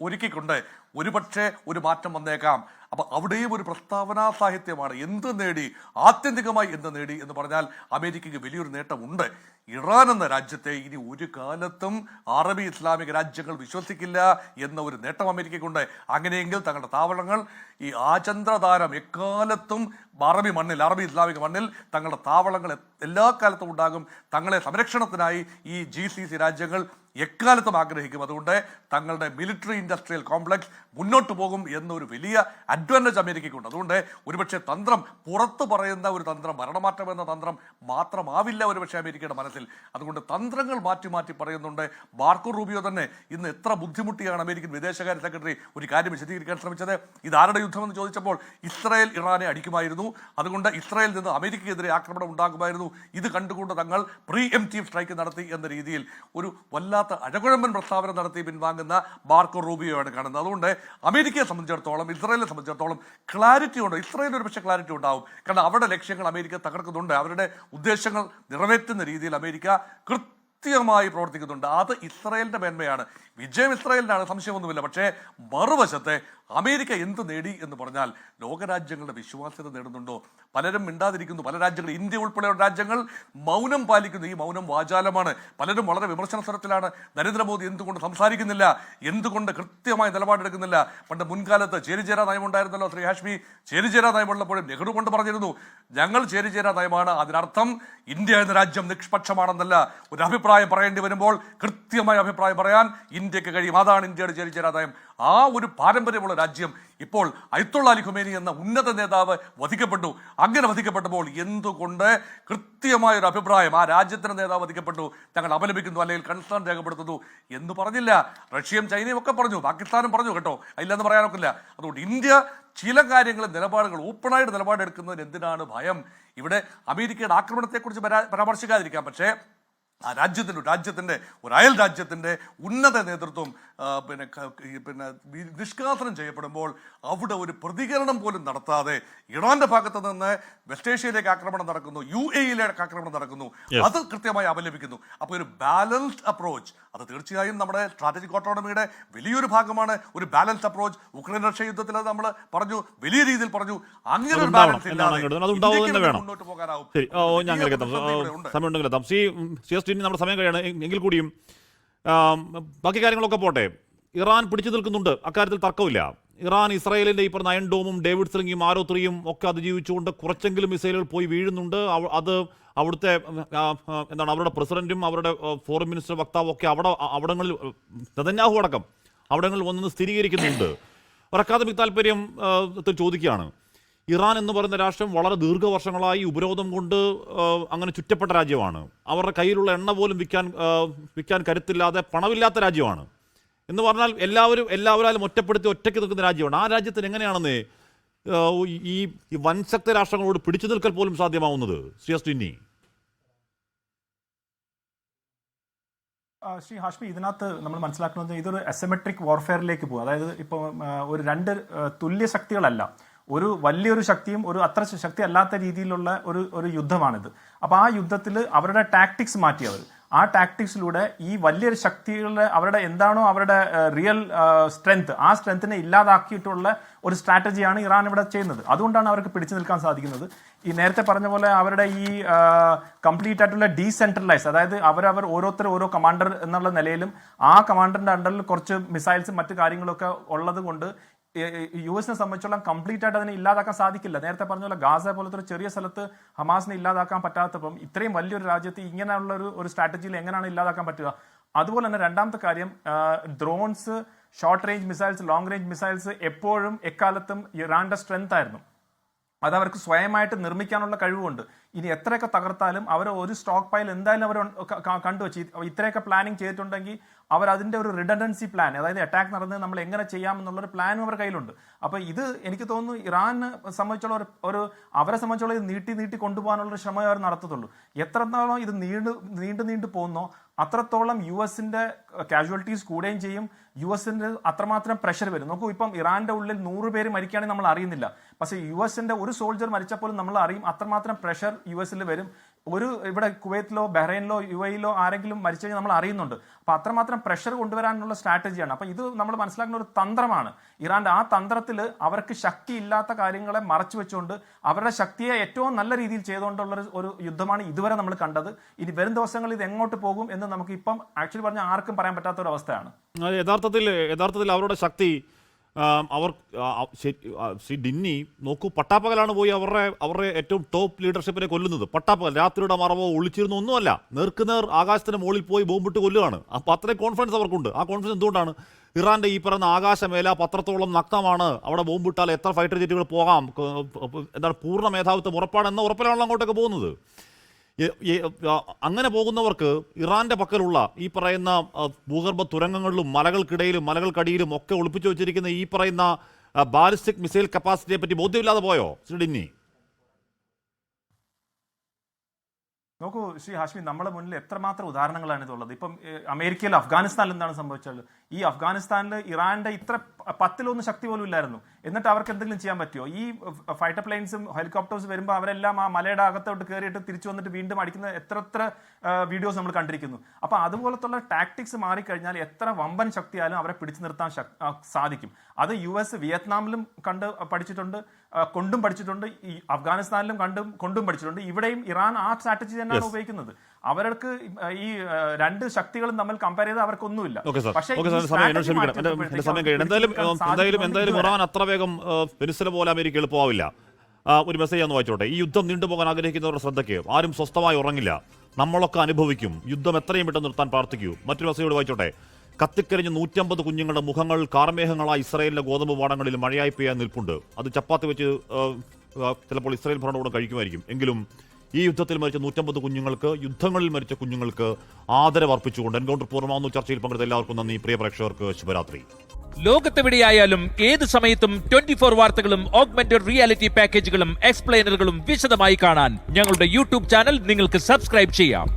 ഒരുക്കിക്കൊണ്ട് ഒരുപക്ഷെ ഒരു മാറ്റം വന്നേക്കാം. അപ്പൊ അവിടെയും ഒരു പ്രസ്താവനാ സാഹിത്യമാണ്. എന്ത് നേടി, ആത്യന്തികമായി എന്ത് നേടി എന്ന് പറഞ്ഞാൽ അമേരിക്കയ്ക്ക് വലിയൊരു നേട്ടമുണ്ട്. ഇറാൻ എന്ന രാജ്യത്തെ ഇനി ഒരു കാലത്തും അറബി ഇസ്ലാമിക രാജ്യങ്ങൾ വിശ്വസിക്കില്ല എന്ന ഒരു നേട്ടം അമേരിക്കയ്ക്കുണ്ട്. അങ്ങനെയെങ്കിൽ തങ്ങളുടെ താവളങ്ങൾ ഈ ആചന്ദ്രതാരം എക്കാലത്തും അറബി മണ്ണിൽ, അറബി ഇസ്ലാമിക മണ്ണിൽ തങ്ങളുടെ താവളങ്ങൾ എല്ലാ കാലത്തും ഉണ്ടാകും. തങ്ങളെ സംരക്ഷണത്തിനായി ഈ GCC രാജ്യങ്ങൾ എക്കാലത്തും ആഗ്രഹിക്കും. അതുകൊണ്ട് തങ്ങളുടെ മിലിറ്ററി ഇൻഡസ്ട്രിയൽ കോംപ്ലക്സ് മുന്നോട്ട് പോകും എന്നൊരു വലിയ അഡ്വാൻറ്റേജ് അമേരിക്കയ്ക്കുണ്ട്. അതുകൊണ്ട് ഒരുപക്ഷെ തന്ത്രം, പുറത്ത് പറയുന്ന ഒരു തന്ത്രം, ഭരണമാറ്റം എന്ന തന്ത്രം മാത്രമാവില്ല ഒരുപക്ഷെ അമേരിക്കയുടെ മനസ്സിൽ. അതുകൊണ്ട് തന്ത്രങ്ങൾ മാറ്റി മാറ്റി പറയുന്നുണ്ട്. മാർക്കോ റൂബിയോ തന്നെ ഇന്ന് എത്ര ബുദ്ധിമുട്ടിയാണ് അമേരിക്കൻ വിദേശകാര്യ സെക്രട്ടറി ഒരു കാര്യം വിശദീകരിക്കാൻ ശ്രമിച്ചത്. ഇത് ആരുടെ യുദ്ധമെന്ന് ചോദിച്ചപ്പോൾ ഇസ്രായേൽ ഇറാനെ അടിക്കുമായിരുന്നു, അതുകൊണ്ട് ഇസ്രായേലിൽ നിന്ന് അമേരിക്കയ്ക്കെതിരെ ആക്രമണം ഉണ്ടാകുമായിരുന്നു. ഇത് കണ്ടുകൊണ്ട് തങ്ങൾ പ്രീ എംപ്റ്റീവ് സ്ട്രൈക്ക് നടത്തി എന്ന രീതിയിൽ ഒരു വല്ലാത്ത അഴകുഴമ്പൻ പ്രസ്താവന നടത്തി പിൻവാങ്ങുന്ന മാർക്കോ റൂബിയോയാണ് കാണുന്നത്. അതുകൊണ്ട് അമേരിക്കയെ സംബന്ധിച്ചിടത്തോളം, ഇസ്രായേലിനെ സംബന്ധിച്ചിടത്തോളം ക്ലാരിറ്റി ഉണ്ട്. ഇസ്രായേലിന് ഒരു പക്ഷേ ക്ലാരിറ്റി ഉണ്ടാവും. കാരണം അവരുടെ ലക്ഷ്യങ്ങൾ അമേരിക്ക തകർക്കുന്നുണ്ട്. അവരുടെ ഉദ്ദേശങ്ങൾ നിറവേറ്റുന്ന രീതിയിൽ അമേരിക്ക കൃത്യമായി പ്രവർത്തിക്കുന്നുണ്ട്. അത് ഇസ്രായേലിന്റെ മേന്മയാണ്. വിജയം ഇസ്രായേലിനാണ്, സംശയമൊന്നുമില്ല. പക്ഷേ മറുവശത്തെ അമേരിക്ക എന്ത് നേടി എന്ന് പറഞ്ഞാൽ ലോകരാജ്യങ്ങളുടെ വിശ്വാസ്യത നേടുന്നുണ്ടോ? പലരും മിണ്ടാതിരിക്കുന്നു. പല രാജ്യങ്ങൾ, ഇന്ത്യ ഉൾപ്പെടെയുള്ള രാജ്യങ്ങൾ മൗനം പാലിക്കുന്നു. ഈ മൗനം വാചാലമാണ്. പലരും വളരെ വിമർശന സ്വരത്തിലാണ്. നരേന്ദ്രമോദി എന്തുകൊണ്ട് സംസാരിക്കുന്നില്ല, എന്തുകൊണ്ട് കൃത്യമായ നിലപാടെടുക്കുന്നില്ല? പണ്ട് മുൻകാലത്ത് ചേരിചേരാ നയമുണ്ടായിരുന്നല്ലോ ശ്രീ ഹാഷ്മി. ചേരിചേരാ നയമുള്ളപ്പോഴും നെഹ്റു കൊണ്ട് പറഞ്ഞിരുന്നു, ഞങ്ങൾ ചേരിചേരാ നയമാണ്, അതിനർത്ഥം ഇന്ത്യ എന്ന രാജ്യം നിഷ്പക്ഷമാണെന്നല്ല. ഒരു അഭിപ്രായം പറയേണ്ടി വരുമ്പോൾ കൃത്യമായ അഭിപ്രായം പറയാൻ ഇന്ത്യക്ക് കഴിയും. അതാണ് ഇന്ത്യയുടെ ചേരിചേരാ നയം. ആ ഒരു പാരമ്പര്യമുള്ള രാജ്യം ഇപ്പോൾ അയത്തുള്ള അലി ഖുമേനി എന്ന ഉന്നത നേതാവ് വധിക്കപ്പെട്ടു. അങ്ങനെ വധിക്കപ്പെട്ടപ്പോൾ എന്തുകൊണ്ട് കൃത്യമായ ഒരു അഭിപ്രായം, ആ രാജ്യത്തിന്റെ നേതാവ് വധിക്കപ്പെട്ടു, ഞങ്ങൾ അപലപിക്കുന്നു അല്ലെങ്കിൽ കൺസേൺ രേഖപ്പെടുത്തുന്നു എന്ന് പറഞ്ഞില്ല. റഷ്യയും ചൈനയും ഒക്കെ പറഞ്ഞു, പാകിസ്ഥാനും പറഞ്ഞു കേട്ടോ, ഇല്ലെന്ന് പറയാനൊക്കില്ല. അതുകൊണ്ട് ഇന്ത്യ ചില കാര്യങ്ങൾ, നിലപാടുകൾ ഓപ്പണായിട്ട് നിലപാടെടുക്കുന്നതിന് എന്തിനാണ് ഭയം? ഇവിടെ അമേരിക്കയുടെ ആക്രമണത്തെക്കുറിച്ച് പരാമർശിക്കാതിരിക്കാം, പക്ഷേ ആ രാജ്യത്തിൻ്റെ ഒരു അയൽ രാജ്യത്തിൻ്റെ ഉന്നത നേതൃത്വം പിന്നെ നിഷ്കാസനം ചെയ്യപ്പെടുമ്പോൾ അവിടെ ഒരു പ്രതികരണം പോലും നടത്താതെ ഇറാന്റെ ഭാഗത്ത് നിന്ന് വെസ്റ്റ് ഏഷ്യയിലേക്ക് ആക്രമണം നടക്കുന്നു, UAE-യിലേക്ക് ആക്രമണം നടക്കുന്നു, അത് കൃത്യമായി അപലപിക്കുന്നു. അപ്പോൾ ഒരു ബാലൻസ്ഡ് അപ്രോച്ച്, അത് തീർച്ചയായും നമ്മുടെ സ്ട്രാറ്റജിക് ഓട്ടോണമിയുടെ വലിയൊരു ഭാഗമാണ്. ഒരു ബാലൻസ്ഡ് അപ്രോച്ച് ഉക്രൈൻ റഷ്യ യുദ്ധത്തിൽ അത് നമ്മൾ പറഞ്ഞു, വലിയ രീതിയിൽ പറഞ്ഞു. അങ്ങനെ ഒരു ബാലൻസ് ഇല്ലാതെ മുന്നോട്ട് പോകാനാവും. നമ്മുടെ സമയം കഴിയാണ്. എങ്കിൽ കൂടിയും ബാക്കി കാര്യങ്ങളൊക്കെ പോട്ടെ. ഇറാൻ പിടിച്ചു നിൽക്കുന്നുണ്ട്, അക്കാര്യത്തിൽ തർക്കമില്ല. ഇറാൻ ഇസ്രായേലിന്റെ ഈ പറഞ്ഞ അയൺ ഡോമും ഡേവിഡ് സ്ലിംഗും ആരോ 3യും ഒക്കെ അതിജീവിച്ചുകൊണ്ട് കുറച്ചെങ്കിലും മിസൈലുകൾ പോയി വീഴുന്നുണ്ട്. അത് അവിടുത്തെ എന്താണ്, അവരുടെ പ്രസിഡന്റും അവരുടെ ഫോറിൻ മിനിസ്റ്റർ വക്താവും ഒക്കെ അവിടങ്ങളിൽ, നെതന്യാഹു അടക്കം അവിടങ്ങളിൽ വന്ന് സ്ഥിരീകരിക്കുന്നുണ്ട്. ഒരു അക്കാദമിക് താല്പര്യം ചോദിക്കുകയാണ്, ഇറാൻ എന്ന് പറയുന്ന രാഷ്ട്രം വളരെ ദീർഘവർഷങ്ങളായി ഉപരോധം കൊണ്ട് അങ്ങനെ ചുറ്റപ്പെട്ട രാജ്യമാണ്. അവരുടെ കയ്യിലുള്ള എണ്ണ പോലും വിൽക്കാൻ കരുത്തില്ലാതെ പണമില്ലാത്ത രാജ്യമാണ്. എന്ന് പറഞ്ഞാൽ എല്ലാവരും ഒറ്റപ്പെടുത്തി ഒറ്റയ്ക്ക് നിൽക്കുന്ന രാജ്യമാണ്. ആ രാജ്യത്തിന് എങ്ങനെയാണെന്ന് ഈ വൻശക്ത രാഷ്ട്രങ്ങളോട് പിടിച്ചു നിൽക്കൽ പോലും സാധ്യമാവുന്നത്? ശ്രീ ശ്രീ ഹാഷ്മി, ഇതിനകത്ത് നമ്മൾ മനസ്സിലാക്കുന്നത് ഇതൊരു അസിമെട്രിക് വാർഫെയറിലേക്ക് പോകും. അതായത് ഇപ്പോൾ ഒരു രണ്ട് തുല്യ ശക്തികളല്ല, ഒരു വലിയൊരു ശക്തിയും ഒരു അത്ര ശക്തി അല്ലാത്ത രീതിയിലുള്ള ഒരു യുദ്ധമാണിത്. അപ്പോൾ ആ യുദ്ധത്തിൽ അവരുടെ ടാക്ടിക്സ് മാറ്റിയവർ, ആ ടാക്ടിക്സിലൂടെ ഈ വലിയൊരു ശക്തികളുടെ അവരുടെ എന്താണോ അവരുടെ റിയൽ സ്ട്രെങ്ത്, ആ സ്ട്രെങ്ത്തിനെ ഇല്ലാതാക്കിയിട്ടുള്ള ഒരു സ്ട്രാറ്റജിയാണ് ഇറാൻ ഇവിടെ ചെയ്യുന്നത്. അതുകൊണ്ടാണ് അവർക്ക് പിടിച്ചു നിൽക്കാൻ സാധിക്കുന്നത്. ഈ നേരത്തെ പറഞ്ഞ പോലെ അവരുടെ ഈ കംപ്ലീറ്റ് ആയിട്ടുള്ള ഡീസെൻട്രലൈസ്, അതായത് അവരവർ ഓരോരുത്തർ ഓരോ കമാൻഡർ എന്നുള്ള നിലയിലും ആ കമാൻഡറിന്റെ അണ്ടറിൽ കുറച്ച് മിസൈൽസും മറ്റു കാര്യങ്ങളൊക്കെ ഉള്ളത് കൊണ്ട് US-നെ സംബന്ധിച്ചോളം കംപ്ലീറ്റ് ആയിട്ട് അതിനെ ഇല്ലാതാക്കാൻ സാധിക്കില്ല. നേരത്തെ പറഞ്ഞ പോലെ ഗാസ പോലത്തെ ഒരു ചെറിയ സ്ഥലത്ത് ഹമാസിനെ ഇല്ലാതാക്കാൻ പറ്റാത്തപ്പം ഇത്രയും വലിയൊരു രാജ്യത്ത് ഇങ്ങനെയുള്ള ഒരു സ്ട്രാറ്റജിയിൽ എങ്ങനെയാണ് ഇല്ലാതാക്കാൻ പറ്റുക? അതുപോലെ തന്നെ രണ്ടാമത്തെ കാര്യം, drones, short range missiles, long range missiles എപ്പോഴും എക്കാലത്തും ഇറാന്റെ സ്ട്രെങ്ത് ആയിരുന്നു. അത് അവർക്ക് സ്വയമായിട്ട് നിർമ്മിക്കാനുള്ള കഴിവുണ്ട്. ഇനി എത്രയൊക്കെ തകർത്താലും അവർ ഒരു സ്റ്റോക്ക് പൈൽ എന്തായാലും അവർ കണ്ടുവച്ച് ഇത്രയൊക്കെ പ്ലാനിങ് ചെയ്തിട്ടുണ്ടെങ്കിൽ അവർ അതിൻ്റെ ഒരു റിഡൻഡൻസി പ്ലാൻ, അതായത് അറ്റാക്ക് നടന്നത് നമ്മൾ എങ്ങനെ ചെയ്യാമെന്നുള്ളൊരു പ്ലാനും അവരുടെ കയ്യിലുണ്ട്. അപ്പോൾ ഇത് എനിക്ക് തോന്നുന്നു ഇറാനെ സംബന്ധിച്ചുള്ള അവരെ സംബന്ധിച്ചുള്ള ഇത് നീട്ടി കൊണ്ടുപോകാനുള്ള ശ്രമം അവർ നടത്തത്തുള്ളൂ. എത്രത്തോളം ഇത് നീണ്ടു പോകുന്നോ അത്രത്തോളം US-ന്റെ കാഷ്വാലിറ്റീസ് കൂടുകയും ചെയ്യും. US-ന്റെ അത്രമാത്രം പ്രഷർ വരും. നോക്കൂ, ഇപ്പം ഇറാന്റെ ഉള്ളിൽ 100 പേര് മരിക്കുകയാണെങ്കിൽ നമ്മൾ അറിയുന്നില്ല. പക്ഷേ US-ന്റെ ഒരു സോൾജർ മരിച്ചപ്പോലും നമ്മൾ അറിയും. അത്രമാത്രം പ്രഷർ US-ൽ വരും. ഇവിടെ കുവൈത്തിലോ ബഹ്റൈനിലോ UAE-യിലോ ആരെങ്കിലും മരിച്ചു കഴിഞ്ഞാൽ നമ്മൾ അറിയുന്നുണ്ട്. അപ്പോൾ അത്രമാത്രം പ്രഷർ കൊണ്ടുവരാനുള്ള സ്ട്രാറ്റജിയാണ്. അപ്പോൾ ഇത് നമ്മൾ മനസ്സിലാക്കുന്ന ഒരു തന്ത്രമാണ് ഇറാന്റെ. ആ തന്ത്രത്തിൽ അവർക്ക് ശക്തി ഇല്ലാത്ത കാര്യങ്ങളെ മറച്ചു വെച്ചുകൊണ്ട് അവരുടെ ശക്തിയെ ഏറ്റവും നല്ല രീതിയിൽ ചെയ്തുകൊണ്ടുള്ള ഒരു യുദ്ധമാണ് ഇതുവരെ നമ്മൾ കണ്ടത്. ഇനി വരും ദിവസങ്ങളിൽ ഇത് എങ്ങോട്ട് പോകും എന്ന് നമുക്ക് ഇപ്പം ആക്ച്വലി പറഞ്ഞാൽ ആർക്കും പറയാൻ പറ്റാത്ത ഒരു അവസ്ഥയാണ്. യഥാർത്ഥത്തിൽ അവരുടെ ശക്തി ശ്രീ ഡിന്നി നോക്കൂ, പട്ടാപ്പകലാണ് പോയി അവരുടെ ഏറ്റവും ടോപ്പ് ലീഡർഷിപ്പിനെ കൊല്ലുന്നത്. പട്ടാപ്പകൽ, രാത്രിയുടെ മറവോ ഒളിച്ചിരുന്നോ ഒന്നുമല്ല, നേർക്കുനേർ ആകാശത്തിന് മുകളിൽ പോയി ബോംബിട്ട് കൊല്ലുകയാണ്. അപ്പോൾ അത്രയും കോൺഫിഡൻസ് അവർക്കുണ്ട്. ആ കോൺഫിഡൻസ് എന്തുകൊണ്ടാണ്? ഇറാന്റെ ഈ പറയുന്ന ആകാശമേല പത്രത്തോളം നഗ്നമാണ്. അവിടെ ബോംബിട്ടാൽ എത്ര ഫൈറ്റർ ജെറ്റുകൾ പോകാം, എന്താണ് പൂർണ്ണ മേധാവിത്വം ഉറപ്പാണെന്ന ഉറപ്പിലാണല്ലോ അങ്ങോട്ടൊക്കെ പോകുന്നത്. അങ്ങനെ പോകുന്നവർക്ക് ഇറാന്റെ പക്കലുള്ള ഈ പറയുന്ന ഭൂഗർഭ തുരങ്കങ്ങളിലും മലകൾക്കടിയിലും ഒക്കെ ഒളിപ്പിച്ചു വെച്ചിരിക്കുന്ന ഈ പറയുന്ന ബാലിസ്റ്റിക് മിസൈൽ കപ്പാസിറ്റിയെ പറ്റി ബോധ്യമില്ലാതെ പോയോ ശ്രീ ഡിന്നി? നോക്കൂ ശ്രീ ഹാഷ്മി, നമ്മുടെ മുന്നിൽ എത്രമാത്രം ഉദാഹരണങ്ങളാണ് ഇതുള്ളത്. ഇപ്പം അമേരിക്കയിൽ, അഫ്ഗാനിസ്ഥാനിൽ എന്താണ് സംഭവിച്ചത്? ഈ അഫ്ഗാനിസ്ഥാനിൽ ഇറാന്റെ ഇത്ര 10-1 ശക്തി പോലും ഇല്ലായിരുന്നു. എന്നിട്ട് അവർക്ക് എന്തെങ്കിലും ചെയ്യാൻ പറ്റുമോ? ഈ ഫൈറ്റർ പ്ലെയിൻസും ഹെലികോപ്റ്റേഴ്സും വരുമ്പോൾ അവരെല്ലാം ആ മലയുടെ അകത്തോട്ട് കയറിയിട്ട് തിരിച്ചു വന്നിട്ട് വീണ്ടും അടിക്കുന്ന എത്ര വീഡിയോസ് നമ്മൾ കണ്ടിരിക്കുന്നു. അപ്പൊ അതുപോലത്തുള്ള ടാക്ടിക്സ് മാറിക്കഴിഞ്ഞാൽ എത്ര വമ്പൻ ശക്തിയാലും അവരെ പിടിച്ചു നിർത്താൻ സാധിക്കും. അത് US വിയറ്റ്നാമിലും പഠിച്ചിട്ടുണ്ട്, കൊണ്ടും പഠിച്ചിട്ടുണ്ട്, ഈ അഫ്ഗാനിസ്ഥാനിലും കൊണ്ടും പഠിച്ചിട്ടുണ്ട്. ഇവിടെയും ഇറാൻ ആ സ്ട്രാറ്റജി തന്നെയാണ് ഉപയോഗിക്കുന്നത്. അവർക്ക് ഈ രണ്ട് ശക്തികളും തമ്മിൽ കമ്പയർ ചെയ്ത് അവർക്കൊന്നുമില്ല. പക്ഷേ എന്തായാലും ഇറാൻ അത്ര വേഗം വെനിസ്വല പോലെ അമേരിക്ക എളുപ്പമാവില്ല. ഒരു മെസ്സേജ് ഒന്ന് വായിച്ചോട്ടെ. ഈ യുദ്ധം നീണ്ടുപോകാൻ ആഗ്രഹിക്കുന്നവരുടെ ശ്രദ്ധയ്ക്ക്, ആരും സ്വസ്ഥമായി ഉറങ്ങില്ല, നമ്മളൊക്കെ അനുഭവിക്കും, യുദ്ധം എത്രയും പെട്ടെന്ന് നിർത്താൻ പ്രാർത്ഥിക്കൂ. മറ്റൊരു മെസ്സേജ് വായിച്ചോട്ടെ. കത്തിക്കരിഞ്ഞ് 150 കുഞ്ഞുങ്ങളുടെ മുഖങ്ങൾ കാർമേഘങ്ങളായി ഇസ്രായേലിന്റെ ഗോതമ്പ് പാടങ്ങളിൽ മഴയായി പെയ്യാൻ നിൽപ്പുണ്ട്. അത് ചപ്പാത്തി വെച്ച് ചിലപ്പോൾ ഇസ്രായേൽ ഭരണകൂടം കഴിക്കുമായിരിക്കും. എങ്കിലും ഈ യുദ്ധത്തിൽ മരിച്ച 150 കുഞ്ഞുങ്ങൾക്ക്, യുദ്ധങ്ങളിൽ മരിച്ച കുഞ്ഞുങ്ങൾക്ക് ആദരവ് അർപ്പിച്ചുകൊണ്ട് എൻകൗണ്ടർ പൂർണ്ണമാകുന്നു. ചർച്ചയിൽ പങ്കെടുത്ത എല്ലാവർക്കും നന്ദി. പ്രിയ പ്രേക്ഷകർക്ക് ശുഭരാത്രി. ലോകത്തെവിടെയായാലും ഏത് സമയത്തും 24 വാർത്തകളും ഓഗ്മെന്റഡ് റിയാലിറ്റി പാക്കേജുകളും എക്സ്പ്ലെയിനറുകളും വിശദമായി കാണാൻ ഞങ്ങളുടെ യൂട്യൂബ് ചാനൽ നിങ്ങൾക്ക് സബ്സ്ക്രൈബ് ചെയ്യാം.